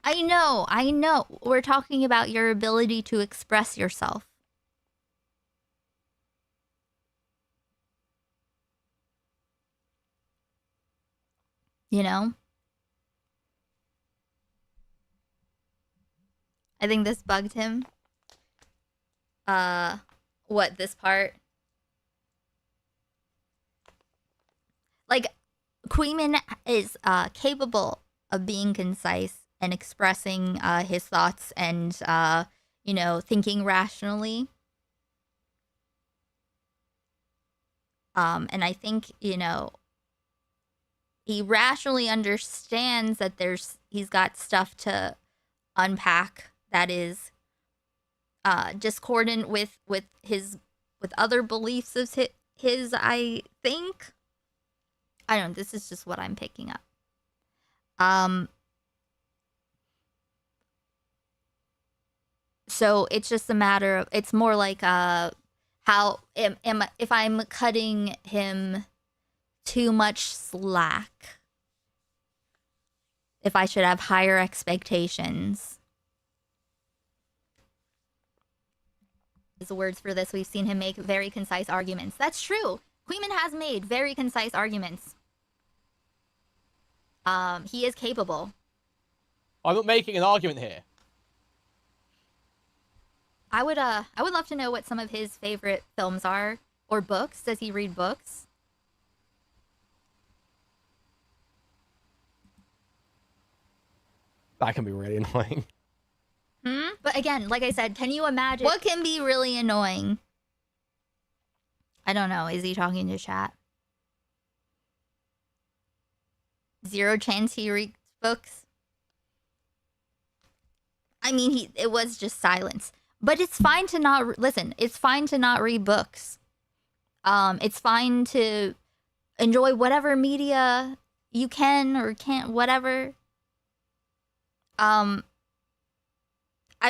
I know. We're talking about your ability to express yourself. You know? I think this bugged him. What, this part? Like, Queeman is capable of being concise and expressing his thoughts and, you know, thinking rationally. And I think, you know, he rationally understands that he's got stuff to unpack that is discordant with other beliefs of his, I think. I don't know, this is just what I'm picking up. So it's just a matter of, it's more like if I'm cutting him too much slack, if I should have higher expectations. His words for this, we've seen him make very concise arguments. That's true. Queeman has made very concise arguments. He is capable. I'm not making an argument here. I would love to know what some of his favorite films are or books. Does he read books? That can be really annoying. But again, like I said, can you imagine what can be really annoying? I don't know. Is he talking to chat? Zero chance he reads books. I mean, it was just silence. But it's fine to not listen. It's fine to not read books. It's fine to enjoy whatever media you can or can't, whatever. I'm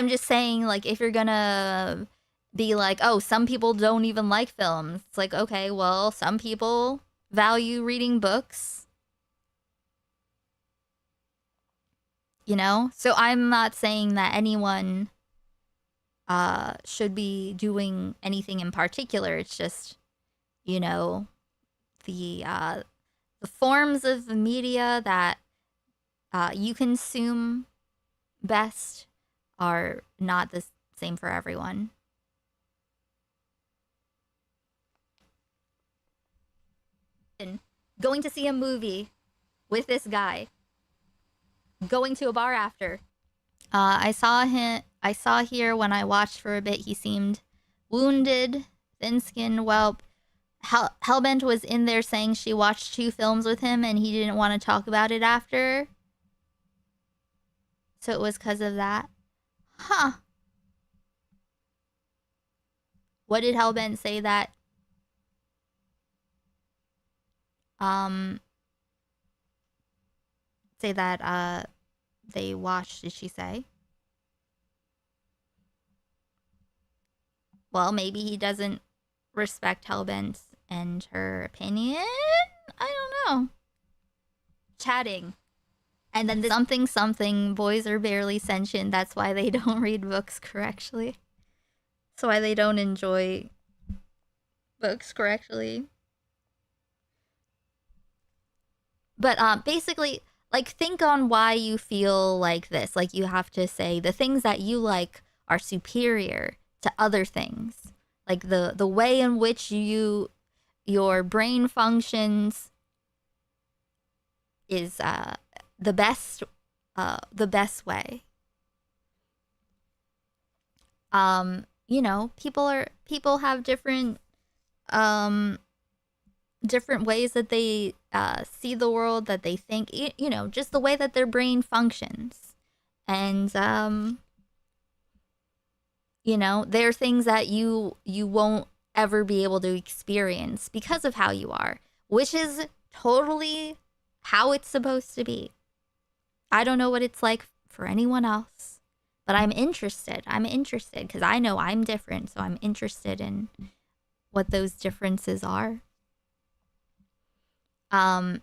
just saying, like, if you're gonna be like, oh, some people don't even like films. It's like, okay, well, some people value reading books. You know? So I'm not saying that anyone should be doing anything in particular. It's just, you know, the forms of media that you consume best are not the same for everyone. And going to see a movie with this guy, going to a bar after. I saw here when I watched for a bit, he seemed wounded, thin-skinned whelp. Hellbent was in there saying she watched 2 films with him and he didn't want to talk about it after. So it was because of that. Huh. What did Hellbent say that? They watched, did she say? Well, maybe he doesn't respect Hellbent and her opinion? I don't know. Chatting. And then something, boys are barely sentient. That's why they don't read books correctly. That's why they don't enjoy books correctly. But basically, like, think on why you feel like this. Like, you have to say the things that you like are superior to other things. Like, the way in which your brain functions is the best way. You know, people have different ways that they see the world, that they think, you know, just the way that their brain functions. And you know, there are things that you won't ever be able to experience because of how you are, which is totally how it's supposed to be. I don't know what it's like for anyone else, but I'm interested. I'm interested because I know I'm different, so I'm interested in what those differences are. But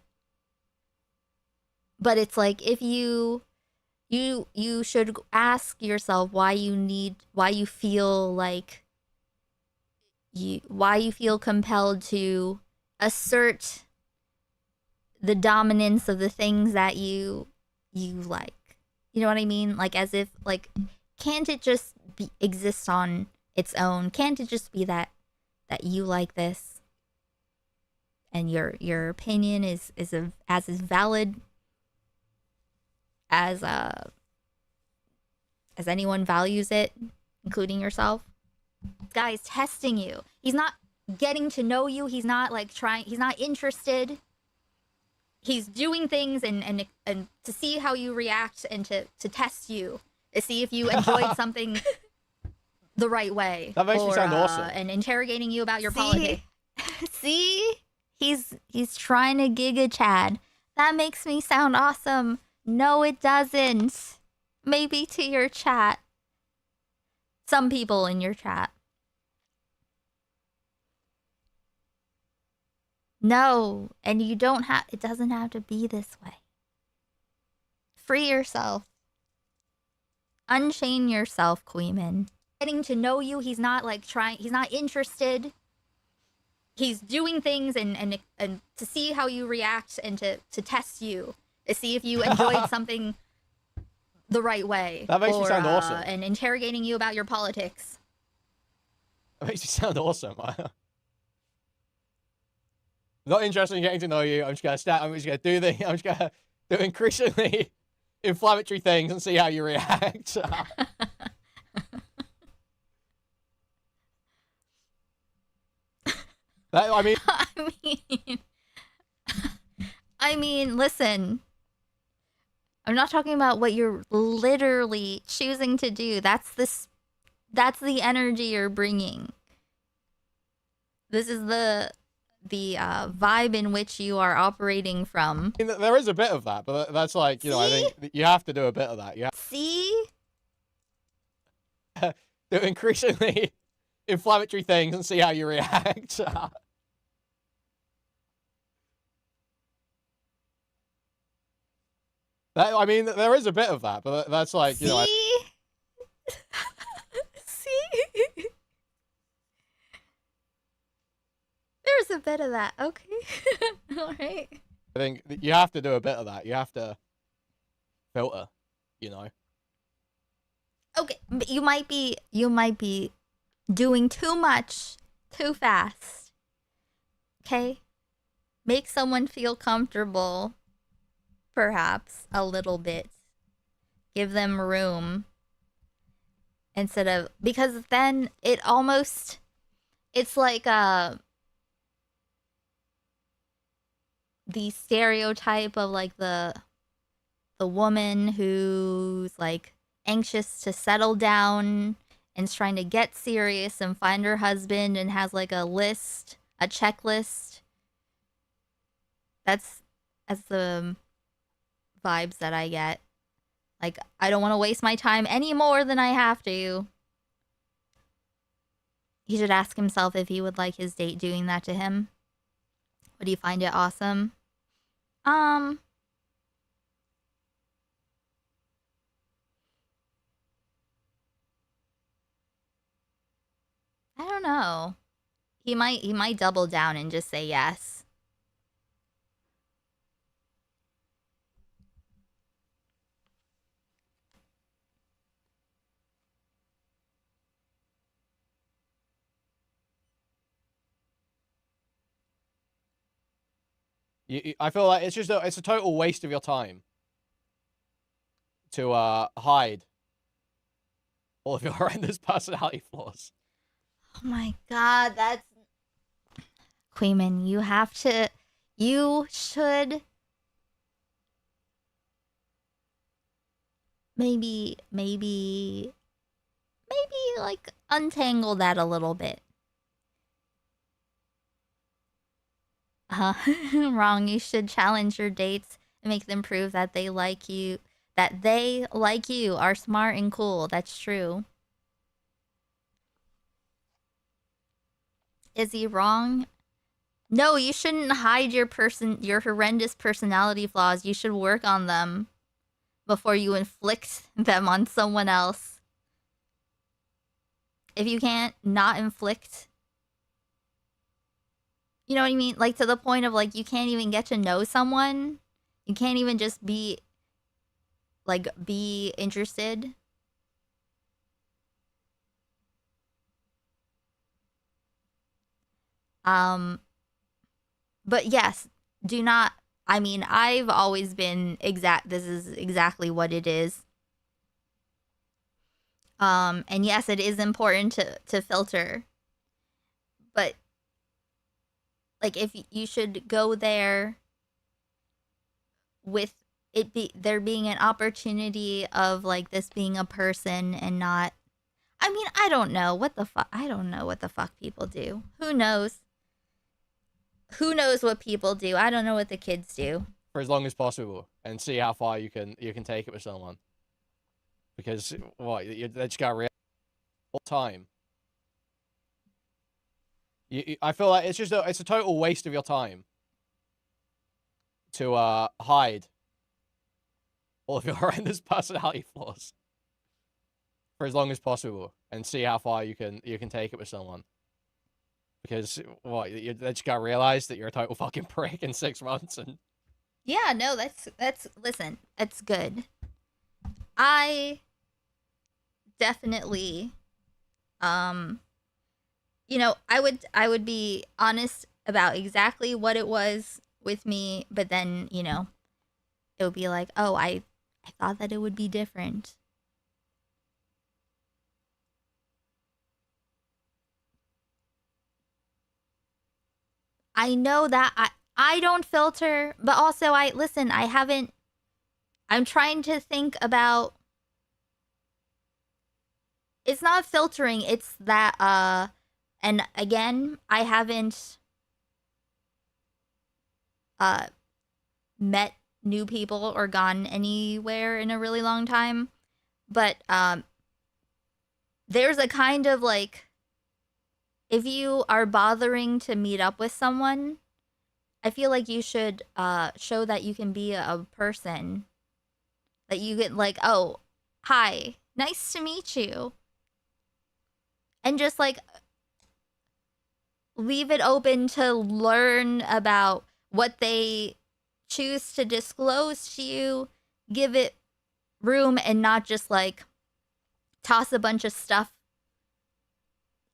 it's like, if you should ask yourself why you feel compelled to assert the dominance of the things that you like. You know what I mean? Like, as if, like, can't it just exist on its own? Can't it just be that you like this and your opinion is as valid as anyone values it, including yourself? This guy is testing you. He's not getting to know you. He's not like he's not interested. He's doing things and to see how you react and to test you, to see if you enjoyed something the right way. That makes me sound awesome. And interrogating you about your politics. See? He's trying to giga Chad. That makes me sound awesome. No, it doesn't. Maybe to your chat. Some people in your chat. No, and you don't have, it doesn't have to be this way. Free yourself. Unchain yourself, Queeman. Getting to know you, he's not like he's not interested. He's doing things and to see how you react and to test you. To see if you enjoyed something the right way. That makes me sound awesome. And interrogating you about your politics. That makes you sound awesome. I'm not interested in getting to know you. I'm just gonna do increasingly inflammatory things and see how you react. I mean, listen. I'm not talking about what you're literally choosing to do. That's the energy you're bringing. This is the vibe in which you are operating from. I mean, there is a bit of that, but that's like, you know, I think you have to do a bit of that. You have See? do increasingly inflammatory things and see how you react. I mean, there is a bit of that, but that's like, you know. See? There's a bit of that. Okay. All right. I think you have to do a bit of that. You have to filter, you know. Okay, but you might be doing too much too fast. Okay? Make someone feel comfortable, perhaps a little bit. Give them room instead of, because then it's like the stereotype of like the woman who's like anxious to settle down and is trying to get serious and find her husband and has like a checklist. That's the vibes that I get. Like, I don't want to waste my time any more than I have to. He should ask himself if he would like his date doing that to him. Would he find it awesome? I don't know. He might double down and just say yes. I feel like it's a total waste of your time to hide all of your horrendous personality flaws. Oh my god, that's... Queeman, you should... Maybe, like, untangle that a little bit. Wrong, you should challenge your dates and make them prove that they like you, are smart and cool. That's true. Is he wrong? No, you shouldn't hide your horrendous personality flaws. You should work on them before you inflict them on someone else. If you can't not inflict, you know what I mean? Like, to the point of, like, you can't even get to know someone. You can't even just be interested. But yes, do not, I mean, I've always been this is exactly what it is. And yes, it is important to filter. But, like, if you should go there with there being an opportunity of, like, this being a person and not, I mean, I don't know what the fuck people do. Who knows? Who knows what people do? I don't know what the kids do. For as long as possible, and see how far you can take it with someone. Because they just got real all the time. I feel like it's a total waste of your time to hide all of your horrendous personality flaws for as long as possible, and see how far you can take it with someone. Because they just gotta realize that you're a total fucking prick in 6 months, and yeah, no, that's listen, it's good. I definitely you know, I would be honest about exactly what it was with me, but then, you know, it would be like, oh, I thought that it would be different. I know that I don't filter, but also listen, I'm trying to think about, it's not filtering, it's that and again, I haven't met new people or gone anywhere in a really long time, but there's a kind of like, if you are bothering to meet up with someone, I feel like you should show that you can be a person, that you get like, oh, hi, nice to meet you, and just like leave it open to learn about what they choose to disclose to you, give it room, and not just like toss a bunch of stuff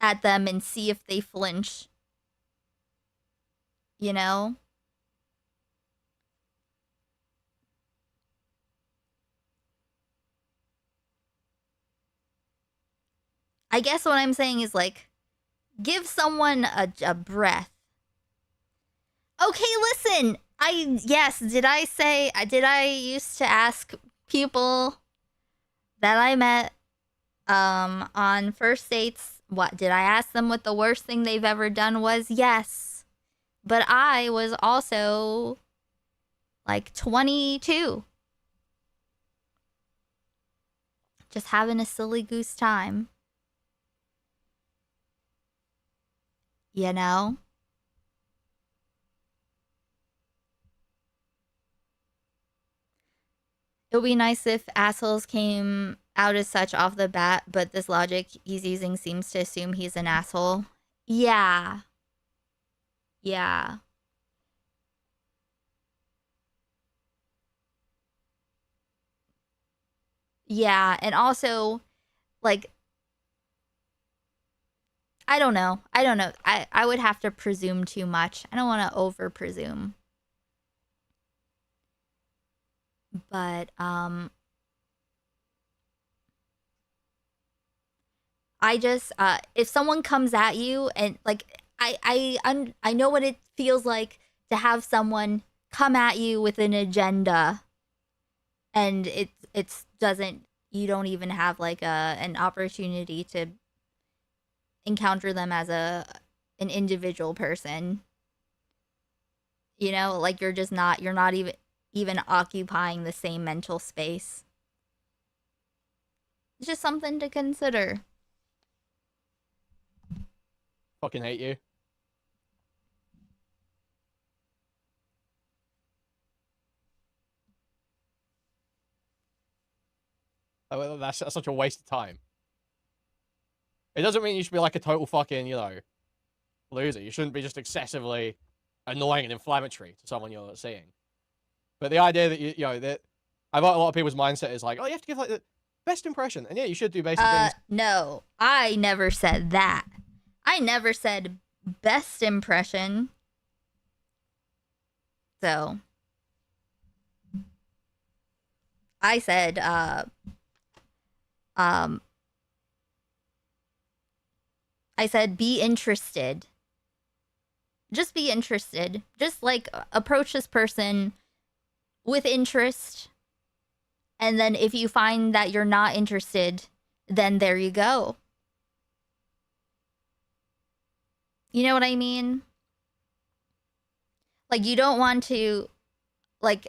at them and see if they flinch. You know? I guess what I'm saying is like, give someone a breath. Okay, listen. Did I used to ask people that I met on first dates, what did I ask them what the worst thing they've ever done was? Yes. But I was also like 22. Just having a silly goose time. You know? It would be nice if assholes came out as such off the bat, but this logic he's using seems to assume he's an asshole. Yeah. Yeah. Yeah, and also, like, I don't know. I would have to presume too much. I don't want to over presume. But I just if someone comes at you and like I know what it feels like to have someone come at you with an agenda, and it's doesn't, you don't even have like an opportunity to encounter them as an individual person. You know, like you're not even occupying the same mental space. It's just something to consider. Fucking hate you. Oh, that's such a waste of time. It doesn't mean you should be like a total fucking, you know, loser. You shouldn't be just excessively annoying and inflammatory to someone you're seeing. But the idea that, you know, that I've got a lot of people's mindset is like, oh, you have to give like the best impression. And yeah, you should do basic things. No, I never said that. I never said best impression. So I said I said be interested. Just be interested. Just like approach this person with interest. And then if you find that you're not interested, then there you go. You know what I mean? Like, you don't want to, like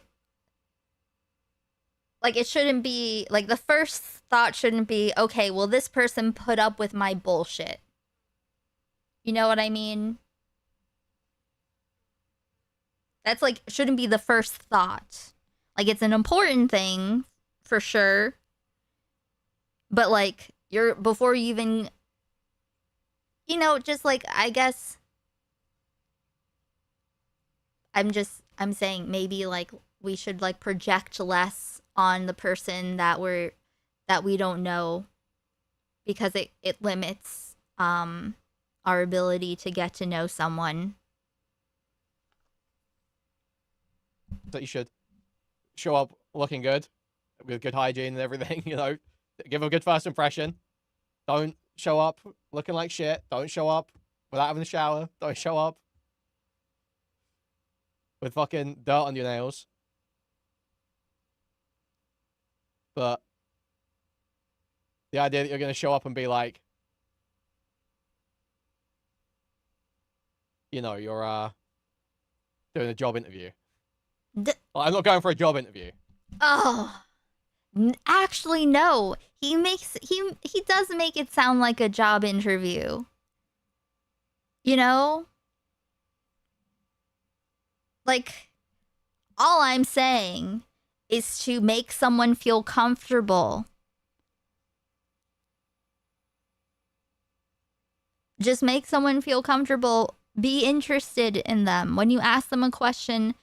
it shouldn't be, like, the first thought shouldn't be, okay, will this person put up with my bullshit? You know what I mean? That's, like, shouldn't be the first thought. Like, it's an important thing, for sure. But, like, before you even, you know, just, like, I guess, I'm saying maybe, like, we should, like, project less on the person that we don't know, because it limits our ability to get to know someone. That you should show up looking good, with good hygiene and everything, you know, give a good first impression. Don't show up looking like shit. Don't show up without having a shower. Don't show up with fucking dirt on your nails. But the idea that you're going to show up and be like, you know, you're doing a job interview. I'm not going for a job interview. Oh, actually, no. He does make it sound like a job interview. You know? Like, all I'm saying is to make someone feel comfortable. Just make someone feel comfortable. Be interested in them. When you ask them a question,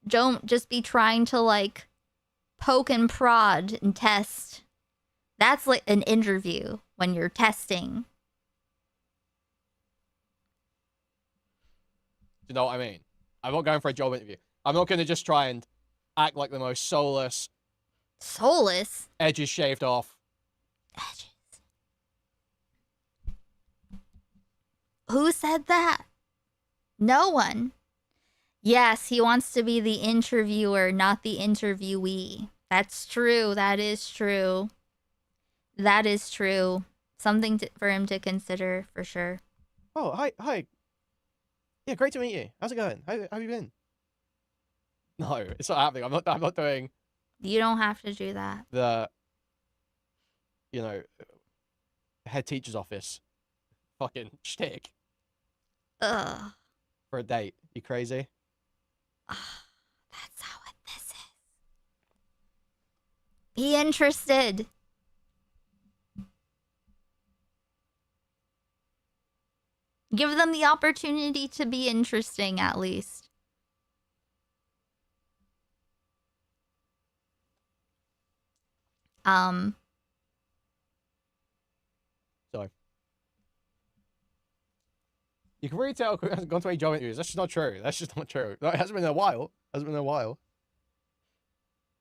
don't just be trying to, like, poke and prod and test. That's like an interview when you're testing. You know what I mean? I'm not going for a job interview. I'm not going to just try and act like the most soulless. Soulless? Edges shaved off. Edges. Who said that? No one. Yes, he wants to be the interviewer, not the interviewee. That's true. That is true. That is true. Something for him to consider, for sure. Oh, hi. Yeah, great to meet you. How's it going? How have you been? No, it's not happening. I'm not doing... You don't have to do that. The, you know, head teacher's office fucking shtick. Ugh. For a date. You crazy? That's not what this is. Be interested. Give them the opportunity to be interesting, at least. Sorry. You can really tell who hasn't gone to any job interviews. That's just not true. That's just not true. No, it hasn't been in a while. Hasn't been in a while.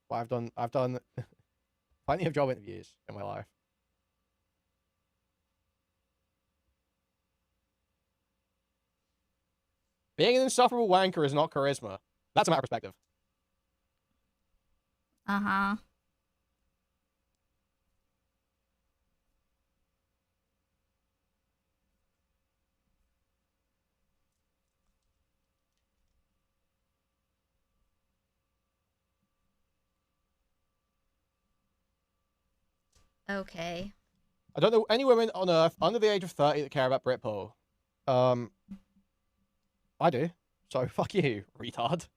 But I've done plenty of job interviews in my life. Being an insufferable wanker is not charisma. That's a matter of perspective. Uh-huh. Okay. I don't know any women on Earth under the age of 30 that care about Britpop. I do. So fuck you, retard.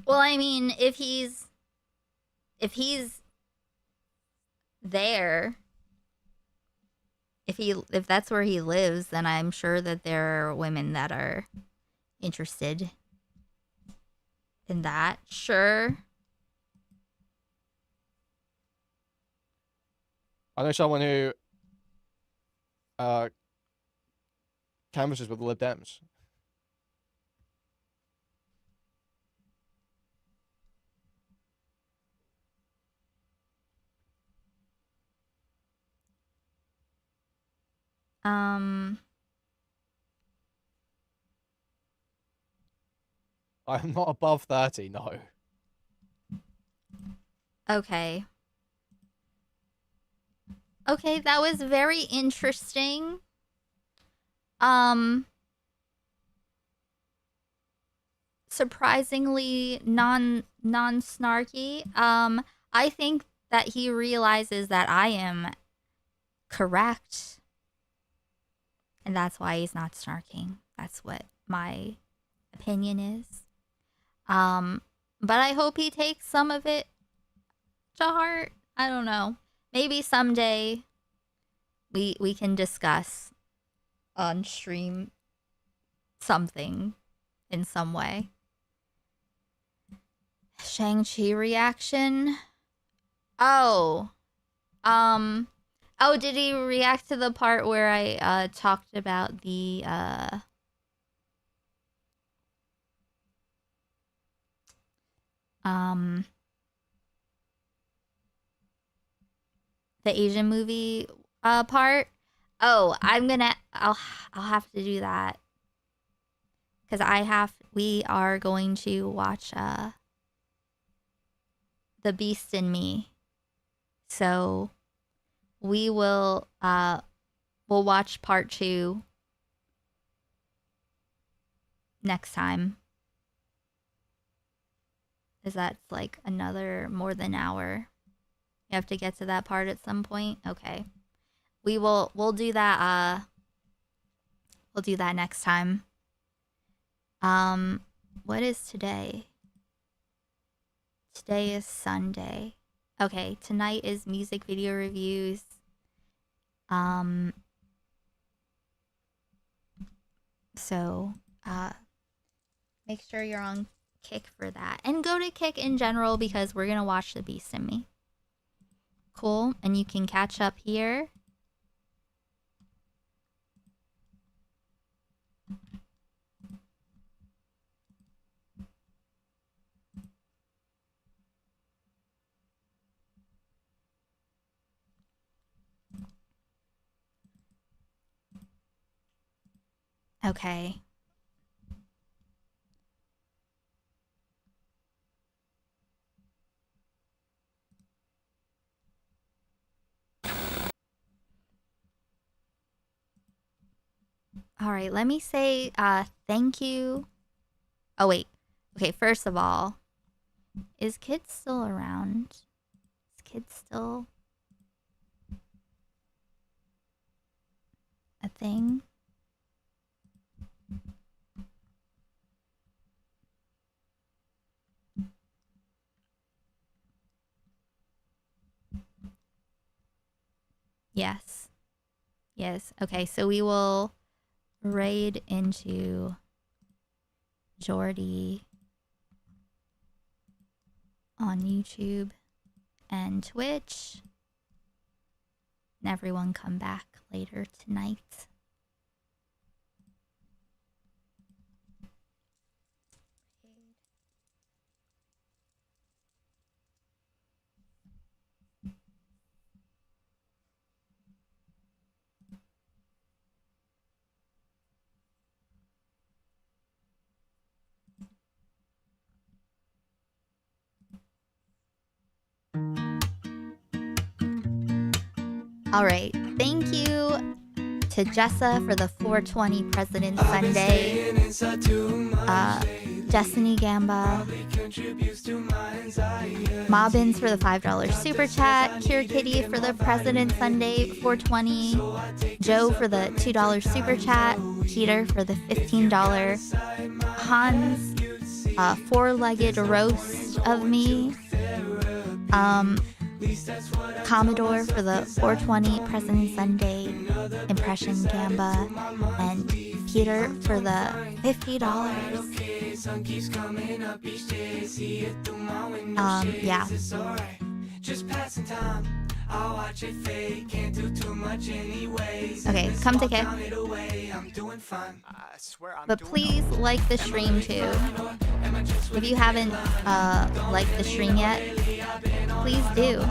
Well, I mean, if he's there, if that's where he lives, then I'm sure that there are women that are interested in that. Sure. I know someone who canvasses with the Lib Dems. I'm not above 30, no. Okay. Okay, that was very interesting. Surprisingly non-snarky. I think that he realizes that I am correct. And that's why he's not snarking. That's what my opinion is. But I hope he takes some of it to heart. I don't know. Maybe someday we can discuss on stream something in some way. Shang-Chi reaction. Oh, Oh, did he react to the part where I talked about the Asian movie part? Oh, I'll have to do that. Cuz we are going to watch The Beast in Me. So we will we'll watch part 2 next time. Is that like another more than an hour? You have to get to that part at some point. Okay. We'll do that next time. What is today? Today is Sunday. Okay, tonight is music video reviews. So make sure you're on Kick for that. And go to Kick in general because we're gonna watch The Beast in Me. Cool. And you can catch up here. Okay. All right, let me say thank you. Oh, wait. Okay, first of all, is Kid still around? Is Kid still a thing? Yes. Yes. Okay, so we will raid into Jordy on YouTube and Twitch. And everyone come back later tonight. All right, thank you to Jessa for the 420 President Sunday, Destiny Gamba, Mobbins for the $5 super chat, Cure Kitty for the President Sunday 420, Joe for the $2 super chat, Peter for the $15, Hans, four-legged roast of me, Commodore for the 420 President Sunday impression Gamba, and Peter for the $50. Yeah. Okay, come to Kick. But please like the stream too. If you haven't liked the stream yet, please do.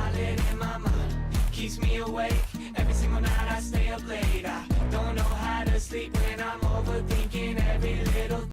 Keeps me awake every single night. I stay up late. I don't know how to sleep when I'm overthinking every little